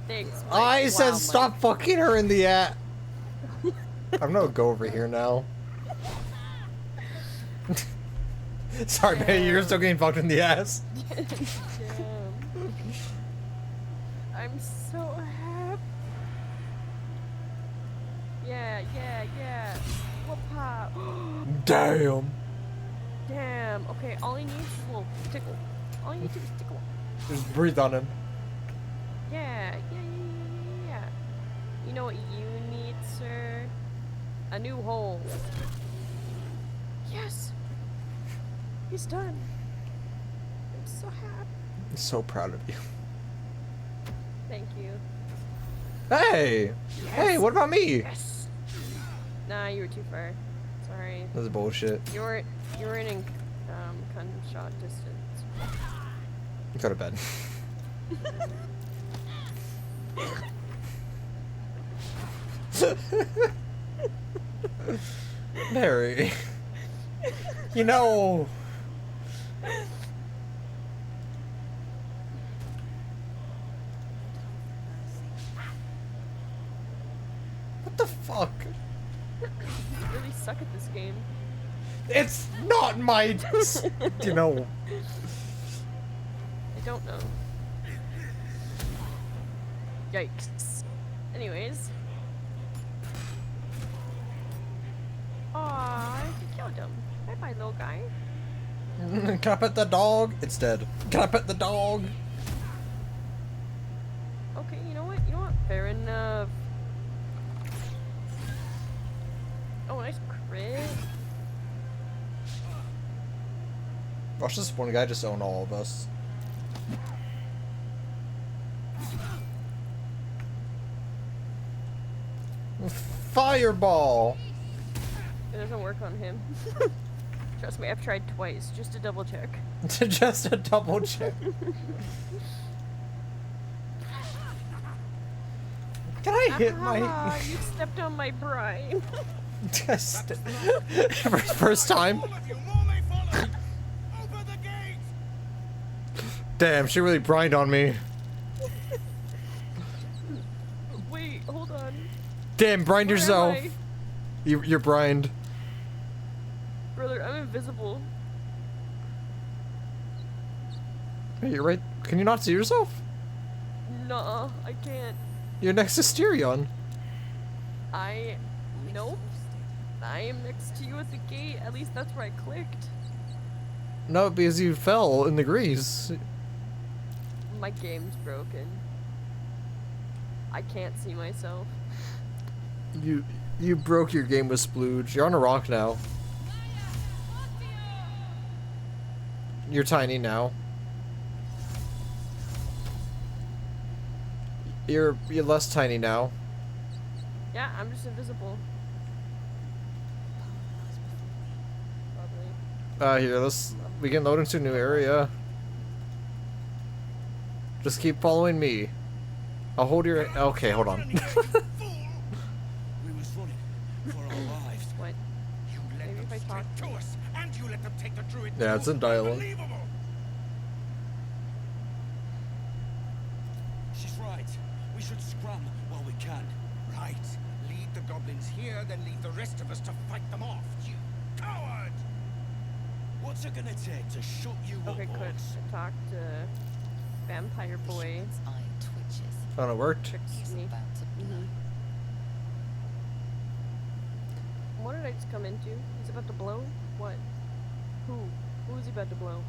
A: Thanks.
B: I
A: Mike.
B: said
A: Wow,
B: stop
A: Mike.
B: fucking her in the ass. I'm gonna go over here now. Sorry, man, you're still getting fucked in the ass.
A: Damn. I'm so happy. Yeah. Whoop-ha.
B: Damn.
A: Damn. Okay, all he needs is a little tickle. All he needs to do is tickle.
B: Just breathe on him.
A: Yeah. You know what you need, sir? A new hole. Yes. He's done. I'm so happy.
B: I'm so proud of you.
A: Thank you.
B: Hey! Hey, what about me?
A: Yes. Nah, you were too far. Sorry.
B: This is bullshit.
A: You were in gunshot distance.
B: Go to bed. Mary. You know. What the fuck?
A: You really suck at this game.
B: It's not my. You know.
A: I don't know. Yikes. Anyways. Aw, you killed him. Bye-bye, little guy.
B: Can I pet the dog? It's dead. Can I pet the dog?
A: Okay, you know what? Fair enough. Oh, nice crit.
B: Watch this one guy just own all of us. Fireball!
A: It doesn't work on him. Trust me, I've tried twice, just to double check.
B: Just a double check. Can I hit my...
A: You stepped on my brine.
B: Just... First time?
H: All of you, more may follow. Open the gate.
B: Damn, she really brined on me.
A: Wait, hold on.
B: Damn, brind
A: Where am
B: yourself.
A: I?
B: You're brined.
A: Brother, I'm invisible.
B: Hey, you're right. Can you not see yourself?
A: Nuh-uh, I can't.
B: You're next to Styrion.
A: Nope. I am next to you at the gate. At least that's where I clicked.
B: No, because you fell in the grease.
A: My game's broken. I can't see myself.
B: You broke your game with Splooge. You're on a rock now. You're tiny now. You're less tiny now.
A: Yeah, I'm just invisible. Lovely.
B: Here, we can load into a new area. Just keep following me. I'll hold your, okay, hold on.
H: We was running for our lives.
A: What?
H: You let
A: Maybe
H: them
A: if I
H: straight
A: talk-
H: to us, and you let them take the druid.
B: Yeah, it's in dialogue.
H: Unbelievable. She's right. We should scrum while we can. Right. Lead the goblins here, then leave the rest of us to fight them off. You coward! What's it gonna take to shut you
A: Okay,
H: up,
A: could
H: Ox?
A: talk to Vampire Boy.
D: His eye twitches.
B: Oh, it worked.
A: Tricks
D: He's
A: me.
D: about to blow.
A: What did I just come into? He's about to blow? What? Who? Who's he about to blow?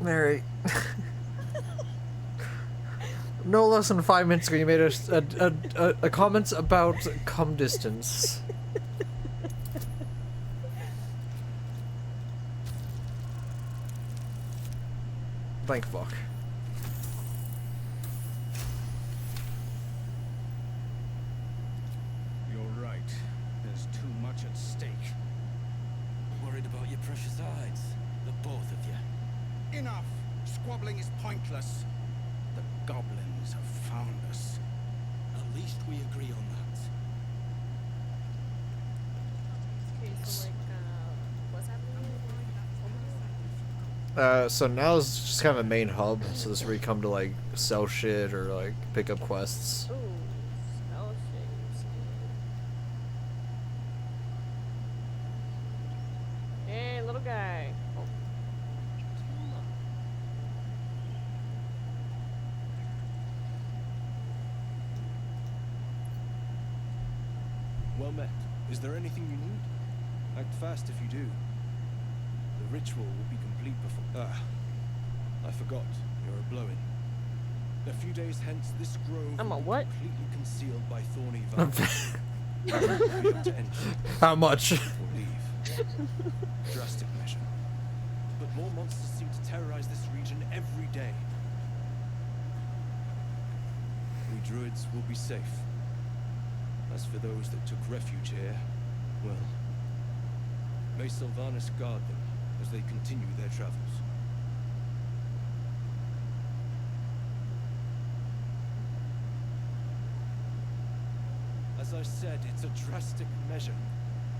B: Mary. No less than 5 minutes ago, you made a comment about cum distance. Thank fuck.
H: You're right. There's too much at stake.
I: Worried about your precious hides, the both of you.
H: Enough! Squabbling is pointless. The goblins have found us.
I: At least we agree on that.
A: Okay, so like, what's happening?
B: So now is just kind of a main hub, so this is where you come to like sell shit or like pick up quests.
A: Ooh, spell shapes. Hey, little guy. Oh.
E: Well met. Is there anything you need? Act fast if you do. The ritual will be complete before... I forgot. You're a blow-in. A few days hence, this grove
A: I'm a
E: will be
A: what?
E: completely concealed by thorny vines. You won't be able to enter
B: How much?
E: or leave. Drastic measure. But more monsters seem to terrorize this region every day. We druids will be safe. As for those that took refuge here, well, may Sylvanas guard them as they continue their travels. As I said, it's a drastic measure,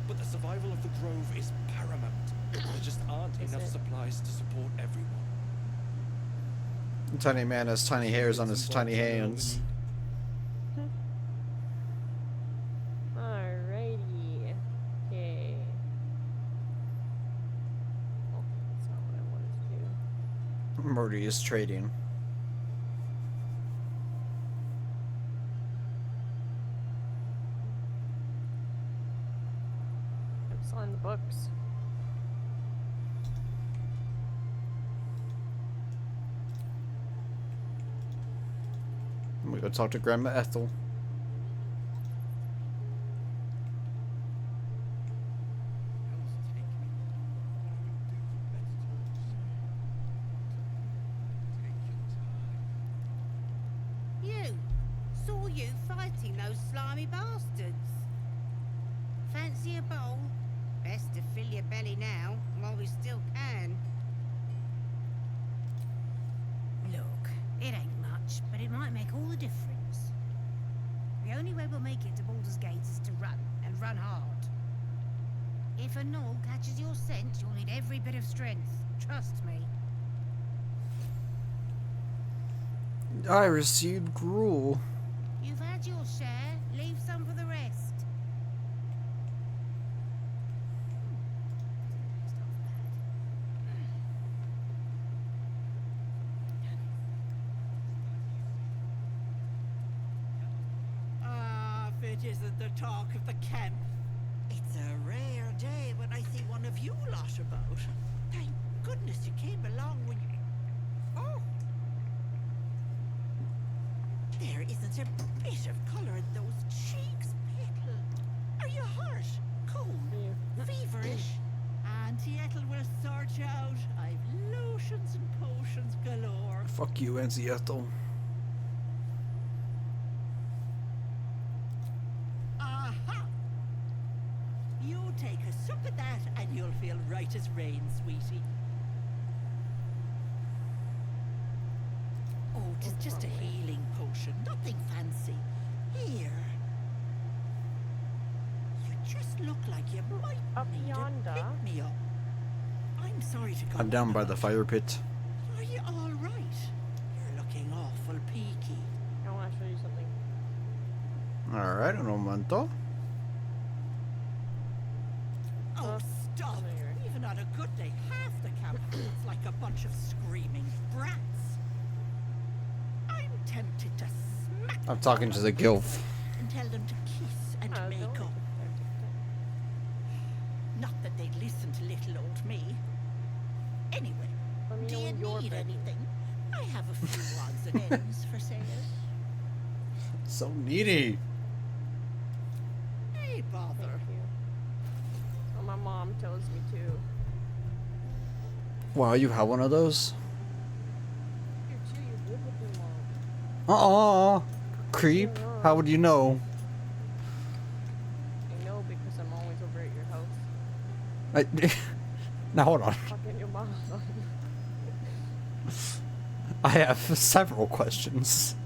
E: but the survival of the grove is paramount. There just aren't
A: Is
E: enough
A: it?
E: supplies to support everyone.
B: Tiny man has tiny hairs on his tiny hands.
A: Alrighty. Okay. Oh, that's not what I wanted to do.
B: Murdy is trading.
A: I'm selling the books.
B: I'm gonna go talk to Grandma Ethel.
J: You! Saw you fighting those slimy bastards. Fancy a bowl? Best to fill your belly now, while we still can. Look, it ain't much, but it might make all the difference. The only way we'll make it to Baldur's Gate is to run, and run hard. If a gnoll catches your scent, you'll need every bit of strength. Trust me.
B: I received gruel.
J: You've had your share. Leave some for the rest.
K: Ah, if it isn't the talk of the camp. It's a rare day when I see one of you lot about. Thank goodness you came along when you... Oh! There isn't a bit of colour in those cheeks, Petal. Are you hurt? Cold? Feverish? Auntie Ethel will sort you out. I've lotions and potions galore.
B: Fuck you, Auntie Ethel.
K: Aha! You take a sup at that and you'll feel right as rain, sweetie. Oh, it's just a healing potion, nothing fancy. Here. You just look like you might
A: Up
K: need
A: yonder.
K: a pick-me-up. I'm sorry to go
B: I'm down
K: on
B: by the
K: about
B: fire pit.
K: it. Are you all right? You're looking awful peaky.
A: I want to show you something.
B: Alright, un momento.
K: Oh, stop!
A: come here.
K: Even on a good day, half the camp looks like a bunch of screaming brats. I'm tempted to smack
B: I'm
K: them
B: talking
K: all
B: to the
K: on the
B: gilf.
K: face and tell them to kiss and
A: Oh,
K: make
A: don't.
K: up. Not that they'd listen to little old me. Anyway,
A: Let me
K: do
A: know
K: you
A: when you're
K: need
A: ready.
K: anything? I have a few odds and ends for sale.
B: So needy.
K: Hey, bother.
A: Thank you. So my mom tells me to.
B: Wow, you have one of those? Creep. How would you know?
A: I know because I'm always over at your house.
B: Now hold on.
A: Fucking your mom.
B: I have several questions.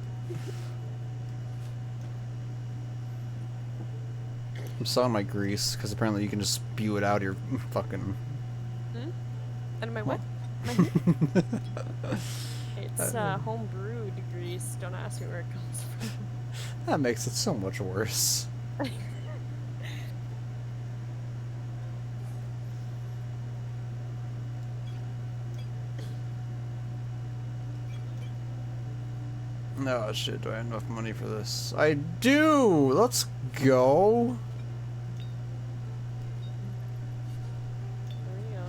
B: I'm selling my grease because apparently you can just spew it out of your fucking.
A: Out of my what? It's home brewed grease. Don't ask me where it comes from.
B: That makes it so much worse. No, shit, do I have enough money for this? I do! Let's go!
A: Hurry up.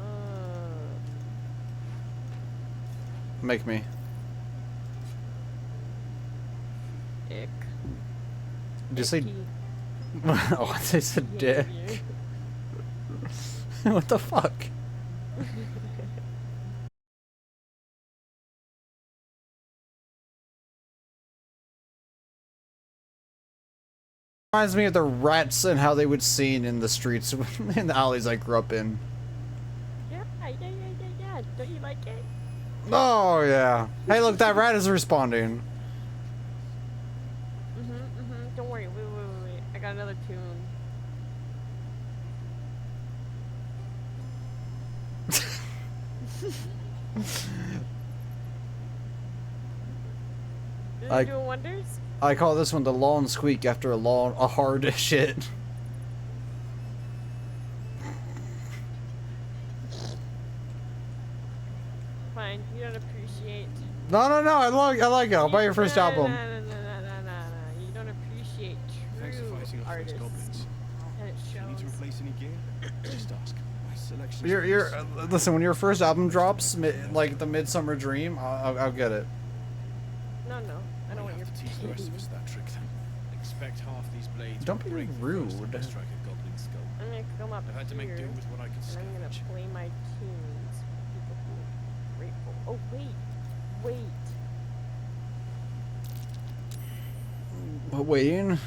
B: Make me.
A: Ick.
B: Did you say...
A: Icky.
B: Oh, I said
A: Hate
B: dick.
A: you.
B: What the fuck? Reminds me of the rats and how they would sing in the streets in the alleys I grew up in.
A: Yeah. Don't you like it?
B: Oh yeah. Hey, look, that rat is responding.
A: Don't worry. Wait. I got another tune. Is it doing wonders?
B: I call this one the long squeak after a hard shit.
A: Fine. You don't appreciate.
B: No, I like it. I'll buy your first album.
A: No. You don't appreciate
E: Thanks for
A: true
E: fighting off those
A: artists.
E: goblins.
A: And it
E: Do you need to
A: shows.
E: replace any gear? Just ask. My selection.
B: You're listen, when your first album drops, like the Midsummer Dream, I'll get it.
A: No. I don't want your
E: to teach the rest of us that trick then. Expect half these blades.
B: Don't be
E: break
B: rude.
E: first if they strike a goblin skull.
A: I'm gonna come up
E: I've had to make
A: here,
E: do with what I could
A: and I'm gonna
E: scavenge.
A: play my tunes. People who are grateful. Oh wait.
B: Waiting.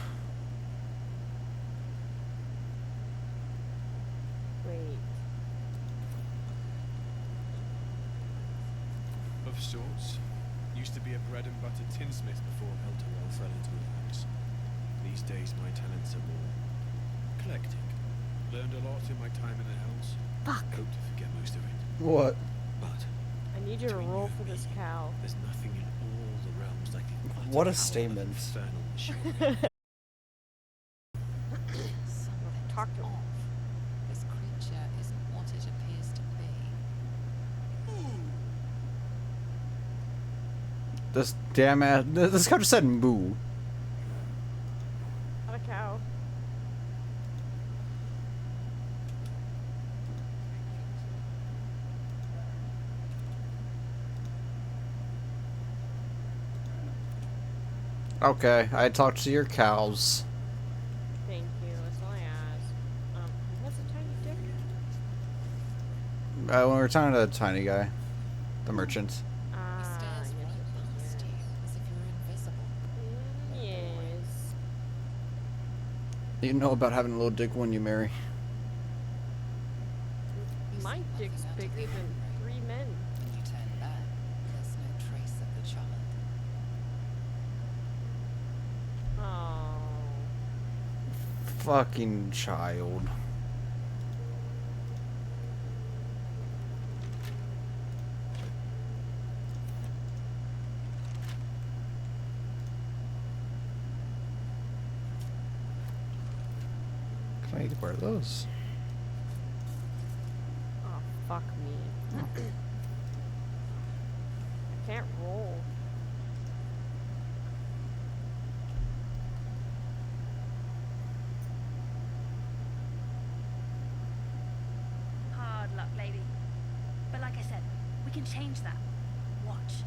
E: Of sorts. Used to be a bread and butter tinsmith before Helterwell fell into my hands. These days my talents are more eclectic. Learned a lot in my time in the hells.
A: Fuck.
E: Hope to forget most of it.
B: What?
E: But
A: I need you to
E: between
A: roll
E: you
A: for
E: and
A: this
E: me,
A: cow.
E: There's nothing in all the realms like the utter
B: What a
E: power of
B: statement.
E: infernal machinery.
D: Something's
A: Talk to him.
D: off. This creature isn't what it appears to be.
B: This damn ass. This cow just said moo.
A: Not a cow.
B: Okay, I talked to your cows.
A: Thank you. That's all I asked. Who has a tiny dick?
B: When we were talking to the tiny guy, the merchant.
D: He stares right past you as if you're invisible.
A: Yes.
B: You know about having a little dick when you marry.
D: You
A: My
D: seem nothing
A: dick's
D: out of
A: bigger
D: the
A: than
D: ordinary.
A: 3 men.
D: When you turn back, there's no trace of the child.
A: Oh.
B: Fucking child. Can I wear those?
A: Oh, fuck me. I can't roll.
L: Hard luck, lady. But like I said, we can change that. Watch.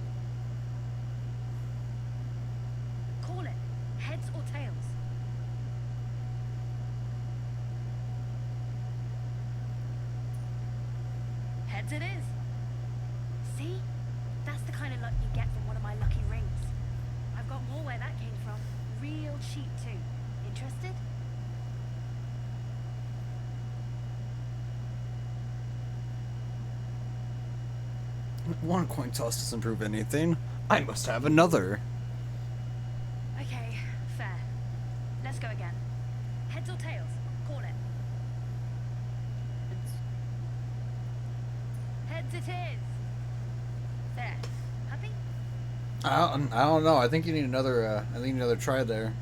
L: Call it. Heads or tails. Heads it is. See? That's the kind of luck you get from one of my lucky rings. I've got more
B: One coin toss doesn't prove anything. I must have another.
L: Okay, fair. Let's go again. Heads or tails? Call it. Heads it is. There. Happy?
B: I don't know. I think you need another. I think you need another try there.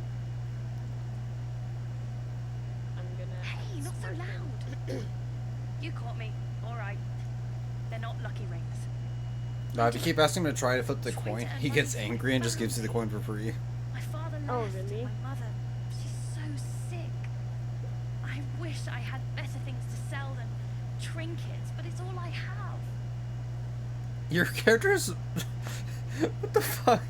A: I'm gonna.
L: Hey, not so loud. You caught me. All right. They're not lucky rings.
B: No, if you keep asking him to try to flip the coin, he gets angry and just gives you the coin for free.
L: My father left.
A: Oh, really?
L: My mother, she's so sick. I wish I had better things to sell than trinkets, but it's all I have.
B: Your character's... What the fuck?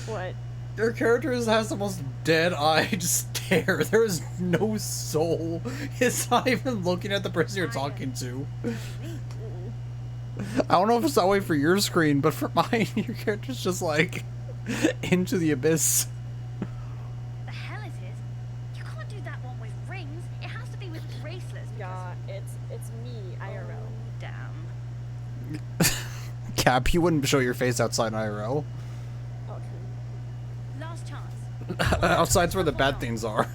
A: What?
B: Your character has the most dead-eyed stare. There is no soul. It's not even looking at the person you're talking to. I don't know if it's that way for your screen, but for mine, your character's just like into the abyss.
L: The hell it is? You can't do that one with rings. It has to be with bracelets.
A: Yeah, it's me, IRL.
L: Oh, damn.
B: Cap, you wouldn't show your face outside IRL.
A: Oh, true.
L: Last chance.
B: Outside's where the bad things are.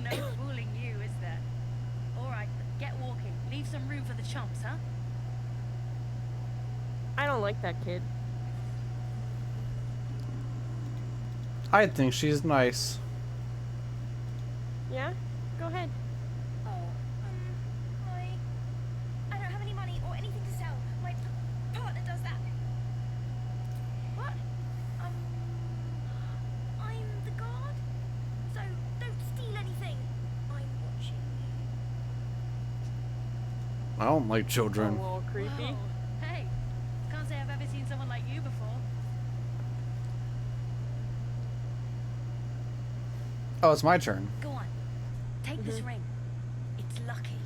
L: No fooling you, is there? All right, get walking. Leave some room for the chumps, huh?
A: I don't like that kid.
B: I think she's nice.
A: Yeah? Go ahead.
L: Oh, I don't have any money or anything to sell. My partner does that. What? I'm the guard, so don't steal anything. I'm watching you.
B: I don't like
A: A
B: children.
A: little creepy.
L: Whoa. Hey, can't say I've ever seen someone like you before.
B: Oh, it's my turn.
L: Go on, take this ring. It's lucky.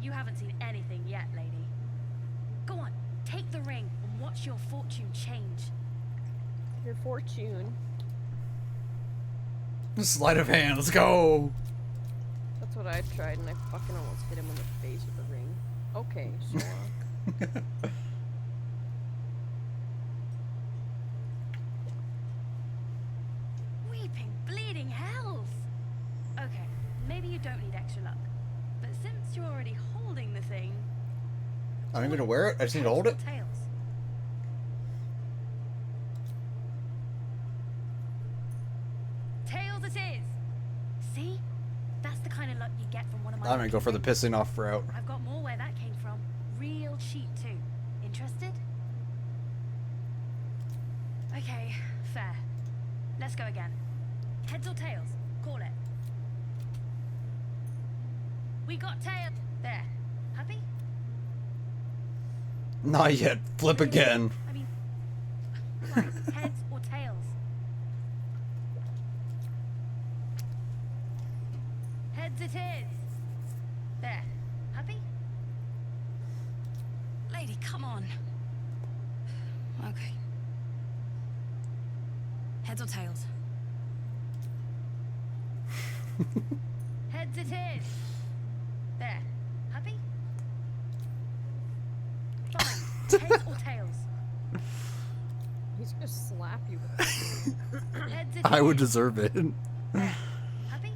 L: You haven't seen anything yet, lady. Go on, take the ring and watch your fortune change.
A: Your fortune.
B: Sleight of hand, let's go!
A: That's what I tried, and I fucking almost hit him in the face with a ring. Okay, sure.
L: Weeping, bleeding hells! Okay, maybe you don't need extra luck. But since you're already holding the thing...
B: I don't even know to wear it, I just need to hold it.
L: Tails. Tails it is! See? That's the kind of luck you get from one of my...
B: I'm gonna go for the pissing off route.
L: I've got more where that came from. Real cheap too. Interested? Okay, fair. Let's go again. Heads or tails? Call it. We got tails. There. Happy?
B: Not yet, flip again.
L: I mean, right, heads or tails? Heads it is. There. Happy? Lady, come on. Okay. Heads or tails? Heads it is. There. Happy? Fine. Heads or tails?
A: He's gonna slap you with
L: Heads it
B: I would
L: is.
B: deserve it.
L: There. Happy?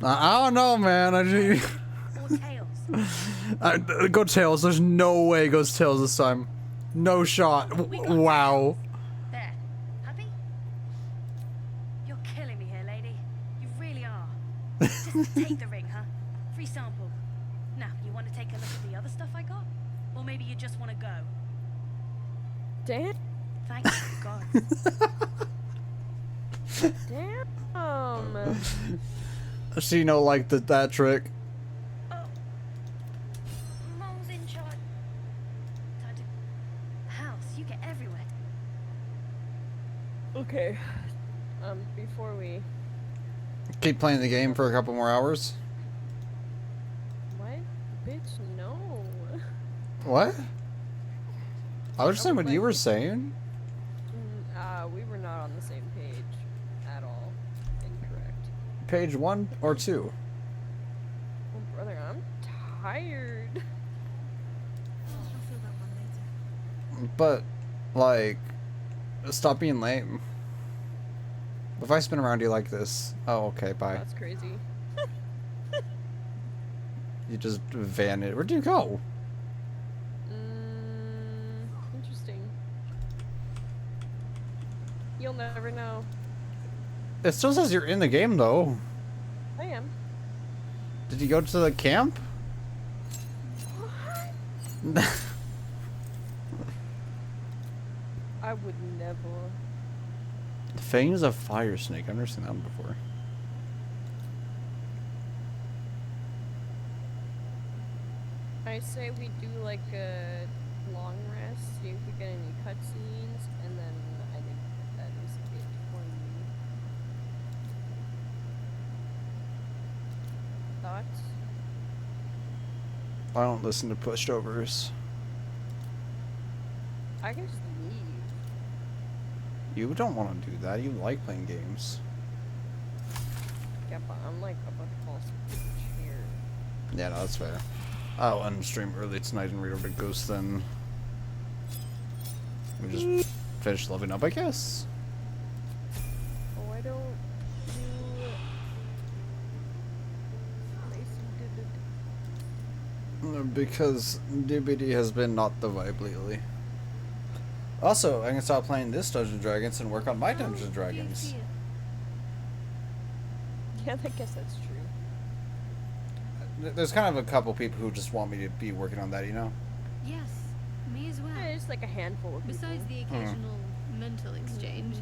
B: I don't know, man.
L: Or tails?
B: Go tails. There's no way it goes tails this time. No shot. Wow.
L: There. Happy? You're killing me here, lady. You really are. Just take the ring, huh? Free sample. Now, you want to take a look at the other stuff I got? Or maybe you just want to go?
A: Damn.
L: Thank you, God.
A: Damn.
B: She know like that trick.
L: Oh. Mom's in charge. Time to... House, you get everywhere.
A: Okay. Before we...
B: Keep playing the game for a couple more hours.
A: What? Bitch, no.
B: What? I was just saying what you were saying.
A: We were not on the same page at all.
B: page 1 or 2?
A: Oh, brother, I'm tired.
J: I'll fill that one later.
B: But, like, stop being lame. If I spin around you like this, oh, okay, bye.
A: That's crazy.
B: You just vanish. Where'd you go?
A: Interesting. You'll never know.
B: It still says you're in the game, though.
A: I am.
B: Did you go to the camp?
A: I would never.
B: Fangs of fire snake. I've never seen that one before.
A: I say we do like a long rest, see if we get any cutscenes, and then I think that is it for me. Thoughts?
B: I don't listen to pushovers.
A: I can just leave.
B: You don't want to do that. You like playing games.
A: Yeah, but I'm like about to fall asleep in the chair.
B: Yeah, no, that's fair. I'll unstream early tonight and read over to Ghost, then we just finish leveling up, I guess.
A: Oh, I don't do
B: Because DBD has been not the vibe lately. Also, I can stop playing this Dungeons and Dragons and work on my Dungeons and Dragons.
A: Yeah, I guess that's true.
B: There's kind of a couple people who just want me to be working on that, you know?
C: Yes, me as well.
A: Yeah, it's like a handful of people.
C: Besides the occasional mental exchange,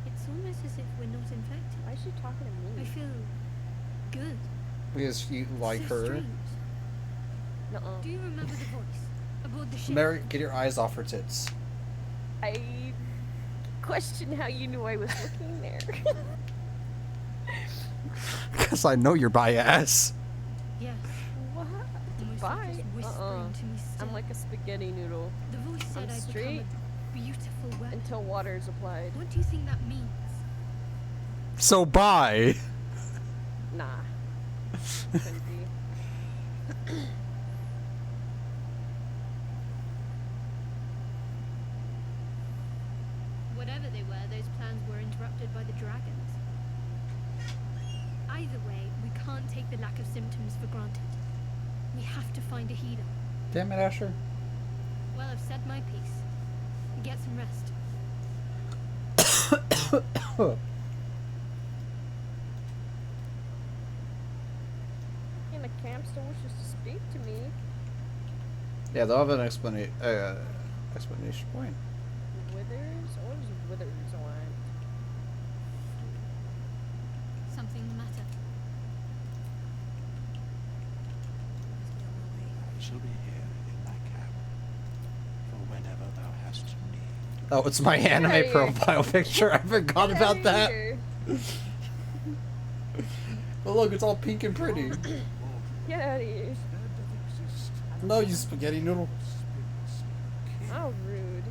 C: it's almost as if we're not infected.
A: Why is she talking to me?
C: I feel good.
B: Because you like
C: So
B: her.
C: strange.
A: Nuh-uh.
C: Do you remember the voice aboard the ship?
B: Mary, get your eyes off her tits.
A: I question how you knew I was looking there.
B: Because I know you're by ass.
C: Yes.
A: What?
C: Almost like
A: Bye.
C: it's whispering to me still.
A: I'm like a spaghetti noodle.
C: The voice said
A: I'm
C: I'd
A: straight
C: become a beautiful weapon.
A: until water is applied.
C: What do you think that means?
B: So bye.
A: Nah. Couldn't be.
C: Whatever they were, those plans were interrupted by the dragons. Either way, we can't take the lack of symptoms for granted. We have to find a healer.
B: Damn it, Asher.
C: Well, I've said my piece. Get some rest.
A: And the camp still wishes to speak to me.
B: Yeah, they'll have an explanation point.
A: Withers? What does Withers want?
C: Something the matter.
G: I shall be here in my camp for whenever thou hast need.
B: Oh, it's my anime
A: outta here.
B: profile picture. I forgot
A: Get
B: about
A: outta
B: that.
A: here.
B: But look, it's all pink and pretty.
A: Get out of here.
B: No, you spaghetti noodle.
A: How rude.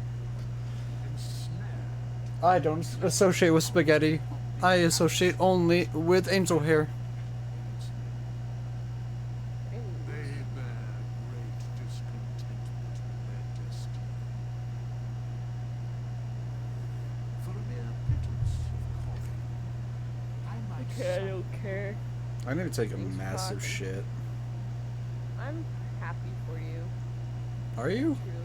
B: I don't associate with spaghetti. I associate only with angel hair.
G: They bear great discontentment in their destiny. For a mere pittance of coffee, I might
A: Okay, I
G: summon
A: don't care.
B: I need to take a
A: Thanks for
B: massive
A: talking.
B: shit.
A: I'm happy for you.
B: Are you?
A: Truly.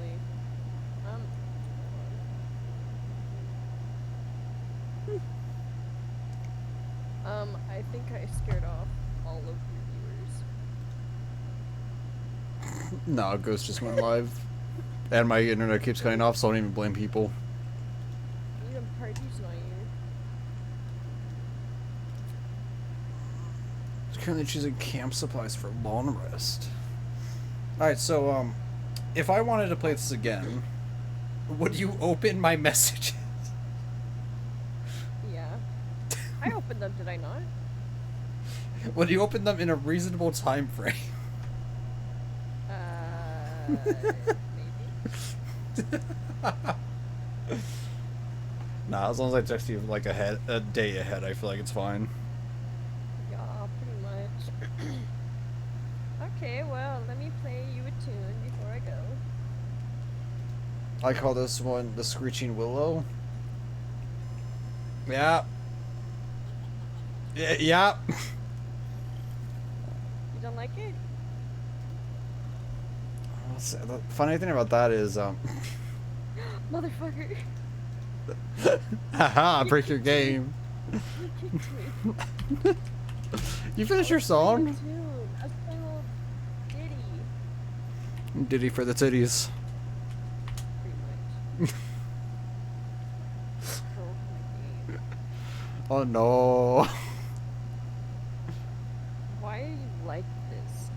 A: I think I scared off all of your viewers.
B: No, Ghost just went live. And my internet keeps cutting off, so I don't even blame people.
A: Even parties not you.
B: Currently choosing camp supplies for long rest. Alright, so, if I wanted to play this again, would you open my messages?
A: Yeah. I opened them, did I not?
B: Would you open them in a reasonable time frame?
A: Maybe.
B: Nah, as long as I text you like a day ahead, I feel like it's fine.
A: Okay, well, let me play you a tune before I go.
B: I call this one the Screeching Willow. Yeah. Yeah.
A: You don't like it?
B: The funny thing about that is,
A: Motherfucker.
B: haha, break your game.
A: You kicked me.
B: You finished your song?
A: I was playing a little ditty.
B: Ditty for the titties.
A: Pretty much. Broke my game.
B: Oh no.
A: Why are you like this?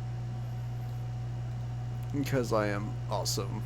B: Because I am awesome.